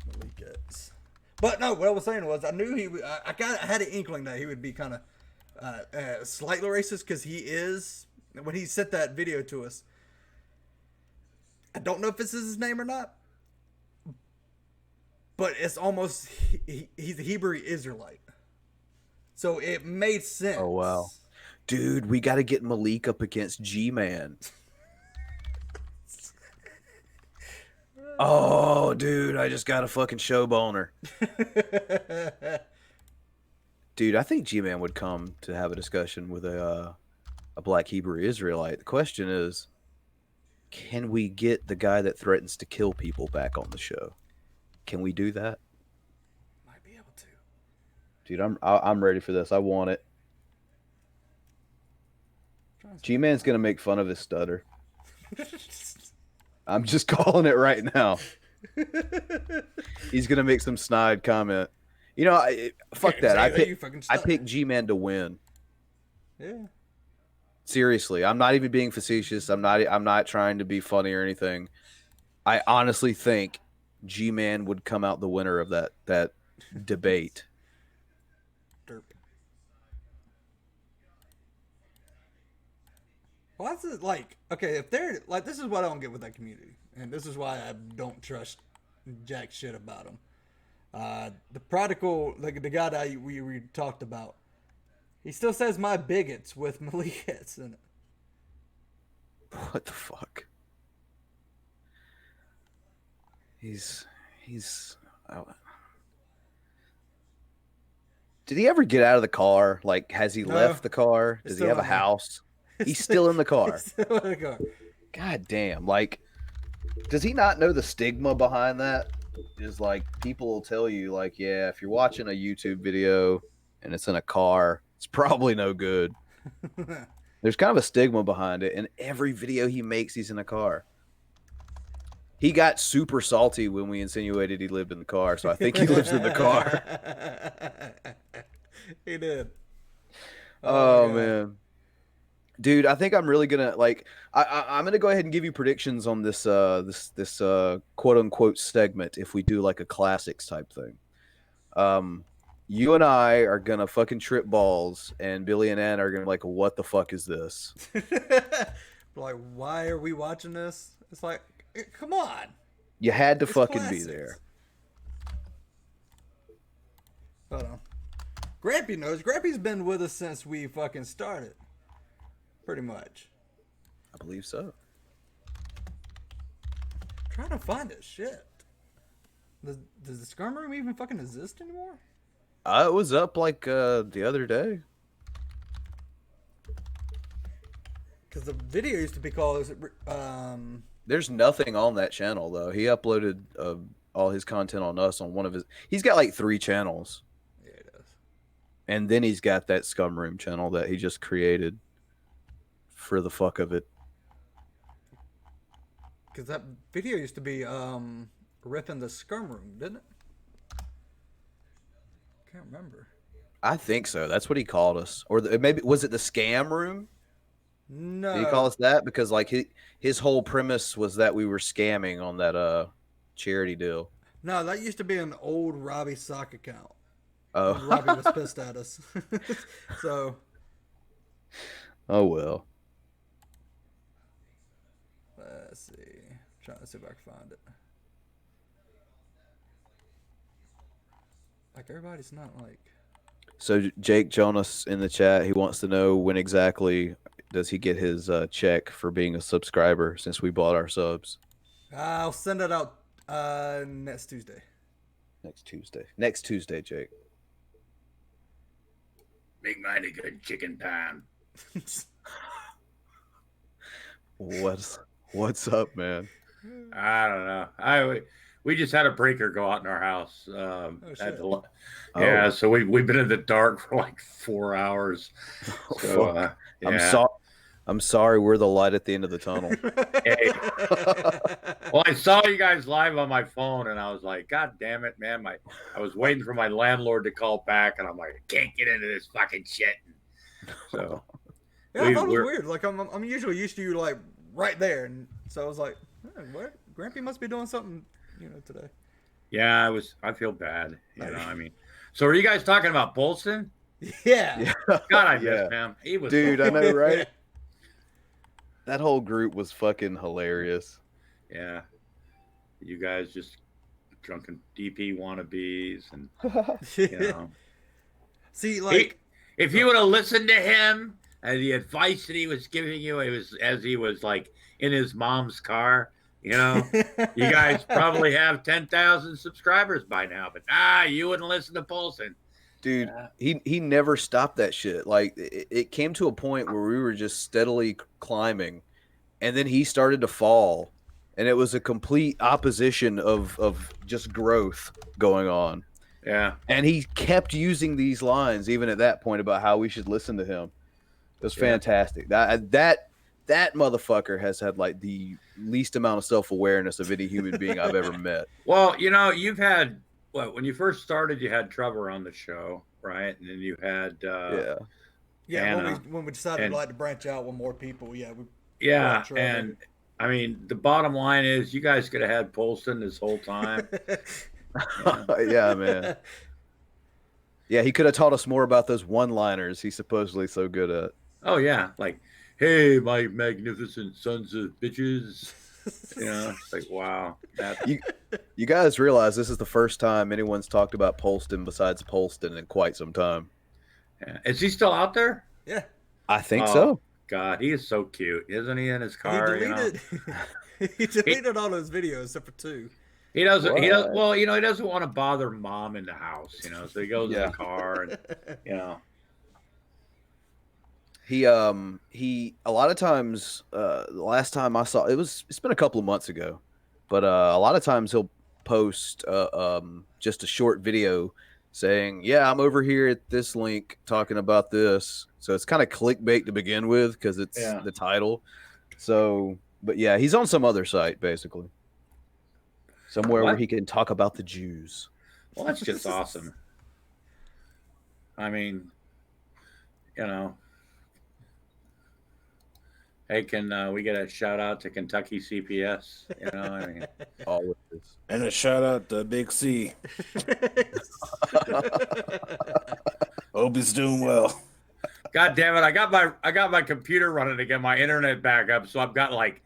Malik gets. But no, what I was saying was I knew he would. I had an inkling that he would be kind of slightly racist because he is when he sent that video to us. I don't know if this is his name or not, but it's almost he's a Hebrew Israelite, so it made sense. Oh wow, dude, we got to get Malik up against G-Man. Oh, dude, I just got a fucking show boner. Dude, I think G-Man would come to have a discussion with a black Hebrew Israelite. The question is, can we get the guy that threatens to kill people back on the show? Can we do that? Might be able to. Dude, I'm ready for this. I want it. G-Man's gonna make fun of his stutter. I'm just calling it right now. He's gonna make some snide comment. Fuck that. I pick G-Man to win. Yeah. Seriously, I'm not even being facetious. I'm not trying to be funny or anything. I honestly think G-Man would come out the winner of that debate. Derp. Well, that's like okay. If they're like, this is what I don't get with that community, and this is why I don't trust jack shit about them. The prodigal, like the guy that we talked about, he still says my bigots with Malik hits in it. What the fuck? Did he ever get out of the car? Like, has he No. left the car? It's Does he still have a in there. house? He's still in the car. He's still in the car. God damn. Like, does he not know the stigma behind that? Is like, people will tell you, like, yeah, if you're watching a YouTube video and it's in a car, it's probably no good. There's kind of a stigma behind it. And every video he makes, he's in a car. He got super salty when we insinuated he lived in the car, so I think he lives in the car. He did. Oh man, dude, I think I'm really gonna like. I'm gonna go ahead and give you predictions on this this quote unquote segment if we do like a classics type thing. You and I are gonna fucking trip balls, and Billy and Ann are gonna be like, what the fuck is this? Like, why are we watching this? It's like, come on. You had to It's fucking classics. be there. Hold on. Grampy knows. Grampy's been with us since we fucking started. Pretty much. I believe so. Trying to find it. Shit. Does the scrum room even fucking exist anymore? It was up like the other day. Because the video used to be called There's nothing on that channel though. He uploaded all his content on us on one of his. He's got like 3 channels. Yeah, it does. And then he's got that Scum Room channel that he just created for the fuck of it. Because that video used to be ripping the scrum room, didn't it? Can't remember. I think so. That's what he called us. Or maybe was it the Scam Room? No. Did he call us that? Because like his whole premise was that we were scamming on that charity deal. No, that used to be an old Robbie sock account. Oh. Robbie was pissed at us. So. Oh well. Let's see. Trying to see if I can find it. Like, everybody's not like. So Jake Jonas in the chat, he wants to know when exactly does he get his check for being a subscriber since we bought our subs. I'll send it out next Tuesday. Next Tuesday, Jake. Make mine a good chicken pan. What's up, man? I don't know. We just had a breaker go out in our house. Shit. Yeah, so we've been in the dark for like 4 hours. So, yeah. I'm sorry, we're the light at the end of the tunnel. Hey. Well, I saw you guys live on my phone, and I was like, God damn it, man! I was waiting for my landlord to call back, and I'm like, I can't get into this fucking shit. So Yeah, I thought it was weird. Like, I'm usually used to you like right there, and so I was like, what? Grampy must be doing something, today. yeah, I feel bad. I mean, so are you guys talking about Bolson? Yeah. God, I miss him. He was Dude, I know, right? That whole group was fucking hilarious. Yeah. You guys just drunken DP wannabes and See, like, if you would have listened to him and the advice that he was giving you, it was as he was like in his mom's car, you guys probably have 10,000 subscribers by now, but you wouldn't listen to Polson. Dude, he never stopped that shit. Like, it came to a point where we were just steadily climbing, and then he started to fall, and it was a complete opposition of just growth going on. Yeah. And he kept using these lines even at that point about how we should listen to him. It was fantastic. That motherfucker has had like the least amount of self-awareness of any human being I've ever met. Well, you've had when you first started, you had Trevor on the show, right? And then you had when we decided to branch out with more people, and I mean, the bottom line is you guys could have had Polson this whole time. Yeah, man. Yeah, he could have taught us more about those one-liners he's supposedly so good at. Oh yeah, like, hey, my magnificent sons of bitches. It's like, wow. You guys realize this is the first time anyone's talked about Polston besides Polston in quite some time. Yeah. Is he still out there? Yeah. I think so. God, he is so cute, isn't he? In his car, He deleted all those videos except for 2. He doesn't. He does. What? Well, he doesn't want to bother mom in the house. So he goes in the car and He a lot of times the last time I saw it's been a couple of months ago, but a lot of times he'll post just a short video saying, "Yeah, I'm over here at this link talking about this." So it's kind of clickbait to begin with because it's the title. So, but yeah, he's on some other site basically, somewhere where he can talk about the Jews. Well, that's just awesome. I mean, hey, can we get a shout out to Kentucky CPS? I mean, always. And a shout out to Big C. Hope he's doing well. God damn it! I got my computer running to get my internet back up, so I've got like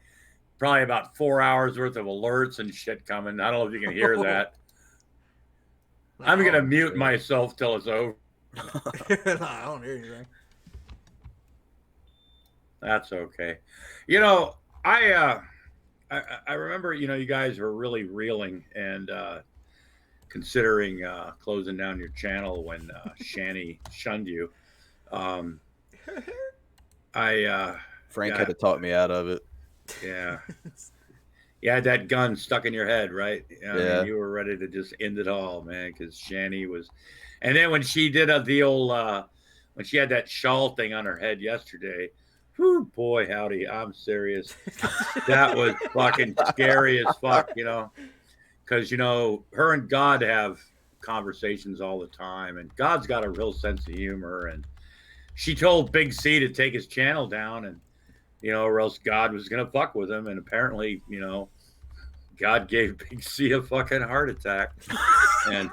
probably about 4 hours worth of alerts and shit coming. I don't know if you can hear that. I'm gonna mute myself till it's over. I don't hear anything. That's okay. I remember, you guys were really reeling and considering closing down your channel when Shanny shunned you. Frank had to talk me out of it. Yeah. You had that gun stuck in your head, right? I mean, you were ready to just end it all, man, because Shanny was. And then when she did the old, when she had that shawl thing on her head yesterday, whew, boy, howdy, I'm serious. That was fucking scary as fuck, because, her and God have conversations all the time, and God's got a real sense of humor. And she told Big C to take his channel down, and, or else God was going to fuck with him. And apparently, God gave Big C a fucking heart attack. And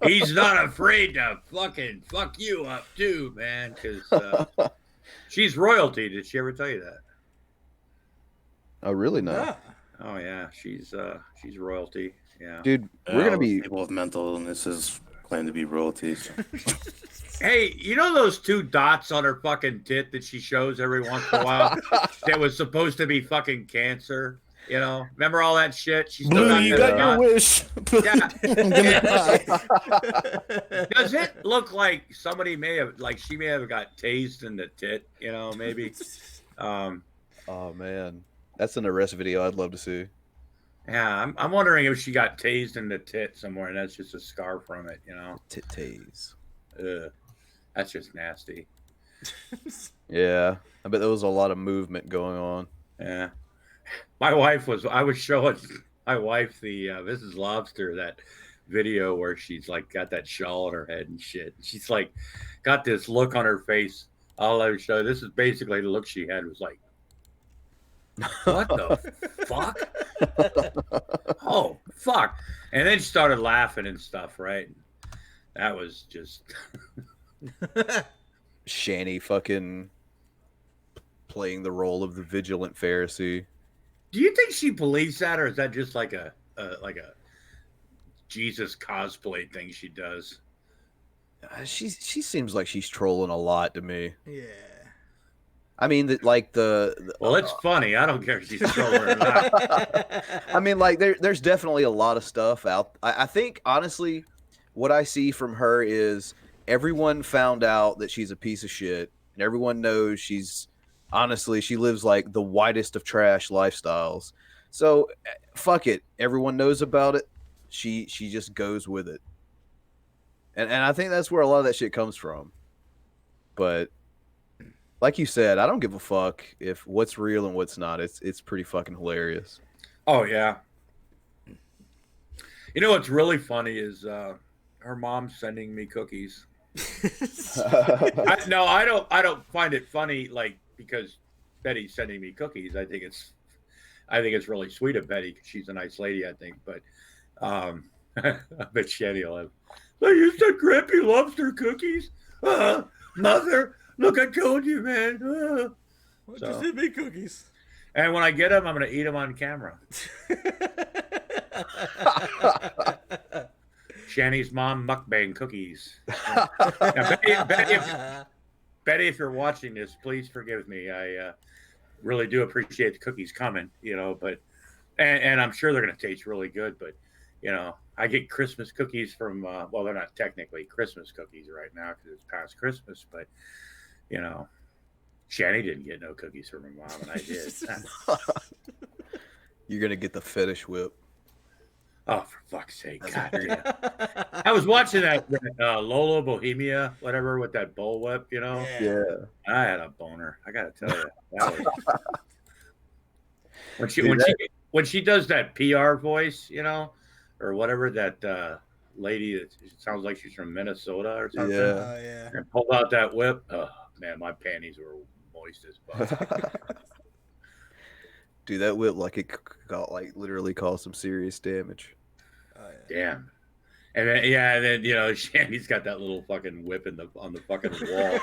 he's not afraid to fucking fuck you up, too, man, because she's royalty. Did she ever tell you that? Oh, really? No. Yeah. Oh yeah, she's royalty. Yeah, Dude, we're gonna be people with mental illnesses claim to be royalty. So. Hey, those 2 dots on her fucking tit that she shows every once in a while that was supposed to be fucking cancer? Remember all that shit? She's still got You got your wish. Yeah. Does it look like somebody she may have got tased in the tit? Maybe. Oh man, that's an arrest video I'd love to see. Yeah, I'm wondering if she got tased in the tit somewhere, and that's just a scar from it. Tit tase. Ugh, that's just nasty. Yeah, I bet there was a lot of movement going on. Yeah. I was showing my wife the Mrs. Lobster that video where she's like got that shawl on her head and shit. She's like got this look on her face. I'll let her show. This is basically the look she had was like, what the fuck? Oh, fuck. And then she started laughing and stuff, right? That was just Shanny fucking playing the role of the vigilant Pharisee. Do you think she believes that, or is that just like a Jesus cosplay thing she does? She seems like she's trolling a lot to me. Yeah. I mean, well, it's funny. I don't care if she's trolling or not. I mean, like there's definitely a lot of stuff out. I think honestly, what I see from her is everyone found out that she's a piece of shit, and everyone knows she lives like the whitest of trash lifestyles. So fuck it. Everyone knows about it. She just goes with it. And I think that's where a lot of that shit comes from. But like you said, I don't give a fuck if what's real and what's not. It's pretty fucking hilarious. Oh yeah. What's really funny is her mom sending me cookies. I don't find it funny because Betty's sending me cookies. I think it's really sweet of Betty because she's a nice lady, I think. But I bet Shanny will have. You said Grampy Lobster cookies, mother. Look, I told you, man. Just send me cookies. And when I get them, I'm gonna eat them on camera. Shanny's mom mukbang cookies. Now, Betty, if you're watching this, please forgive me. I really do appreciate the cookies coming, but and I'm sure they're going to taste really good. But You know, I get Christmas cookies from, well, they're not technically Christmas cookies right now because it's past Christmas, but, you know, Shanny didn't get no cookies from her mom, and I did. You're going to get the fetish whip. Oh, for fuck's sake. God damn. I was watching that Lolo Bohemia, whatever, with that bullwhip, you know? Yeah. I had a boner. I got to tell you. That was... when she does that PR voice, you know, or whatever, that lady that sounds like she's from Minnesota or something. Yeah. And pull out that whip. Oh, man, my panties were moist as fuck. Dude, that whip, like, it got, like, literally caused some serious damage. Damn. And then, yeah, and then, you know, Shanny's got that little fucking whip on the fucking wall.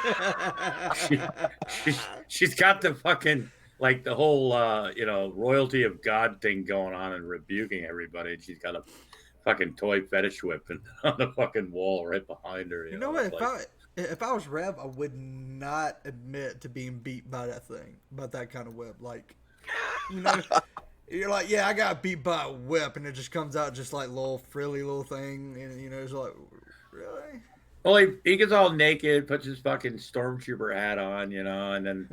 She's got the fucking, like, the whole, you know, royalty of God thing going on and rebuking everybody. And she's got a fucking toy fetish whip on the fucking wall right behind her. You know what? If I was Rev, I would not admit to being beat by that thing, by that kind of whip. Like, you know, you're like, yeah, I got beat by a whip, and it just comes out just like little frilly little thing, and you know, it's like, really? Well, he gets all naked, puts his fucking stormtrooper hat on, you know, and then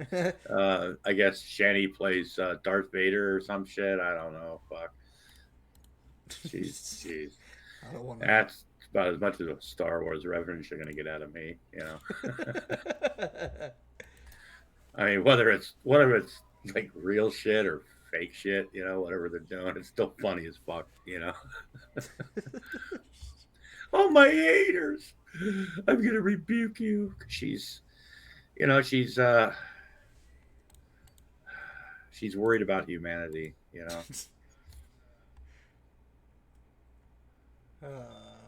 I guess Shanny plays Darth Vader or some shit. I don't know. Fuck. Jeez. I don't want to. That's about as much of a Star Wars reference you're gonna get out of me, you know. I mean, whether it's like real shit or fake shit, you know, whatever they're doing, it's still funny as fuck, you know. Oh, my haters, I'm gonna rebuke you. She's worried about humanity, you know.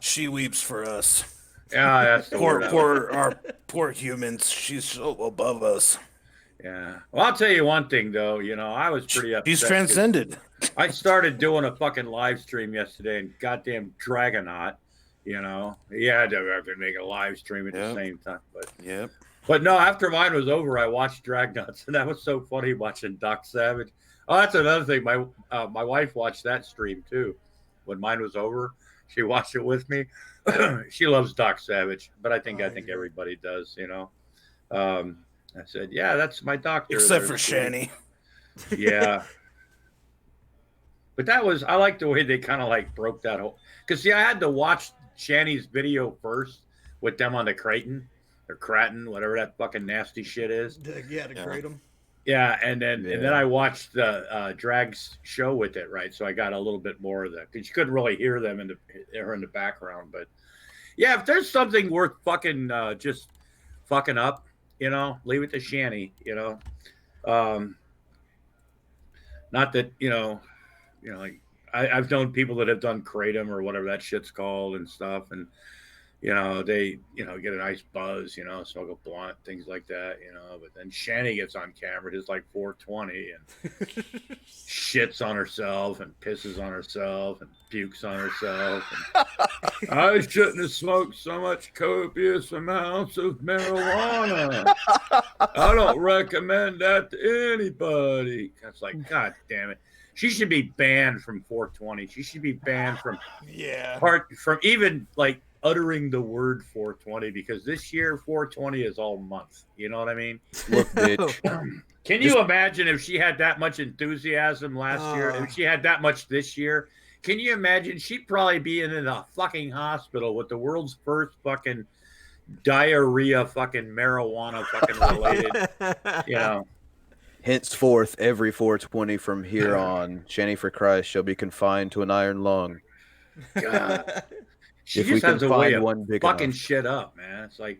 She weeps for us. Yeah, that's the poor humans. She's so above us. Yeah. Well, I'll tell you one thing, though. You know, I was pretty upset. She's transcended. I started doing a fucking live stream yesterday, and goddamn Dragnauct, you know, he had to make a live stream at the same time. But no, after mine was over, I watched Dragnaught, and that was so funny watching Doc Savage. Oh, that's another thing. My wife watched that stream too. When mine was over, she watched it with me. She loves Doc Savage, but I think everybody does, you know. I said, yeah, that's my doctor. Except for Shanny. Yeah. But I like the way they kind of like broke that whole, because see, I had to watch Shanny's video first with them on the Kraton or Kraton, whatever that fucking nasty shit is. Yeah, to Kratom. Yeah, and then I watched the Drag's show with it, right? So I got a little bit more of that because you couldn't really hear them in the background. But yeah, if there's something worth fucking just fucking up, you know, leave it to Shanny, you know. Not that you know, like I've known people that have done Kratom or whatever that shit's called and stuff, and you know, they, you know, get a nice buzz, you know, smoke a blunt, things like that, you know. But then Shanny gets on camera, just like 420, and shits on herself and pisses on herself and pukes on herself. And, I shouldn't have smoked so much copious amounts of marijuana. I don't recommend that to anybody. It's like, God damn it. She should be banned from 420. She should be banned from from even like uttering the word 420, because this year 420 is all month. You know what I mean? Look, bitch. Can you imagine if she had that much enthusiasm last year? If she had that much this year? Can you imagine? She'd probably be in a fucking hospital with the world's first fucking diarrhea fucking marijuana fucking related, you know. Henceforth, every 420 from here on, ShannyForChrist shall be confined to an iron lung. God. She If just we can has a way find of one big fucking enough. shit up, man. It's like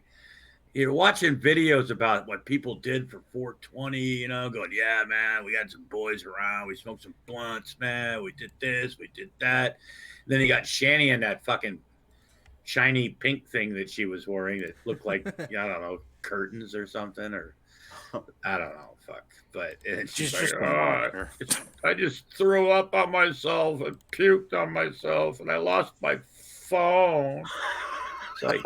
you're watching videos about what people did for 420, you know, going, yeah, man, we had some boys around, we smoked some blunts, man, we did this, we did that. And then you got Shanny in that fucking shiny pink thing that she was wearing that looked like, I don't know, curtains or something, or I don't know, fuck. But and she's like, I just threw up on myself and puked on myself and I lost my phone. It's like,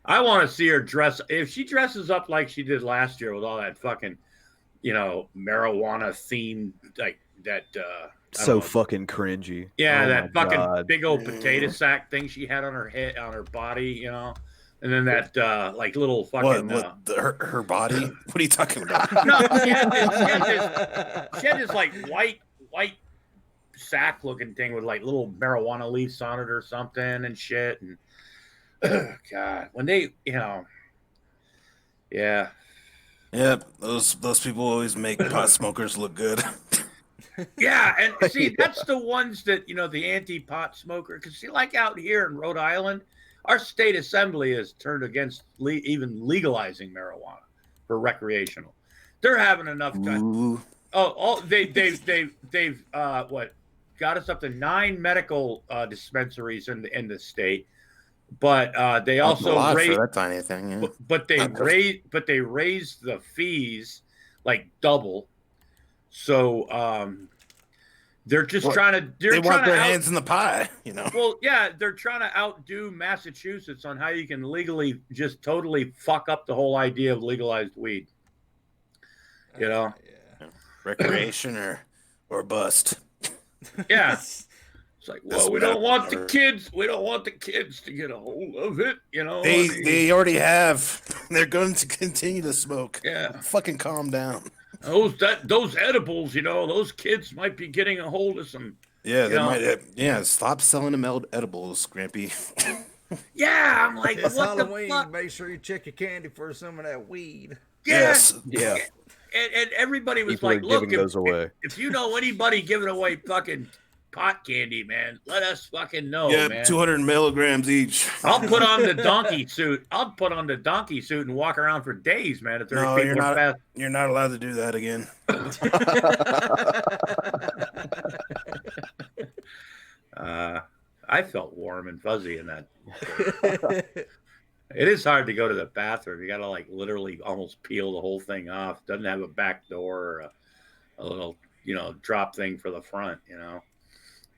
I want to see her dress. If she dresses up like she did last year with all that fucking, you know, marijuana themed, like that So fucking cringy. Yeah, Oh that my fucking God. big old potato sack thing she had on her head, on her body, you know, and then that like little fucking. Her body? What are you talking about? No, she had this like white sack looking thing with like little marijuana leaves on it or something and shit. And God, when they, you know, yeah. Yep, those people always make pot smokers look good. Yeah, and see, that's the ones that, you know, the anti-pot smoker, because see, like out here in Rhode Island, our state assembly has turned against even legalizing marijuana for recreational. They're having enough time. They've what got us up to 9 medical dispensaries in the state, but they also raised that tiny thing. Yeah. but they raised the fees like double. So they're just trying to. They want their hands in the pie, you know. Well, yeah, they're trying to outdo Massachusetts on how you can legally just totally fuck up the whole idea of legalized weed. You know, Recreation or bust. Yeah, it's like, well, we don't want the kids. We don't want the kids to get a hold of it. You know, they already have. They're going to continue to smoke. Yeah, fucking calm down. Those edibles, you know, those kids might be getting a hold of some. Yeah, they might. Yeah, stop selling them edibles, Grampy. Yeah, I'm like, it's what Halloween. the fuck? Make sure you check your candy for some of that weed. Yes. Yeah. And everybody was People like, are look, giving those away. If you know anybody giving away fucking pot candy, man, let us fucking know, man. 200 milligrams each. I'll put on the donkey suit. I'll put on the donkey suit and walk around for days, man. If there's people you're not. fast. You're not allowed to do that again. I felt warm and fuzzy in that. It is hard to go to the bathroom. You got to like literally almost peel the whole thing off. Doesn't have a back door or a little, you know, drop thing for the front, you know.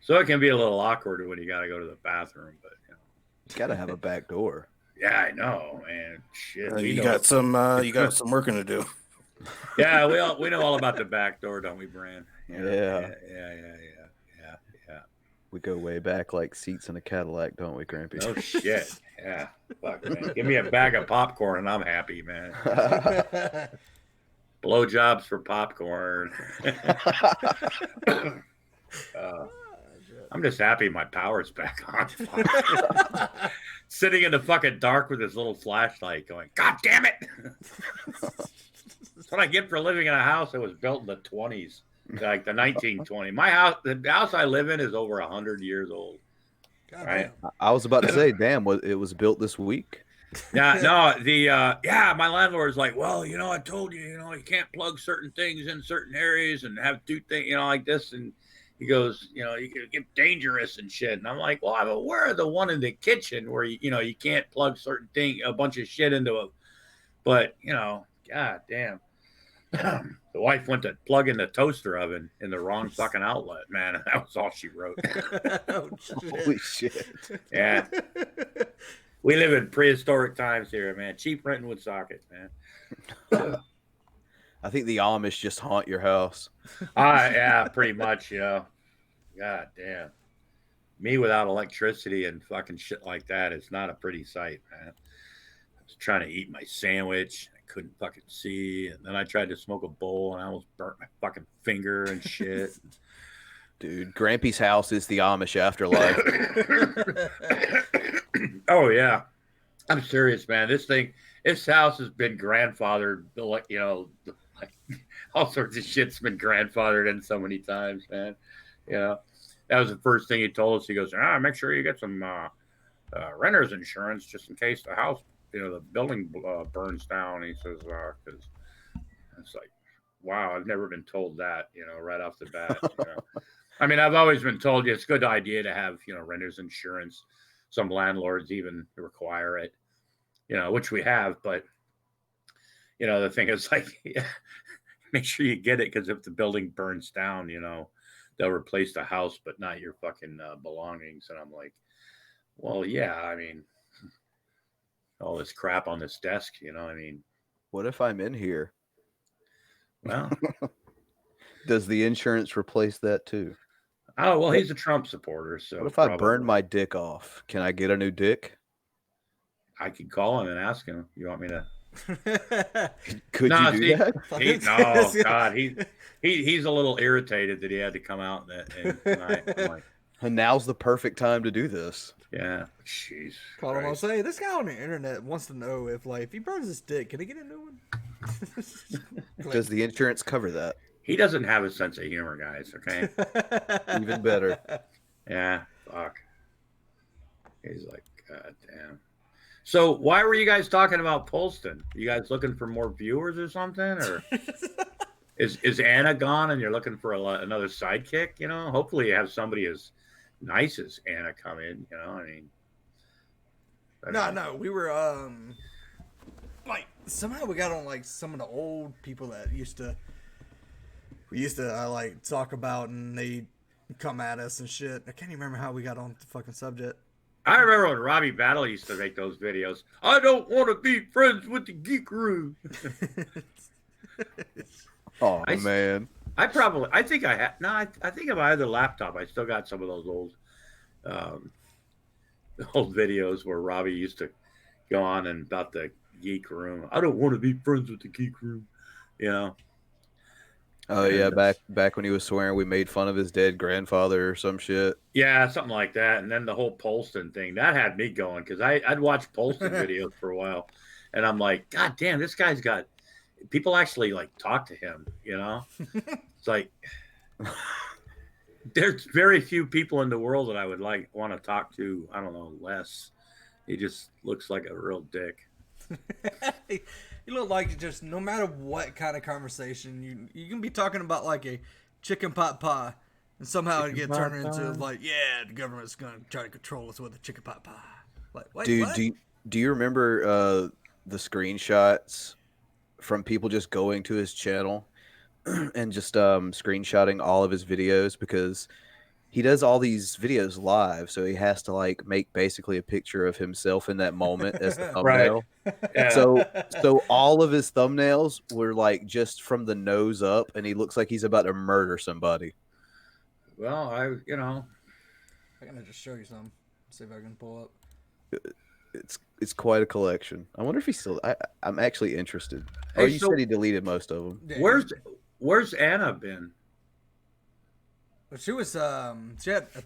So it can be a little awkward when you got to go to the bathroom, but you know. You got to have a back door. Yeah, I know, man. Shit. You got some working to do. Yeah, we know all about the back door, don't we, Bran? Yeah. Yeah. We go way back like seats in a Cadillac, don't we, Grampy? Oh shit. Yeah. Fuck, man. Give me a bag of popcorn and I'm happy, man. Blowjobs for popcorn. I'm just happy my power's back on. Sitting in the fucking dark with this little flashlight going, God damn it. That's what I get for living in a house that was built in the 20s. Like the 1920s. My house, the house I live in is over 100 years old. God right? damn. I was about to say, damn, it was built this week. Yeah, no, my landlord's like, well, you know, I told you, you know, you can't plug certain things in certain areas and have do things, you know, like this. And he goes, you know, you can get dangerous and shit. And I'm like, well, I'm aware of the one in the kitchen where you know you can't plug certain thing, a bunch of shit into it. But you know, god damn. The wife went to plug in the toaster oven in the wrong fucking outlet, man. That was all she wrote. Oh, shit. Holy shit. Yeah. We live in prehistoric times here, man. Cheap renting with sockets, man. I think the Amish just haunt your house. Yeah, pretty much, you know. God damn. Me without electricity and fucking shit like that is not a pretty sight, man. I was trying to eat my sandwich. Couldn't fucking see, and then I tried to smoke a bowl and I almost burnt my fucking finger and shit. Dude, Grampy's house is the Amish afterlife. Oh yeah, I'm serious, man. This house has been grandfathered, you know, like all sorts of shit's been grandfathered in so many times, man. You know, that was the first thing he told us. He goes, make sure you get some renter's insurance just in case the house, you know, the building burns down. He says, because it's like, wow, I've never been told that, you know, right off the bat. You know? I mean, I've always been told it's a good idea to have, you know, renter's insurance. Some landlords even require it, you know, which we have. But, you know, the thing is like, make sure you get it because if the building burns down, you know, they'll replace the house, but not your fucking belongings. And I'm like, well, yeah, I mean, all this crap on this desk, you know, I mean. What if I'm in here? Well. Does the insurance replace that too? Oh well, he's a Trump supporter, so What if I probably. burn my dick off? Can I get a new dick? I could call him and ask him. You want me to? Could No, you do see, that? no, God, he's a little irritated that he had to come out and tonight. I'm like, And now's the perfect time to do this. yeah, jeez. Call him. I'll Christ. say this guy on the internet wants to know if he burns his dick, can he get a new one? Does the insurance cover that? He doesn't have a sense of humor, guys. Okay. Even better. Yeah. Fuck. He's like, God damn. So why were you guys talking about Polston? You guys looking for more viewers or something, or is Anna gone and you're looking for another sidekick? You know, hopefully you have somebody as nice as Anna come in. You know, I mean, No, we were like somehow we got on like some of the old people that we used to like talk about, and they come at us and shit. I can't even remember how we got on the fucking subject. I remember when Robbie Battle used to make those videos. I don't want to be friends with the Geek Room. Oh man. I think I had. No, I think if I had the laptop, I still got some of those old videos where Robbie used to go on and about the Geek Room. I don't want to be friends with the Geek Room. You know. Oh yeah, back when he was swearing we made fun of his dead grandfather or some shit. Yeah, something like that. And then the whole Polston thing that had me going because I'd watch Polston videos for a while, and I'm like, God damn, this guy's got people actually like talk to him. You know, it's like there's very few people in the world that I would want to talk to. I don't know, less. He just looks like a real dick. You look like just no matter what kind of conversation you can be talking about like a chicken pot pie, and somehow it get turned into like, yeah, the government's gonna try to control us with a chicken pot pie. Like, wait, Dude, what? do you remember the screenshots from people just going to his channel and just screenshotting all of his videos, because he does all these videos live, so he has to like make basically a picture of himself in that moment as the thumbnail. Yeah. So all of his thumbnails were like just from the nose up, and he looks like he's about to murder somebody. Well, I'm gonna just show you some. See if I can pull up. It's quite a collection. I wonder if he's still. I'm actually interested. Hey, Oh, you so- said he deleted most of them. Yeah, Where's Anna been? she was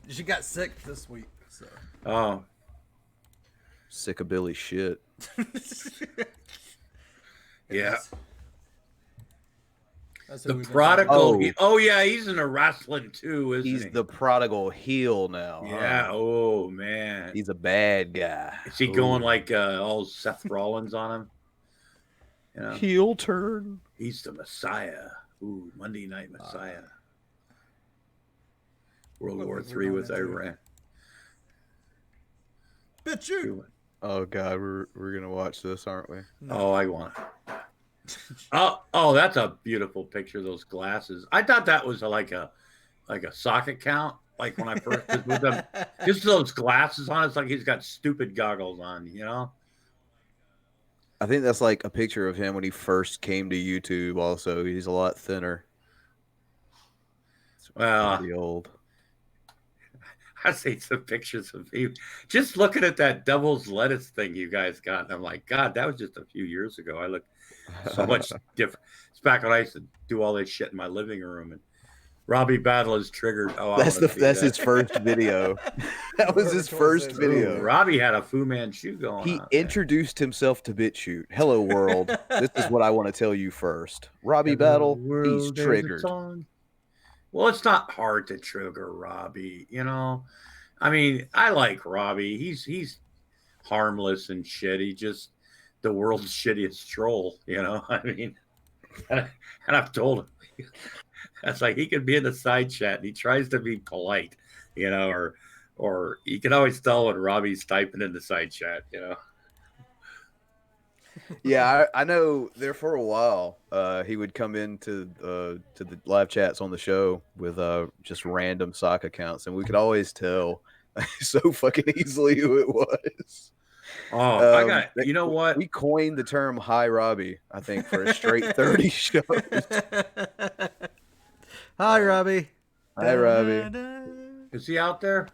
she got sick this week. So. Oh, Sick of Billy's shit. yeah. That's who The we've been prodigal. Oh. Oh yeah, he's in a wrestling too, isn't He's he? the prodigal heel now. huh? Yeah. Oh man. He's a bad guy. Is he going like all Seth Rollins on him? You know, heel turn? he's the Messiah. Ooh, Monday Night Messiah. World What War was we III going with into? Iran. Bitch, you. Oh god, we're gonna watch this, aren't we? Oh, I want. Oh, that's a beautiful picture of those glasses. I thought that was like a socket count. Like when I first was with him, just those glasses on. It's like he's got stupid goggles on. You know. I think that's like a picture of him when he first came to YouTube. Also, he's a lot thinner. Well, Pretty old. I see some pictures of me just looking at that devil's lettuce thing you guys got. And I'm like, God, that was just a few years ago. I look so much different. It's back when I used to do all this shit in my living room, and Robbie Battle is triggered. Oh, That's his first video. That was his first video. Robbie had a Fu Manchu going He on. introduced himself to BitChute. Hello, world. This is what I want to tell you first. Robbie Battle, he's triggered. Well, it's not hard to trigger Robbie, you know. I mean, I like Robbie. He's harmless and shit. He just the world's shittiest troll, you know. I mean, and I've told him that's like he could be in the side chat and he tries to be polite, you know, or you can always tell when Robbie's typing in the side chat, you know. Yeah, I know there for a while. He would come into to the live chats on the show with just random sock accounts, and we could always tell so fucking easily who it was. Oh, I got you know what? We coined the term "Hi Robbie," I think, for a straight 30 shows. Hi, Robbie. Hi, Robbie. Is he out there?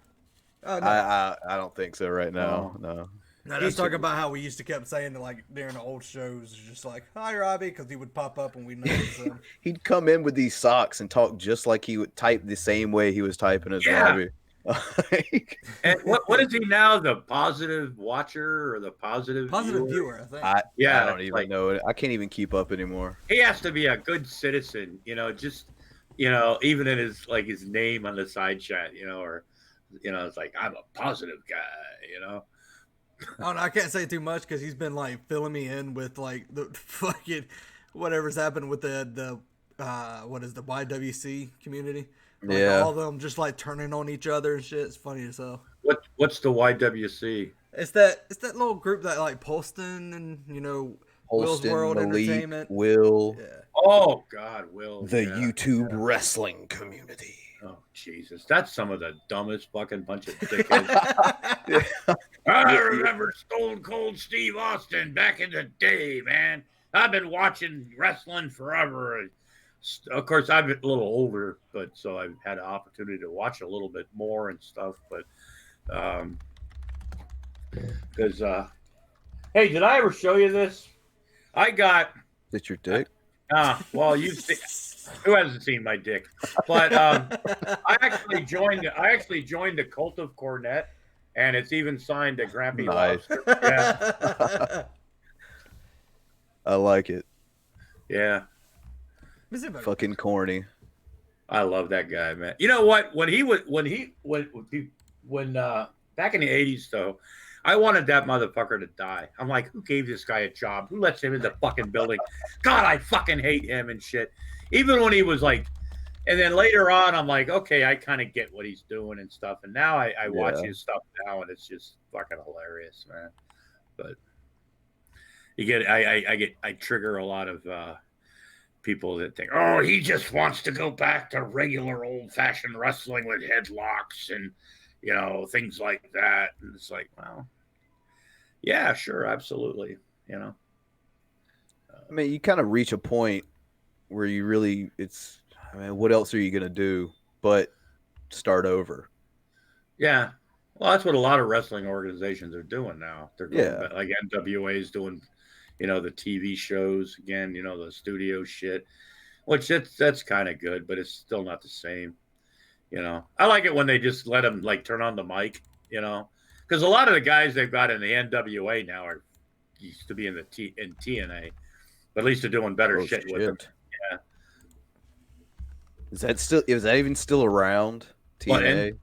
Oh, no. I don't think so right now. Oh. No. No, let's talk about how we used to kept saying like during the old shows, just like "Hi, Robbie," because he would pop up and we know it's him. He'd come in with these socks and talk just like he would type the same way he was typing as Yeah. Robbie. And what is he now? The positive watcher or the positive viewer, I think. I Yeah, don't even know it. I can't even keep up anymore. He has to be a good citizen, just even in his name on the side chat, or it's like I'm a positive guy, Oh no, I can't say too much because he's been like filling me in with like the fucking whatever's happened with the what is the YWC community? Like, Yeah, all of them just like turning on each other and shit. It's funny as hell. What's the YWC? It's that little group that like Poston and Will's Holston, World Malik, Entertainment. Will, Yeah. Oh God, Will. the yeah. YouTube wrestling community. Oh Jesus, that's some of the dumbest fucking bunch of dickheads. I remember Stone Cold Steve Austin back in the day, man. I've been watching wrestling forever. Of course, I'm a little older, but so I've had an opportunity to watch a little bit more and stuff. But because hey, did I ever show you this? I got. Is it your dick? Well, who hasn't seen my dick? But I actually joined the Cult of Cornet, and it's even signed to Grampy Nice. Lobster. Yeah, I like it. yeah. Fucking corny. I love that guy, man. You know what? When back in the 80s, though, I wanted that motherfucker to die. I'm like, who gave this guy a job? Who lets him in the fucking building? God, I fucking hate him and shit. Even when he was like, and then later on, I'm like, okay, I kind of get what he's doing and stuff. And now I watch his stuff now, and it's just fucking hilarious, man. But I trigger a lot of people that think, oh, he just wants to go back to regular old-fashioned wrestling with headlocks and things like that. And it's like, well, yeah, sure, absolutely. I mean, you kind of reach a point where you really, what else are you going to do but start over? Yeah. Well, that's what a lot of wrestling organizations are doing now. They're going back, like NWA is doing, the TV shows again, the studio shit, which that's kind of good, but it's still not the same. I like it when they just let them like turn on the mic, because a lot of the guys they've got in the NWA now used to be in TNA, but at least they're doing better shit with them. Yeah. Is that even still around? TNA?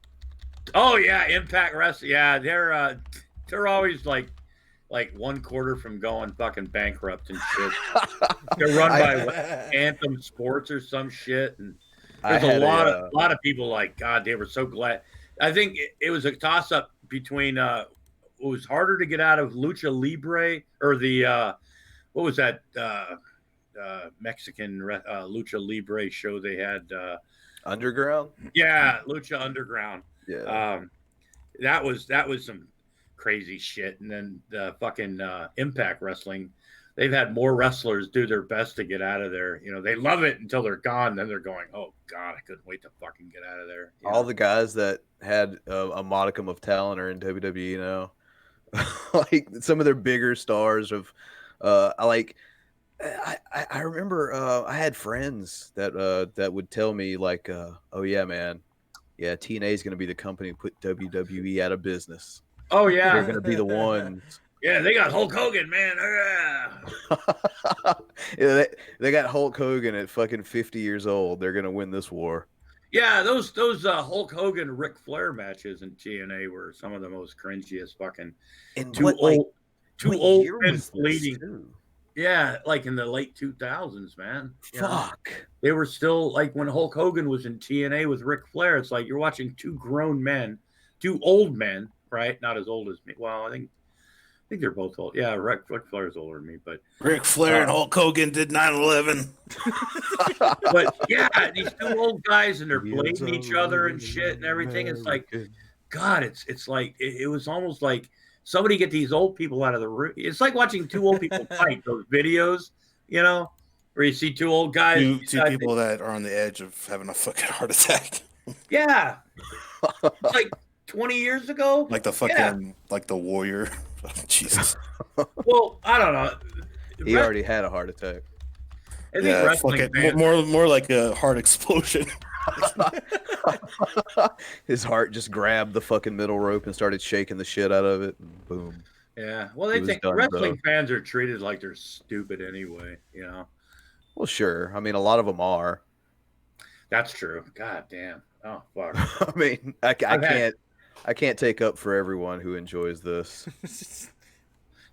Oh yeah, Impact Wrestling. Yeah, they're always like 1 quarter from going fucking bankrupt and shit. They're run by Anthem Sports or some shit, and there's a lot of people like, God, they were so glad. I think it was a toss up between it was harder to get out of Lucha Libre or the what was that Mexican Lucha Libre show they had, Underground? Yeah, Lucha Underground. Yeah. That was some crazy shit. And then the fucking Impact Wrestling, they've had more wrestlers do their best to get out of there. They love it until they're gone. Then they're going, oh God, I couldn't wait to fucking get out of there. All the guys that had a modicum of talent are in WWE now. Like some of their bigger stars of, I remember I had friends that would tell me like, oh yeah, man, yeah, TNA is going to be the company to put WWE out of business. Oh yeah, they're going to be the ones. Yeah, they got Hulk Hogan, man. Yeah, they got Hulk Hogan at fucking 50 years old. They're going to win this war. Yeah, those Hulk Hogan Ric Flair matches in TNA were some of the most cringiest fucking. And two old men bleeding. Too? Yeah, like in the late 2000s, man. Fuck. They were still like when Hulk Hogan was in TNA with Ric Flair. It's like you're watching two grown men, two old men, right? Not as old as me. Well, I think they're both old. Yeah, Ric Flair's older than me, but Ric Flair and Hulk Hogan did 9/11. But yeah, these two old guys and they're blading each other and shit and everything. It's like, God, it's like it was almost like somebody get these old people out of the room. It's like watching two old people fight. Those videos, where you see two old guys, two people that are on the edge of having a fucking heart attack. Yeah. It's like 20 years ago. Like the fucking, like the warrior. Jesus. Well, I don't know. He already had a heart attack. I think wrestling fans, more like a heart explosion. His heart just grabbed the fucking middle rope and started shaking the shit out of it. And boom. yeah. Well, they think wrestling fans are treated like they're stupid anyway. You know. Well, sure. I mean, a lot of them are. That's true. God damn. Oh fuck. I mean, I can't take up for everyone who enjoys this.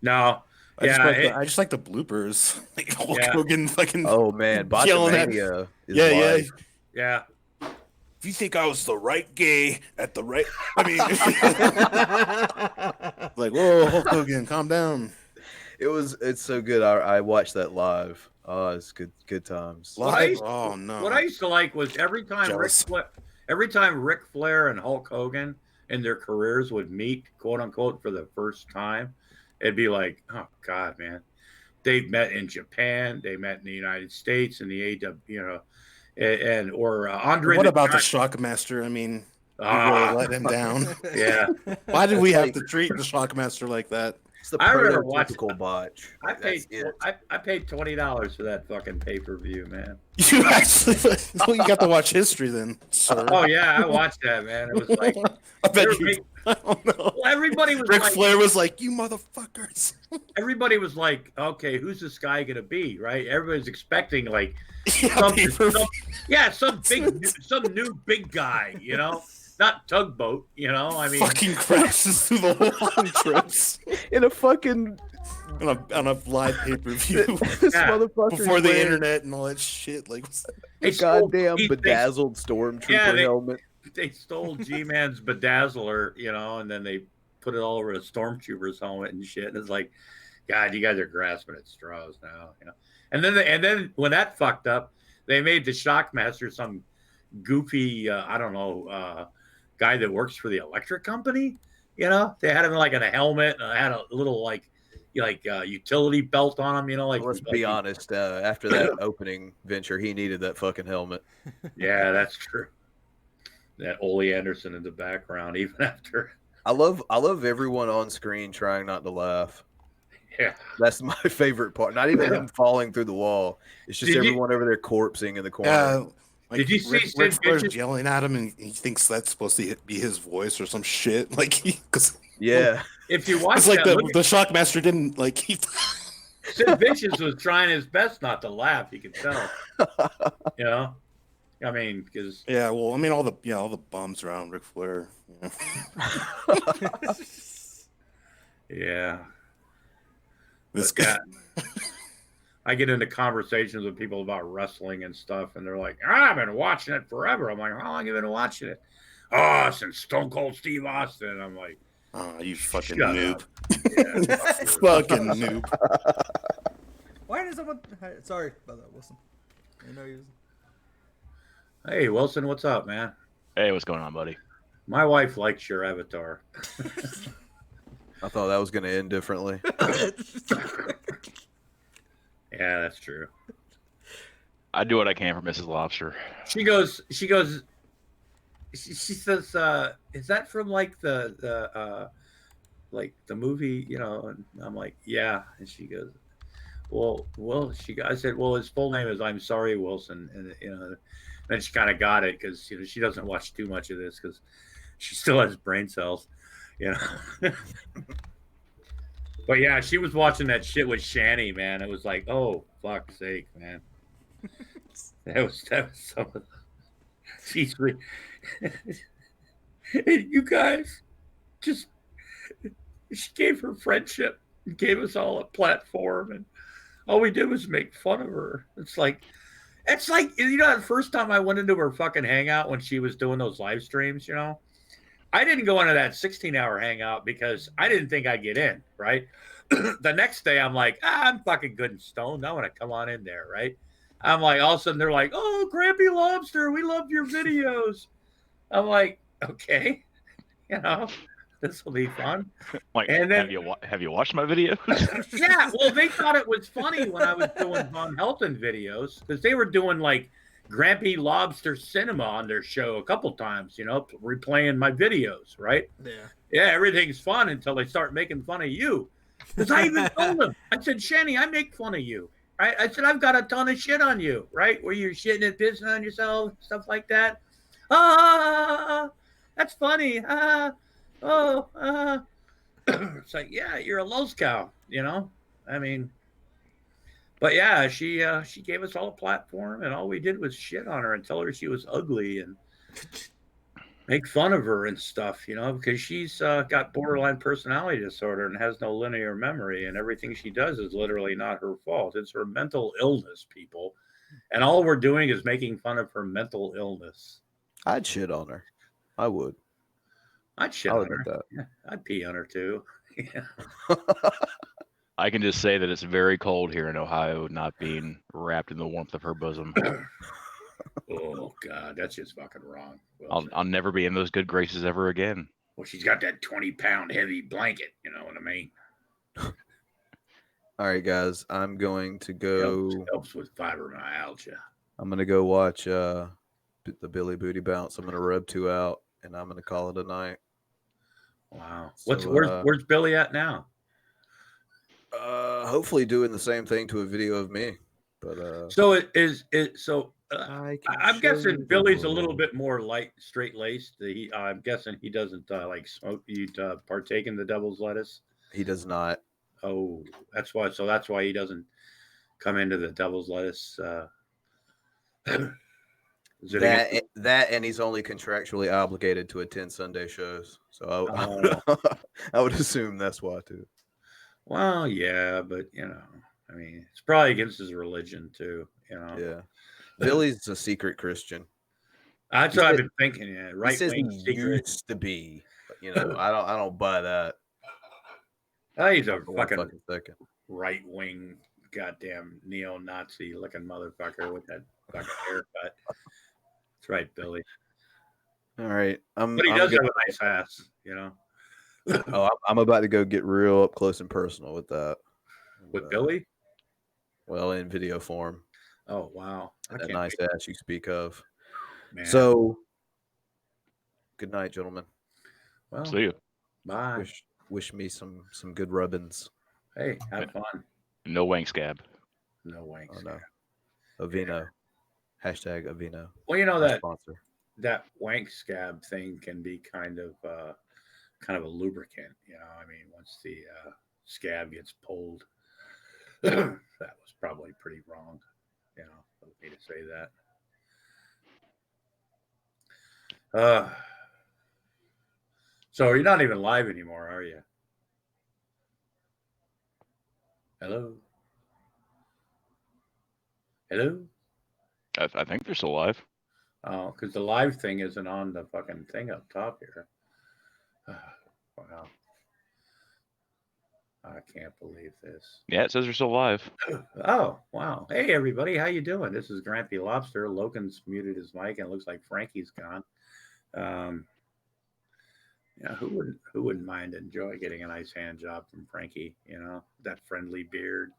No. I just like the bloopers. Like Hulk Hogan fucking. Oh man, Botchamania is live. Yeah. If you think I was the right gay at the right, I mean, like, whoa, Hulk Hogan, calm down. It's so good. I watched that live. Oh, it's good times. Live? Oh no. What I used to like was every time Ric Flair and Hulk Hogan in their careers would meet, quote unquote, for the first time, it'd be like, oh God, man. They've met in Japan, they met in the United States, in the AW, you know, or Andre. What about the Shockmaster? I mean, we really let him down. Yeah. Why did we have to treat the Shockmaster like that? It's the I remember watching botch. I paid $20 for that fucking pay-per-view, man. You actually, well, you got to watch history then, sir. Oh yeah, I watched that, man. It was like, I bet you. I don't know. well, everybody was Ric like, Flair was like, "You motherfuckers." everybody was like, okay, who's this guy gonna be, right? Everybody's expecting like Yeah, some new big guy, you know, not Tugboat, you know. I mean, fucking crashes through the whole trips in a fucking on a live pay-per-view this motherfucker before the internet and all that shit. Like, a goddamn bedazzled stormtrooper helmet. They stole G-Man's bedazzler, you know, and then they put it all over a stormtrooper's helmet and shit. And it's like, God, you guys are grasping at straws now, you know. And then when that fucked up, they made the Shockmaster some goofy, I don't know, guy that works for the electric company. You know, they had him like in a helmet and had a little like utility belt on him. You know, like let's be honest. After that opening venture, he needed that fucking helmet. Yeah, that's true. That Ole Anderson in the background, even after. I love everyone on screen trying not to laugh. Yeah, that's my favorite part. Not even him falling through the wall. It's just everyone over there corpsing in the corner. Like, did you see Ric Flair's yelling at him, and he thinks that's supposed to be his voice or some shit? Like, yeah. If you watch, it's like the Shockmaster didn't like. Sid Vicious was trying his best not to laugh. You can tell. You know, I mean, because well, I mean, all the bums around Ric Flair. You know? Yeah. This guy. I get into conversations with people about wrestling and stuff, and they're like, I've been watching it forever. I'm like, how long have you been watching it? Oh, since Stone Cold Steve Austin. I'm like, oh, you fucking noob. Yeah, fucking noob. Why does someone... Sorry about that, Wilson. I know you... Hey, Wilson, what's up, man? Hey, what's going on, buddy? My wife likes your avatar. I thought that was going to end differently. Yeah, that's true. I do what I can for Mrs. Lobster. She says, is that from like the movie, you know? And I'm like, yeah. And she goes, I said, well, his full name is I'm Sorry, Wilson. And, you know, then she kind of got it because, you know, she doesn't watch too much of this because she still has brain cells, you know? But yeah, she was watching that shit with Shanny, man. It was like, oh, fuck's sake, man. That was some of the... She's you guys just... She gave her friendship and gave us all a platform, and all we did was make fun of her. It's like, you know, the first time I went into her fucking hangout when she was doing those live streams, you know, I didn't go into that 16-hour hangout because I didn't think I'd get in, right? The next day, I'm like, I'm fucking good and stoned. I want to come on in there, right? I'm like, all of a sudden, they're like, oh, Grampy Lobster, we love your videos. I'm like, okay, you know, this will be fun. Like, and then, have you watched my videos? Yeah, well, they thought it was funny when I was doing Von Helton videos because they were doing like Grampy Lobster Cinema on their show a couple times, replaying my videos, right? Yeah, everything's fun until they start making fun of you. Because I even told them, I said, Shanny, I make fun of you, right? I said, I've got a ton of shit on you, right? Where you're shitting and pissing on yourself, stuff like that. That's funny. It's like, yeah, you're a low cow, I mean, but yeah, she gave us all a platform, and all we did was shit on her and tell her she was ugly and make fun of her and stuff, because she's got borderline personality disorder and has no linear memory, and everything she does is literally not her fault. It's her mental illness, people. And all we're doing is making fun of her mental illness. I'd shit on her. I would. I'd shit on her. That. Yeah, I'd pee on her too. Yeah. I can just say that it's very cold here in Ohio, not being wrapped in the warmth of her bosom. Oh God, that's just fucking wrong. Well, I'll never be in those good graces ever again. Well, she's got that 20-pound heavy blanket. You know what I mean? All right, guys, I'm going to go. Helps with fibromyalgia. I'm gonna go watch the Billy Booty Bounce. I'm gonna rub 2 out, and I'm gonna call it a night. Wow. So, where's Billy at now? Hopefully doing the same thing to a video of me. But so I'm guessing Billy's a little bit more straight laced. I'm guessing he doesn't like smoke. He'd partake in the devil's lettuce. He does not. Oh, that's why. So that's why he doesn't come into the devil's lettuce. That and he's only contractually obligated to attend Sunday shows. So I would assume that's why too. Well, yeah, but I mean, it's probably against his religion too. Yeah, Billy's a secret Christian. That's what I've been thinking. Yeah, right wing secret used to be. But, I don't buy that. Oh, he's a fucking right wing, goddamn neo-Nazi looking motherfucker with that fucking haircut. That's right, Billy. All right, but he does have a nice ass, I'm about to go get real up close and personal with that. With Billy? Well, in video form. Oh, wow. That nice ass you speak of. Man. So, good night, gentlemen. Well, see you. Bye. Wish me some good rubbins. Hey, have fun. No wank scab. No wank scab. No. Avino. Hashtag Avino. Well, that sponsor. That wank scab thing can be kind of a lubricant. I mean, once the scab gets pulled, that was probably pretty wrong. For me to say that. So you're not even live anymore, are you? Hello? Hello? I think they're still live. Oh, because the live thing isn't on the fucking thing up top here. Wow. I can't believe this. Yeah, it says they're still live. Oh, wow. Hey, everybody. How you doing? This is Grampy Lobster. Logan's muted his mic, and it looks like Frankie's gone. Yeah, who wouldn't mind enjoy getting a nice hand job from Frankie? That friendly beard.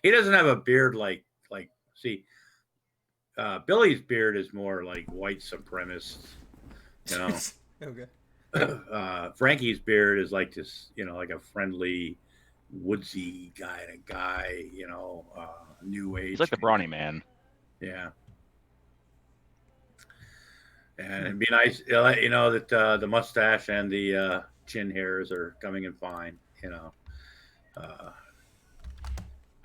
He doesn't have a beard like Billy's beard is more like white supremacist. Okay. Frankie's beard is like this, like a friendly, woodsy guy. New age. He's like the brawny man. Yeah. And it'd be nice, that the mustache and the chin hairs are coming in fine.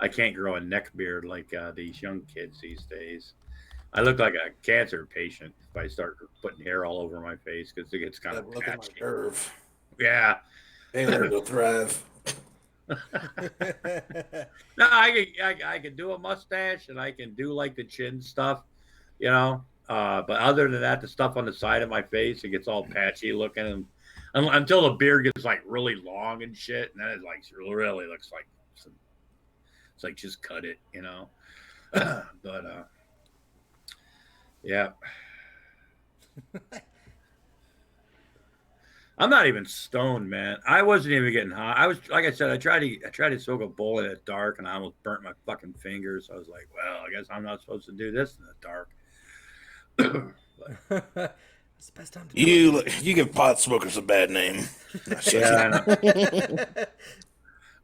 I can't grow a neck beard like these young kids these days. I look like a cancer patient if I start putting hair all over my face because it gets kind of patchy. Nerve. Yeah. Ain't let it thrive. No, I can do a mustache and I can do like the chin stuff, but other than that, the stuff on the side of my face, it gets all patchy looking, and until the beard gets like really long and shit, and then it like really looks like it's like just cut it, but yeah. I'm not even stoned, man. I wasn't even getting high. I was, like I said, I tried to smoke a bowl in the dark, and I almost burnt my fucking fingers. I was like, well, I guess I'm not supposed to do this in the dark. It's the best time to do it. You give pot smokers a bad name. Yeah,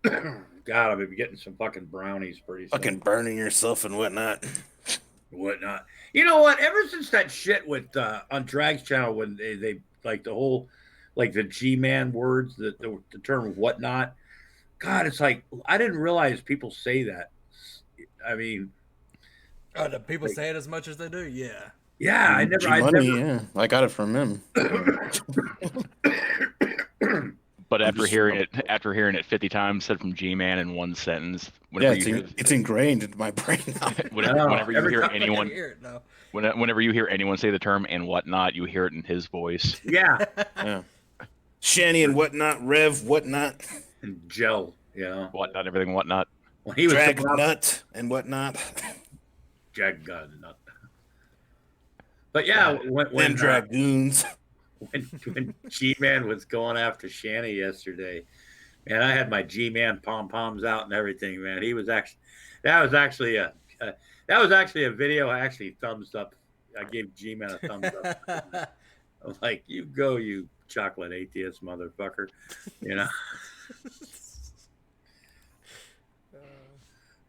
I know. God, I'll be getting some fucking brownies pretty soon. Fucking burning yourself and whatnot. Whatnot. You know what? Ever since that shit with on Drag's channel when they like the whole like the G-man words, the term whatnot. God, it's like I didn't realize people say that. I mean, oh, do people say it as much as they do? Yeah. Yeah, I never. Yeah, I got it from him. But after hearing it 50 times said from G-Man in one sentence, it's ingrained into my brain. Whenever you hear anyone, hear it, no. whenever you hear anyone say the term and whatnot, you hear it in his voice. Yeah. Yeah. Shanny and whatnot, Rev, whatnot, and Joe, yeah, whatnot, everything, whatnot. When he was Dragnauct and whatnot, Dragnauct. But yeah, when Dragoons. When G-Man was going after Shanny yesterday, man, I had my G-Man pom-poms out and everything, man. That was actually a video I actually thumbs up. I gave G-Man a thumbs up. I was like, you go, you chocolate atheist motherfucker. You know?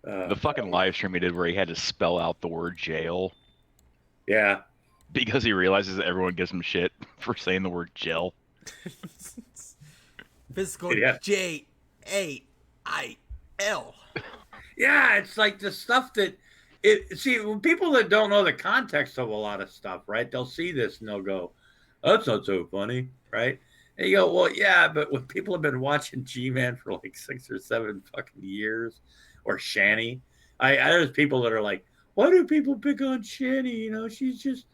The fucking live stream he did where he had to spell out the word jail. Yeah. Because he realizes that everyone gives him shit for saying the word gel. Physical Jail. Yeah, it's like the stuff that when people that don't know the context of a lot of stuff, right? They'll see this and they'll go, "That's not so funny," right? And you go, "Well, yeah," but when people have been watching G-Man for like 6 or 7 fucking years, or Shanny, there's people that are like, "Why do people pick on Shanny? You know, she's just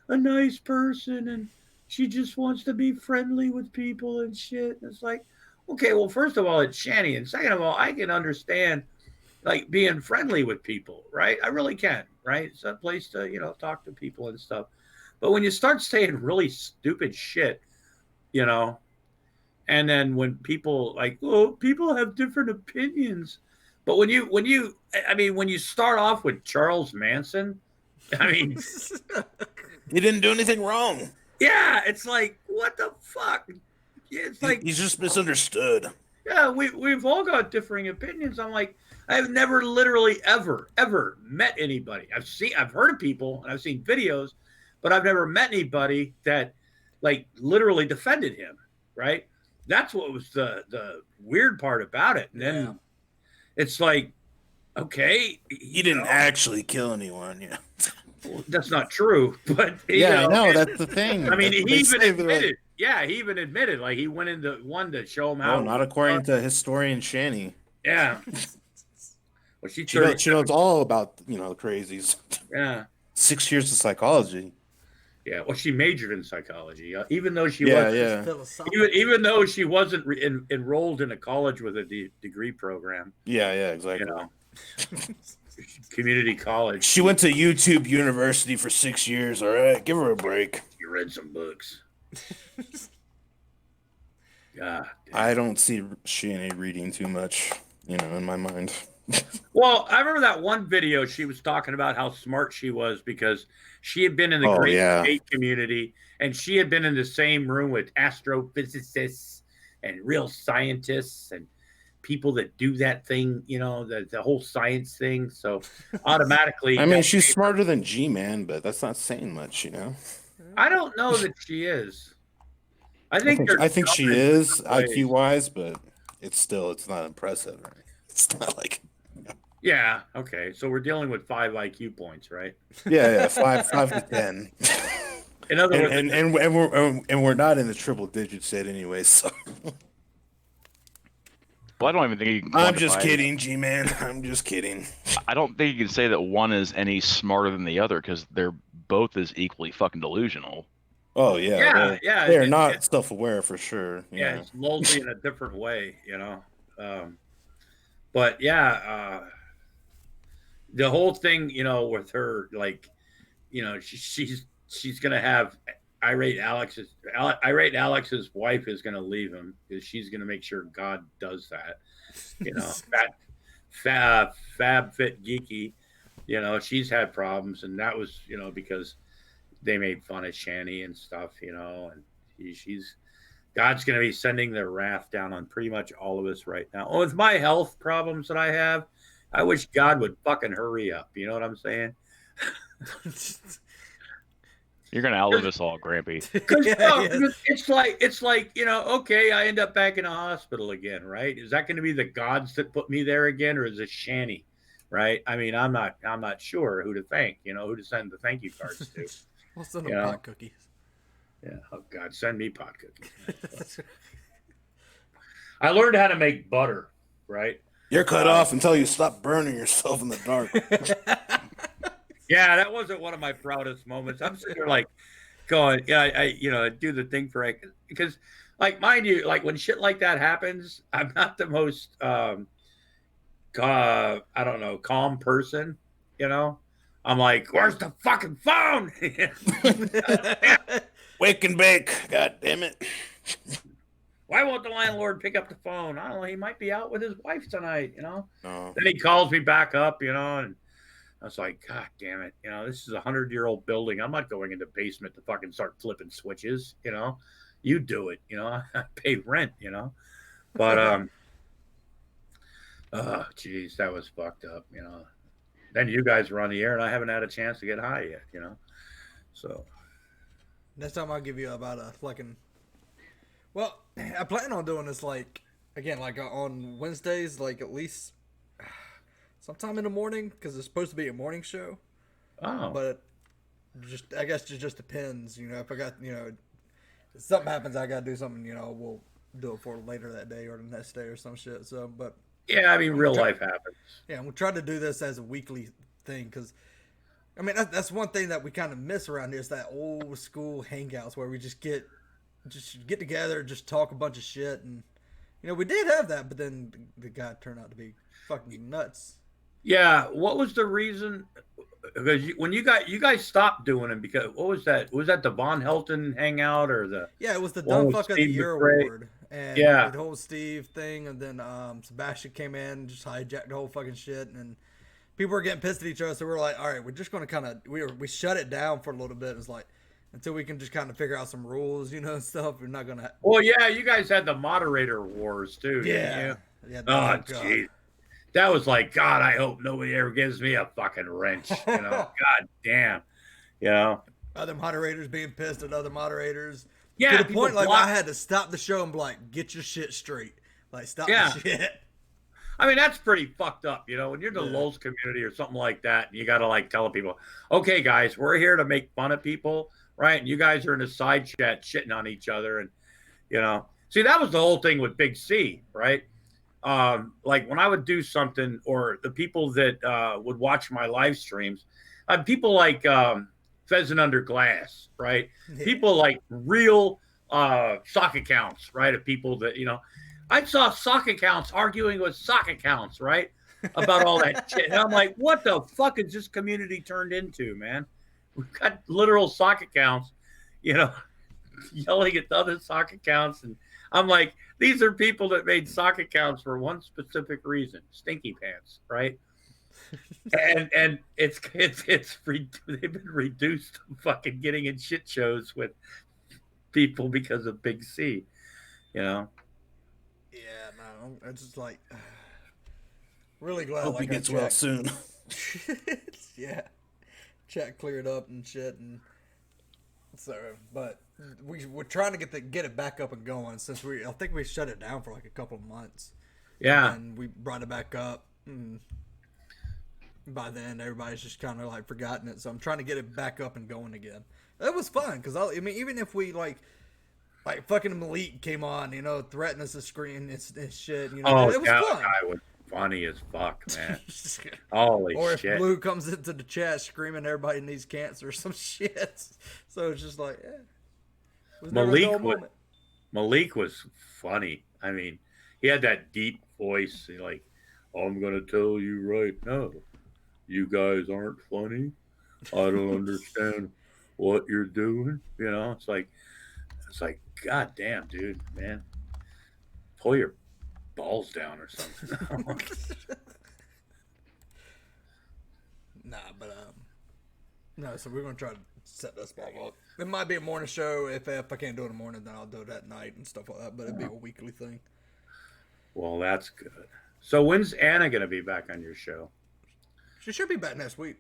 a nice person and she just wants to be friendly with people and shit." And it's like, okay, well, first of all, it's Shanny, and second of all, I can understand like being friendly with people, right? I really can, right? It's a place to, talk to people and stuff. But when you start saying really stupid shit, and then when people like, oh, people have different opinions. But when you start off with Charles Manson, he didn't do anything wrong. Yeah, it's like, what the fuck? It's like he's just misunderstood. Yeah, we've all got differing opinions. I'm like, I've never literally ever met anybody. I've heard of people and I've seen videos, but I've never met anybody that like literally defended him, right? That's what was the weird part about it. And then it's like, okay, he didn't actually kill anyone, yeah. Well, that's not true, but no, that's the thing. I mean, he even admitted. Yeah, he even admitted, like he went into one to show him how. No, not according to historian Shanny. Yeah. Well, she knows all about the crazies. Yeah. 6 years of psychology. Yeah. Well, she majored in psychology, even though she wasn't. Even though she wasn't enrolled in a college with a degree program. Yeah. Exactly. Community college. She went to YouTube University for 6 years. All right, give her a break. You read some books. Yeah. I don't see Shanny reading too much, in my mind. Well, I remember that one video she was talking about how smart she was because she had been in the great state community and she had been in the same room with astrophysicists and real scientists and people that do that thing, the whole science thing. So automatically, I mean, she's smarter than G-Man, but that's not saying much, I don't know that she is. I think she is IQ wise, but it's not impressive. Right? It's not like. Yeah. Okay. So we're dealing with 5 IQ points, right? Yeah. 5 to 10. In other words, and we're not in the triple digits yet, anyway. So. Well, I don't even think you can. I'm just kidding, G-Man. I'm just kidding. I don't think you can say that one is any smarter than the other because they're both as equally fucking delusional. Oh yeah. They're not self-aware for sure. Yeah, it's mostly in a different way, But yeah, the whole thing, with her, like, she's gonna have irate Alex's wife is gonna leave him because she's gonna make sure God does that. Fab fit geeky, she's had problems, and that was because they made fun of Shanny and stuff, and she's God's going to be sending their wrath down on pretty much all of us right now. With my health problems that I have, I wish God would fucking hurry up. You know what I'm saying? You're gonna outlive us all, Grampy. It's like okay, I end up back in a hospital again, right? Is that going to be the gods that put me there again, or is it Shanny? Right? I mean, I'm not sure who to thank. Who to send the thank you cards to. We'll send them pot cookies. Yeah. Oh God, send me pot cookies. I learned how to make butter. Right. You're cut off until you stop burning yourself in the dark. Yeah, that wasn't one of my proudest moments. I'm sitting there like going, yeah, I do the thing because like, mind you, like when shit like that happens, I'm not the most, I don't know, calm person, I'm like, where's the fucking phone? Wake and bake. God damn it. Why won't the landlord pick up the phone? I don't know. He might be out with his wife tonight, No. Then he calls me back up, and I was like, God damn it. This is a 100-year-old building. I'm not going in the basement to fucking start flipping switches, You do it, I pay rent, But, oh, geez, that was fucked up, Then you guys were on the air, and I haven't had a chance to get high yet, So. Next time I'll give you about a fucking... Well, I plan on doing this, like, again, like on Wednesdays, like at least sometime in the morning, because it's supposed to be a morning show. Oh. But I guess it just depends, if I got, if something happens, I got to do something, we'll do it for later that day or the next day or some shit. So, but. Yeah, I mean, real life happens. Yeah, we'll try to do this as a weekly thing, because, I mean, that's one thing that we kind of miss around here is that old school hangouts where we just get together, just talk a bunch of shit, and we did have that, but then the guy turned out to be fucking nuts. Yeah, what was the reason? Because when you guys stopped doing it, because what was that? Was that the Von Helton hangout or the? Yeah, it was the Dumb Fuck of the Year award, and yeah, the whole Steve thing, and then Sebastian came in, and just hijacked the whole fucking shit, and people were getting pissed at each other, so we were like, all right, we're just gonna kind of we shut it down for a little bit. It was like, until we can just kind of figure out some rules, and stuff. We're not gonna. Well, yeah, you guys had the moderator wars too. Yeah. Yeah. Oh, jeez. That was like, God, I hope nobody ever gives me a fucking wrench. God damn. Other moderators being pissed at other moderators. Yeah. To the point, like, I had to stop the show and be like, get your shit straight. Like, stop the shit. I mean, that's pretty fucked up, when you're the Lulz community or something like that, and you got to, like, tell people, okay, guys, we're here to make fun of people, right? And you guys are in a side chat shitting on each other. And, see, that was the whole thing with Big C, right? Like when I would do something, or the people that would watch my live streams, people like Pheasant Under Glass, right? Yeah. People like real sock accounts, right? Of people that, I saw sock accounts arguing with sock accounts, right? About all that shit. And I'm like, what the fuck is this community turned into, man? We've got literal sock accounts, yelling at the other sock accounts. And I'm like, these are people that made sock accounts for one specific reason: stinky pants, right? and they've been reduced to fucking getting in shit shows with people because of Big C, Yeah, no, it's just like really glad. Hope he gets well soon. Yeah, chat cleared up and shit, and so, but we're trying to get it back up and going since I think we shut it down for like a couple of months. Yeah, and we brought it back up. And by then, everybody's just kind of like forgotten it. So I'm trying to get it back up and going again. That was fun because I mean, even if we like fucking Malik came on, threatened us to screen and shit. It was fun. That guy was funny as fuck, man. Holy shit! Or if Blue comes into the chat screaming, everybody needs cancer or some shit. So it's just like, Malik was funny. I mean, he had that deep voice. Like, I'm gonna tell you right now, you guys aren't funny. I don't understand what you're doing. It's like, God damn, dude, man, pull your balls down or something. Nah, but no. So we're gonna try to set this ball up. It might be a morning show. If I can't do it in the morning, then I'll do it at night and stuff like that. But it'd be a weekly thing. Well, that's good. So when's Anna going to be back on your show? She should be back next week.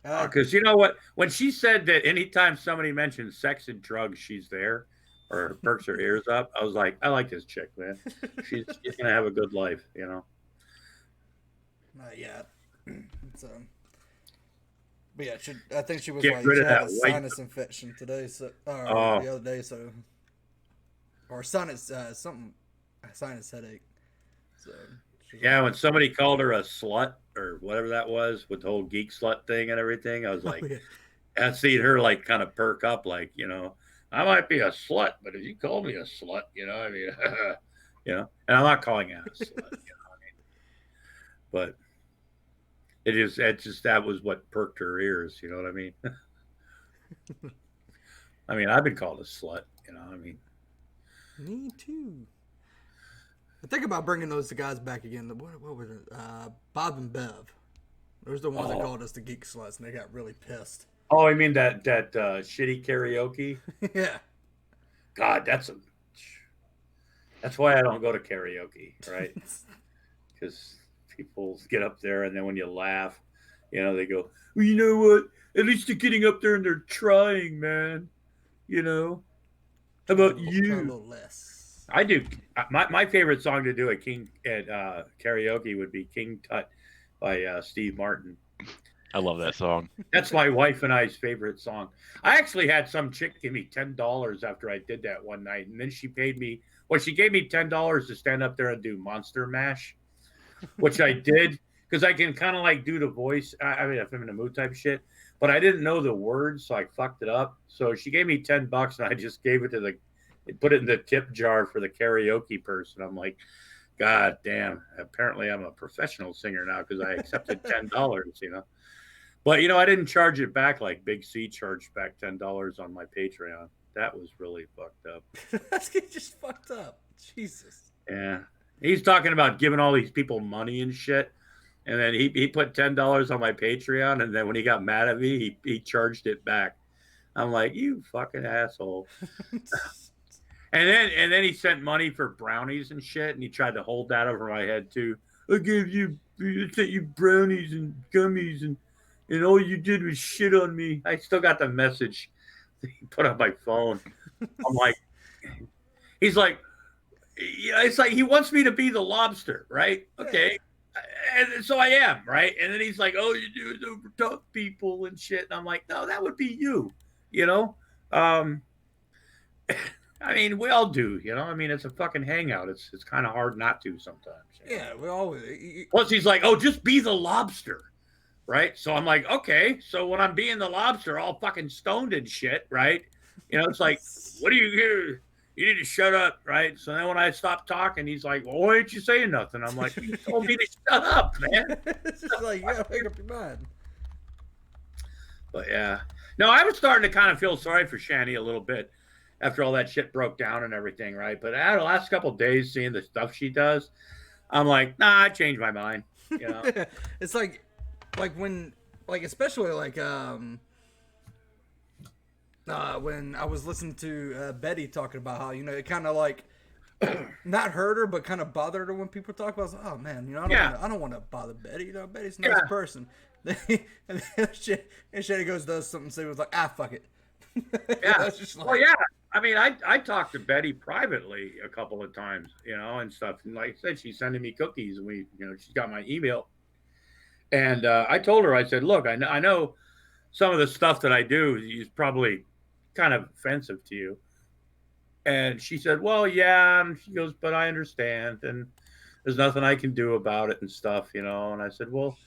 Because you know what? When she said that anytime somebody mentions sex and drugs, she's there or perks her ears up, I was like, I like this chick, man. She's going to have a good life, you know? Not yet. So, but yeah, I think she was Get like, rid she of had that a white- sinus infection today, so the other day, so or sinus sinus headache. So Yeah, when somebody called her a slut or whatever that was with the whole geek slut thing and everything, I was like, I seen her like kind of perk up, like, you know, I might be a slut, but if you call me a slut, you know, I mean, you know, and I'm not calling Anna a slut, you know what I mean? But it just that was what perked her ears, you know what I mean? I mean, I've been called a slut, you know, I mean. Me too. I think about bringing those guys back again. What was it? Bob and Bev. Those are the ones that called us the geek sluts, and they got really pissed. Oh, I mean that shitty karaoke. Yeah. God, that's why I don't go to karaoke, right? Because people get up there, and then when you laugh, you know, they go, well, you know what? At least they're getting up there and they're trying, man. You know. How about you? A little less. I do. My favorite song to do at karaoke would be King Tut by Steve Martin. I love that song. That's my wife and I's favorite song. I actually had some chick give me $10 after I did that one night, and then she paid me. Well, she gave me $10 to stand up there and do Monster Mash, which I did because I can kind of like do the voice. I mean, if I'm in a mood type shit, but I didn't know the words, so I fucked it up. So she gave me $10, and I just gave it to put it in the tip jar for the karaoke person. I'm like, God damn! Apparently, I'm a professional singer now because I accepted $10. You know. But, you know, I didn't charge it back like Big C charged back $10 on my Patreon. That was really fucked up. That's just fucked up. Jesus. Yeah. He's talking about giving all these people money and shit. And then he put $10 on my Patreon. And then when he got mad at me, he charged it back. I'm like, you fucking asshole. And then he sent money for brownies and shit. And he tried to hold that over my head, too. I sent you brownies and gummies and all you did was shit on me. I still got the message he put on my phone. I'm like, he's like, yeah, it's like he wants me to be the lobster, right? Okay. And so I am, right? And then he's like, oh, you do it over tough people and shit. And I'm like, no, that would be you, you know? I mean, we all do, you know? I mean, it's a fucking hangout. It's kind of hard not to sometimes. You know? Yeah, we always. Plus, he's like, oh, just be the lobster. Right. So I'm like, okay. So when I'm being the lobster, all fucking stoned and shit. Right. You know, it's like, what do you hear? You need to shut up. Right. So then when I stop talking, he's like, well, why ain't you saying nothing? I'm like, you told me to shut up, man. It's just like, you gotta make up your mind. But yeah. No, I was starting to kind of feel sorry for Shanny a little bit after all that shit broke down and everything. Right. But out of the last couple of days, seeing the stuff she does, I'm like, nah, I changed my mind. You know, it's like when, like, especially like when I was listening to Betty talking about how, you know, it kind of like not hurt her, but kind of bothered her when people talk about. I was like, oh man, you know, I don't want to bother Betty. You know, Betty's a nice person. And then Shanny does something. So he was like, fuck it. Yeah. Just like, well, yeah. I mean, I talked to Betty privately a couple of times, you know, and stuff. And like I said, she's sending me cookies, and she's got my email. And I told her, I said, look, I know some of the stuff that I do is probably kind of offensive to you. And she said, well, yeah. And she goes, but I understand. And there's nothing I can do about it and stuff, you know. And I said, well,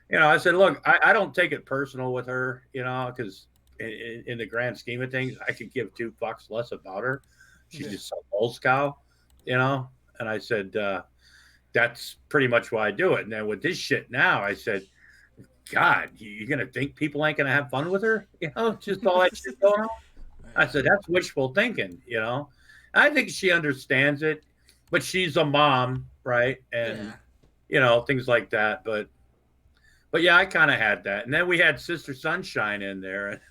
you know, I said, look, I don't take it personal with her, you know, because in the grand scheme of things, I could give $2 less about her. She's just some old cow, you know. And I said, that's pretty much why I do it. And then with this shit now, I said, God, you're going to think people ain't going to have fun with her? You know, just all that shit going on. I said, that's wishful thinking, you know. I think she understands it, but she's a mom, right? And, you know, things like that. But yeah, I kind of had that. And then we had Sister Sunshine in there.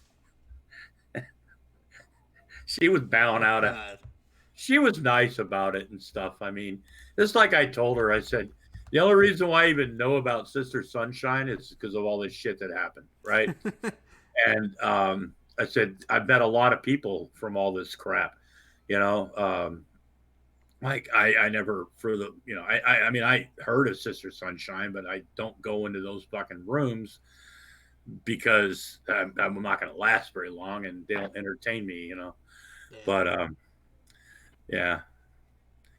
she was bowing out. She was nice about it and stuff. I mean, just like I told her, I said, the only reason why I even know about Sister Sunshine is because of all this shit that happened, right? And I said, I've met a lot of people from all this crap, you know. Like I never for the, you know, I mean, I heard of Sister Sunshine, but I don't go into those fucking rooms because I'm not going to last very long and they don't entertain me, you know. Yeah. But yeah,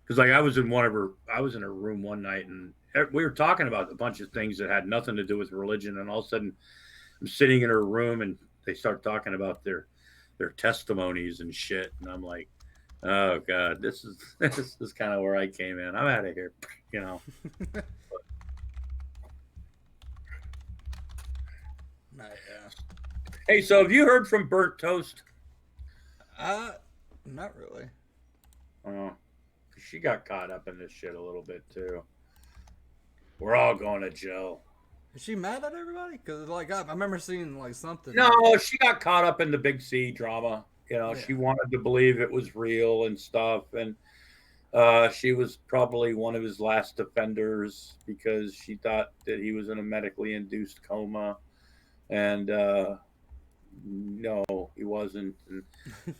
because like I was in her room one night and we were talking about a bunch of things that had nothing to do with religion, and all of a sudden I'm sitting in her room and they start talking about their testimonies and shit, and I'm like, oh god, this is kind of where I came in. I'm out of here, you know. Yeah. Hey, so have you heard from Burnt Toast? Not really. She got caught up in this shit a little bit too. We're all going to jail. Is she mad at everybody? Because like I remember seeing like something. No, she got caught up in the Big C drama. You know, she wanted to believe it was real and stuff, and she was probably one of his last offenders because she thought that he was in a medically induced coma, and no, he wasn't. And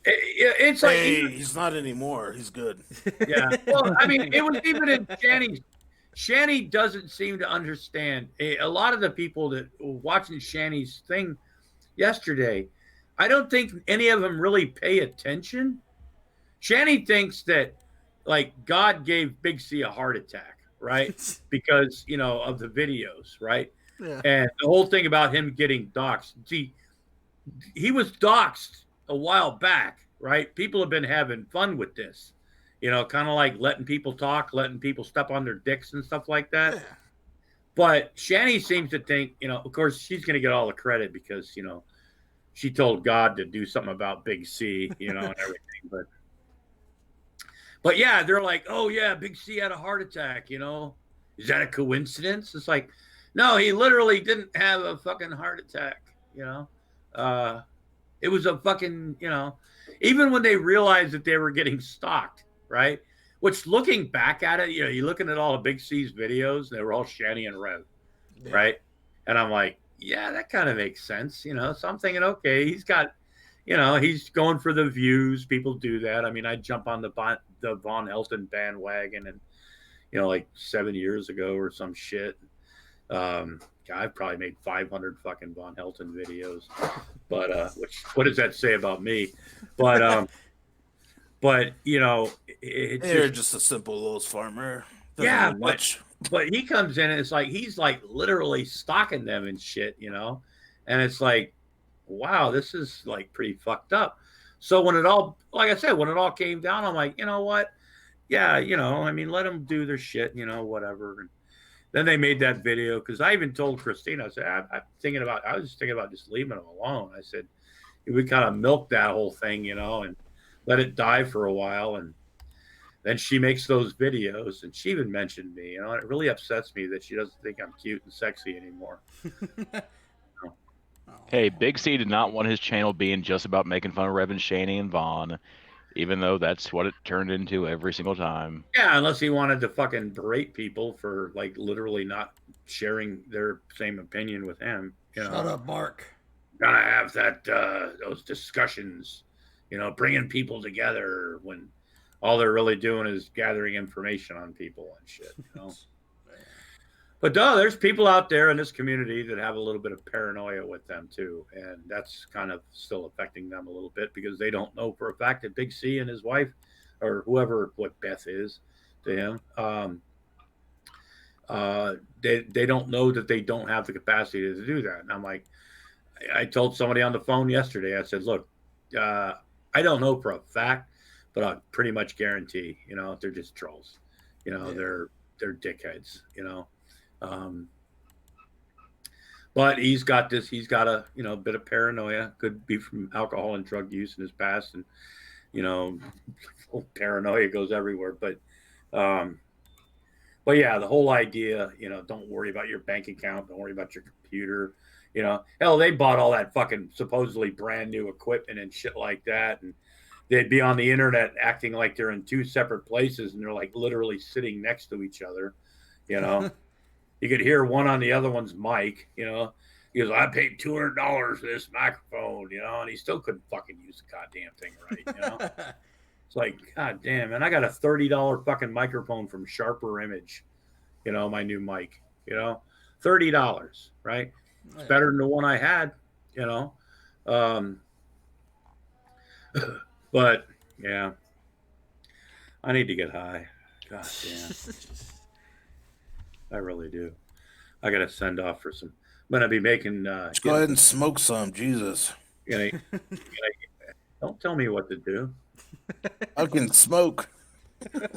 it's like he's not anymore. He's good. Yeah. Well, I mean, it was even in Shanny's. Shanny doesn't seem to understand. A lot of the people that were watching Shanny's thing yesterday, I don't think any of them really pay attention. Shanny thinks that, like, God gave Big C a heart attack, right? Because, you know, of the videos, right? Yeah. And the whole thing about him getting doxxed. See, he was doxxed a while back, right? People have been having fun with this. You know, kind of like letting people talk, letting people step on their dicks and stuff like that. Yeah. But Shanny seems to think, you know, of course, she's going to get all the credit because, you know, she told God to do something about Big C, you know, and everything. But yeah, they're like, oh, yeah, Big C had a heart attack, you know. Is that a coincidence? It's like, no, he literally didn't have a fucking heart attack, you know. It was a fucking, you know, even when they realized that they were getting stalked, right? Which, looking back at it, you know, you're looking at all of Big C's videos, they were all Shanny and Rev, right? And I'm like, yeah, that kind of makes sense, you know. So I'm thinking, okay, he's got, you know, he's going for the views. People do that. I mean, I jump on the Von Helton bandwagon, and you know, like 7 years ago or some shit. I've probably made 500 fucking Von Helton videos, but which, what does that say about me? But you know, They're just a simple little farmer. Yeah, but he comes in and it's like he's like literally stalking them and shit, you know, and it's like, wow, this is like pretty fucked up. So when it all, like I said, when it all came down, I'm like, you know what? Yeah, you know, I mean, let them do their shit, you know, whatever. And then they made that video because I even told Christina, I said, I was thinking about just leaving them alone. I said, we kind of milked that whole thing, you know, and let it die for a while. And then she makes those videos, and she even mentioned me, you know, and it really upsets me that she doesn't think I'm cute and sexy anymore. Hey, Big C did not want his channel being just about making fun of Rev and Shanny and Vaughn, even though that's what it turned into every single time. Yeah, unless he wanted to fucking berate people for like literally not sharing their same opinion with him. You know? Shut up, Mark. Gotta have that those discussions, you know, bringing people together when all they're really doing is gathering information on people and shit, you know. But no, there's people out there in this community that have a little bit of paranoia with them too, and that's kind of still affecting them a little bit because they don't know for a fact that Big C and his wife, or whoever, what Beth is to him, they don't know that they don't have the capacity to do that. And I'm like, I told somebody on the phone yesterday, I said, look, I don't know for a fact, but I pretty much guarantee, you know, they're just trolls, you know, they're dickheads, you know. But he's got a, you know, bit of paranoia, could be from alcohol and drug use in his past. And, you know, paranoia goes everywhere. But yeah, the whole idea, you know, don't worry about your bank account. Don't worry about your computer. You know, hell, they bought all that fucking supposedly brand new equipment and shit like that. And they'd be on the internet acting like they're in two separate places and they're like literally sitting next to each other. You know, you could hear one on the other one's mic. You know, he goes, "I paid $200 for this microphone," you know, and he still couldn't fucking use the goddamn thing right. You know, it's like, God damn, man, I got a $30 fucking microphone from Sharper Image. You know, my new mic. You know, $30, right? It's better than the one I had. You know. But yeah, I need to get high. God damn, I really do. I gotta send off for some. I'm gonna be making. Let's go ahead and smoke some. Jesus. Don't tell me what to do. I can smoke.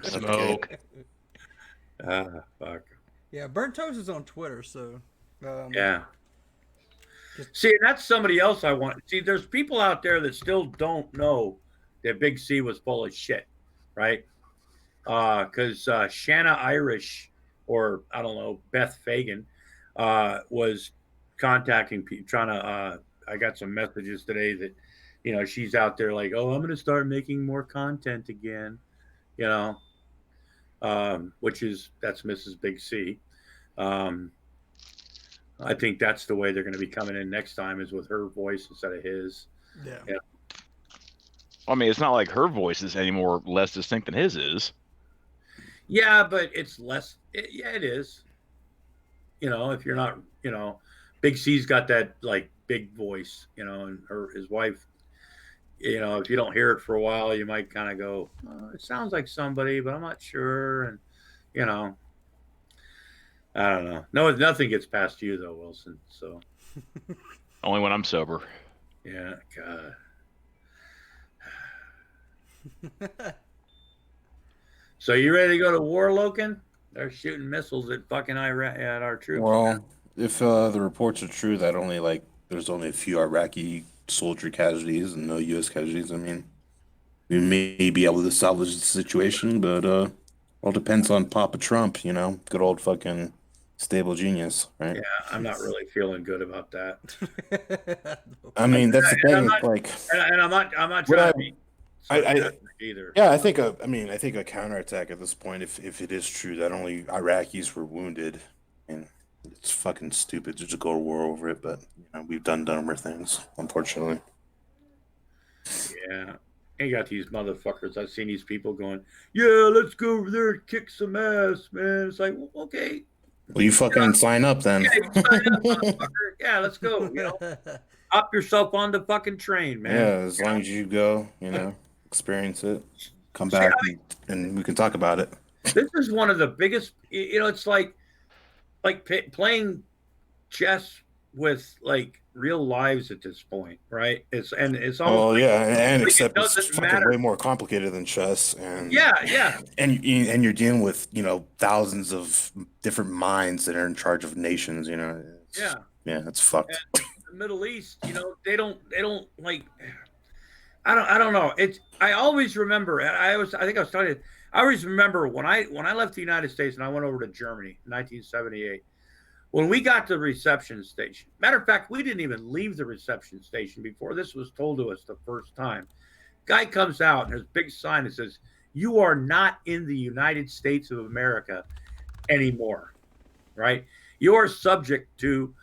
Smoke. Fuck. Yeah, Burnt Toast is on Twitter, so. Yeah. See, that's somebody else I want. See, there's people out there that still don't know that Big C was full of shit, right? Because Shanna Irish, or I don't know, Beth Fagan, was contacting people, trying to. I got some messages today that, you know, she's out there like, "Oh, I'm going to start making more content again," you know, that's Mrs. Big C. I think that's the way they're going to be coming in next time, is with her voice instead of his. Yeah. I mean, it's not like her voice is any more less distinct than his is. Yeah, but it's less. Yeah, it is. You know, if you're not, you know, Big C's got that like big voice, you know, and his wife, you know, if you don't hear it for a while, you might kind of go, oh, it sounds like somebody, but I'm not sure. And, you know, I don't know. No, nothing gets past you though, Wilson. So Only when I'm sober. yeah, God. So you ready to go to war, Loken? They're shooting missiles at fucking Iraq at our troops. Well, if the reports are true that there's only a few Iraqi soldier casualties and no U.S. casualties, I mean, we may be able to salvage the situation, but all depends on Papa Trump, you know, good old fucking stable genius, right? Yeah, I'm not really feeling good about that. I mean, that's the thing. I'm not trying to be either. Yeah, I think a counterattack at this point, if it is true that only Iraqis were wounded, and it's fucking stupid to just go to war over it, but you know, we've done dumber things, unfortunately. Yeah. You got these motherfuckers. I've seen these people going, yeah, let's go over there and kick some ass, man. It's like, well, okay. Well, you fucking sign up then. Yeah, you sign up, motherfucker. Yeah, let's go. You know, hop yourself on the fucking train, man. Yeah, as long as you go, you know, experience it, come back, and we can talk about it. This is one of the biggest. You know, it's like playing chess with like real lives at this point, right? It's almost. Oh yeah, and except it it's fucking way more complicated than chess, and yeah, and you're dealing with, you know, thousands of different minds that are in charge of nations, you know. Yeah, it's fucked. And the Middle East, you know, they don't like. I don't know. I always remember. I always remember when I left the United States and I went over to Germany in 1978. When we got to the reception station, matter of fact, we didn't even leave the reception station before this was told to us the first time. Guy comes out and there's a big sign that says, "You are not in the United States of America anymore," right? You are subject to,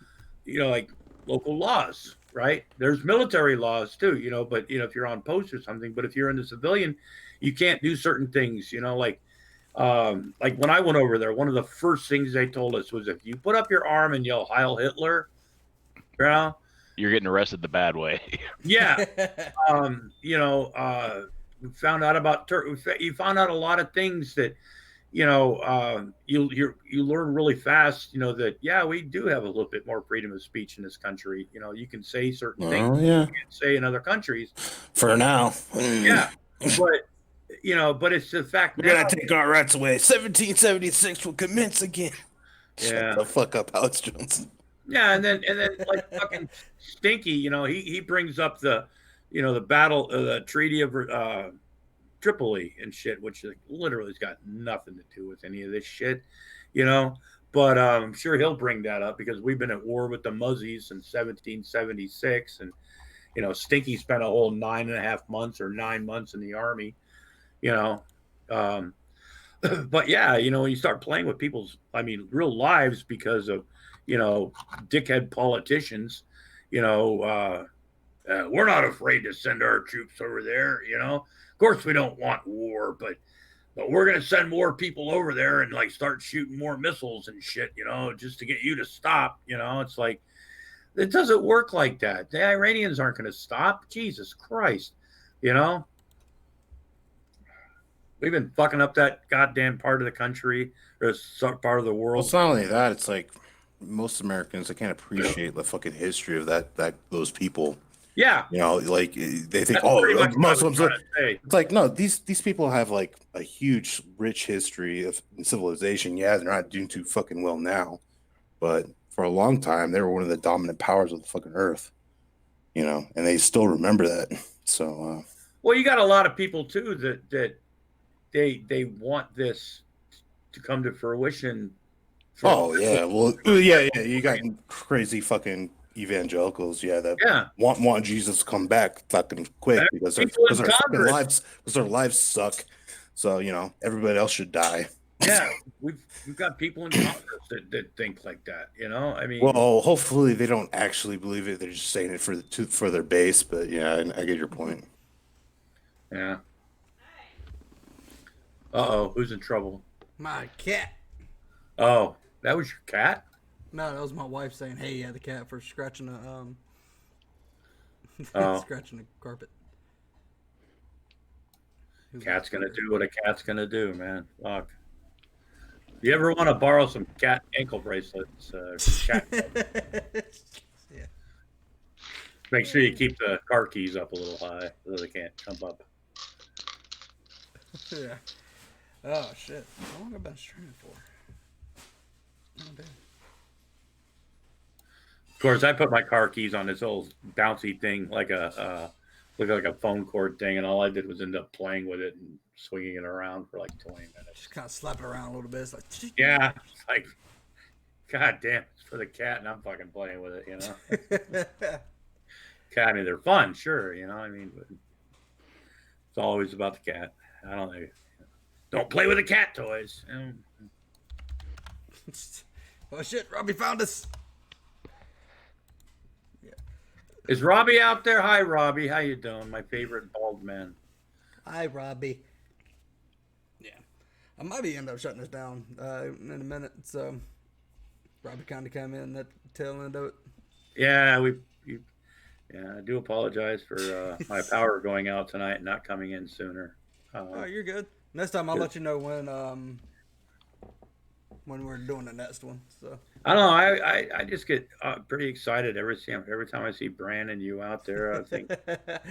you know, like local laws, right? There's military laws too, you know, but, you know, if you're on post or something, but if you're in the civilian, you can't do certain things, you know, like when I went over there, one of the first things they told us was, if you put up your arm and yell Heil Hitler, you know, you're getting arrested the bad way. Yeah. You know, we found out about you found out a lot of things that, you know, you learn really fast, you know, that, yeah, we do have a little bit more freedom of speech in this country. You know, you can say certain things you can't say in other countries. For now. Yeah. But, you know, but it's the fact we're gonna take our rights away. 1776 will commence again. Yeah. Shut the fuck up, Alex Jones. Yeah, and then like fucking Stinky, you know, he brings up the, you know, the Treaty of Tripoli and shit, which like, literally has got nothing to do with any of this shit, you know. But I'm sure he'll bring that up because we've been at war with the Muzzies since 1776, and Stinky spent a whole 9.5 months or 9 months in the army, you know. But yeah, when you start playing with people's, real lives because of, dickhead politicians, we're not afraid to send our troops over there, Of course, we don't want war, but we're going to send more people over there and like start shooting more missiles and shit, just to get you to stop, It's like, it doesn't work like that. The Iranians aren't going to stop. Jesus Christ, We've been fucking up that goddamn part of the country or part of the world. Well, it's not only that. It's like most Americans, they can't appreciate the fucking history of those people. Yeah. Like they think, like Muslims. It's like, no, these people have like a huge, rich history of civilization. Yeah, they're not doing too fucking well now, but for a long time, they were one of the dominant powers of the fucking earth. And they still remember that. So, well, you got a lot of people too that they want this to come to fruition. Well, yeah. You got crazy fucking evangelicals, that want Jesus to come back fucking quick because their lives suck. So everybody else should die. Yeah, we've got people in Congress that think like that. Well, hopefully they don't actually believe it. They're just saying it for their base. But yeah, I get your point. Yeah. Uh-oh, who's in trouble? My cat. Oh, that was your cat? No, that was my wife saying, "Hey, yeah, the cat for scratching a scratching the carpet." Cat's gonna do what a cat's gonna do, man. Fuck. You ever want to borrow some cat ankle bracelets? Cat yeah. Make sure you keep the car keys up a little high so they can't jump up. Yeah. Oh shit! How long have I been streaming for? Oh, damn. Of course, I put my car keys on this old bouncy thing, like a phone cord thing, and all I did was end up playing with it and swinging it around for like 20 minutes. Just kind of slap it around a little bit. It's like, yeah, it's like, god damn, it's for the cat, and I'm fucking playing with it, Cat, they're fun, sure, but it's always about the cat. I don't know. Don't play with the cat toys. Oh shit, Robbie found us. Yeah. Is Robbie out there? Hi, Robbie. How you doing? My favorite bald man. Hi, Robbie. Yeah. I might be end up shutting this down in a minute. So Robbie kind of came in at the tail end of it. Yeah, I do apologize for my power going out tonight and not coming in sooner. Oh, you're good. Next time I'll let you know when we're doing the next one. So I don't know. I just get pretty excited every time I see Bran and you out there. I think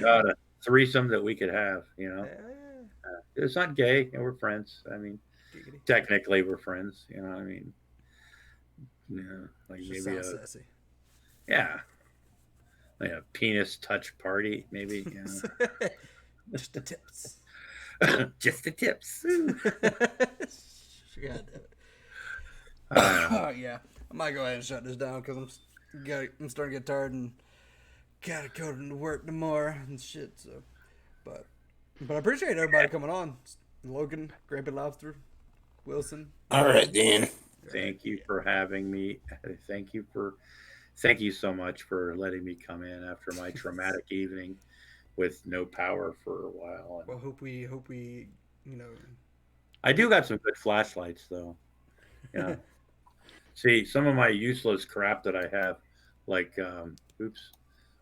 God, a threesome that we could have. It's not gay, and we're friends. Technically we're friends. Like just maybe sassy. Yeah, like a penis touch party, maybe. Just the tips. Just the tips. Yeah, I might go ahead and shut this down because I'm starting to get tired and gotta go to work tomorrow and shit. So, but I appreciate everybody coming on. Logan, Grampy Lobster, Wilson. All right, Dan. Thank you for having me. Thank you so much for letting me come in after my traumatic evening with no power for a while. Well, hope we, I do got some good flashlights though. See, some of my useless crap that I have, like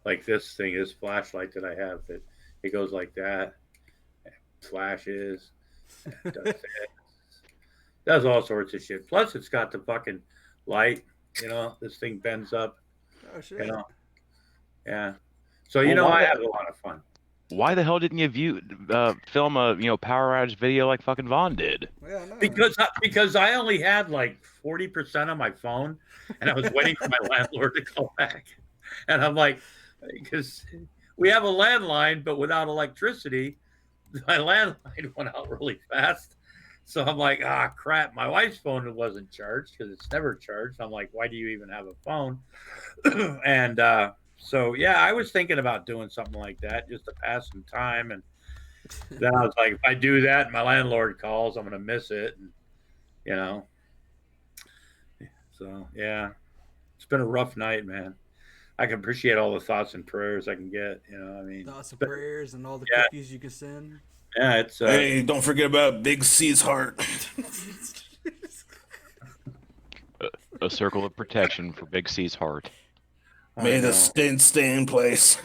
like this thing, this flashlight that I have, that it goes like that, flashes, does all sorts of shit. Plus, it's got the fucking light. This thing bends up. Oh shit. Yeah. So I have a lot of fun. Why the hell didn't you film a power outage video like fucking Vaughn did? Yeah, no. Because I only had like 40% on my phone, and I was waiting for my landlord to call back. And I'm like, because we have a landline, but without electricity, my landline went out really fast. So I'm like, crap, my wife's phone wasn't charged because it's never charged. I'm like, why do you even have a phone? And So yeah, I was thinking about doing something like that just to pass some time, and then I was like, if I do that, and my landlord calls, I'm gonna miss it, and you know. So yeah, it's been a rough night, man. I can appreciate all the thoughts and prayers I can get. You know, I mean, Thoughts and prayers and all the Yeah. cookies you can send. yeah, it's Hey, don't forget about Big C's heart. A circle of protection for Big C's heart. May know. the stint stay in place.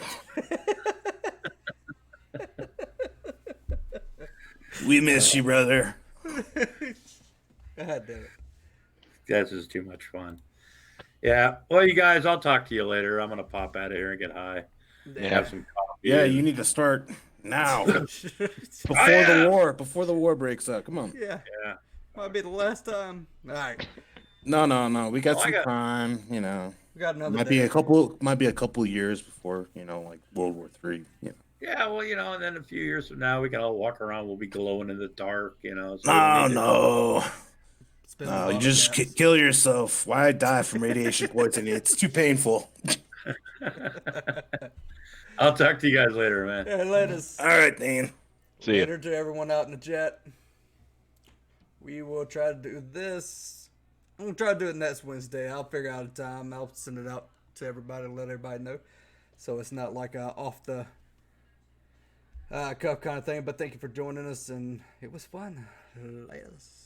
We miss you, brother. God damn it. This is too much fun. Yeah. Well, you guys, I'll talk to you later. I'm gonna pop out of here and get high. Yeah. Have some coffee. Yeah, and- you need to start now. Before yeah. the war breaks up. Come on. Yeah. Yeah. Might be the last time. All right. No. We got Oh, I some got- time, you know. We got another Might day. be a couple years before, you know, like World War III. You know. Yeah, well, you know, and then a few years from now, we can all walk around. We'll be glowing in the dark, you know. So we don't need to- No. Spend a No, lot you of just gas. kill yourself. Why die from radiation poisoning? It's too painful. I'll talk to you guys later, man. Yeah, latest. All right, Dean. See ya. Later to everyone out in the chat. We will try to do this. I'm gonna try to do it next Wednesday. I'll figure out a time. I'll send it out to everybody, let everybody know, so it's not like a off the cuff kind of thing. But thank you for joining us, and it was fun. Latest.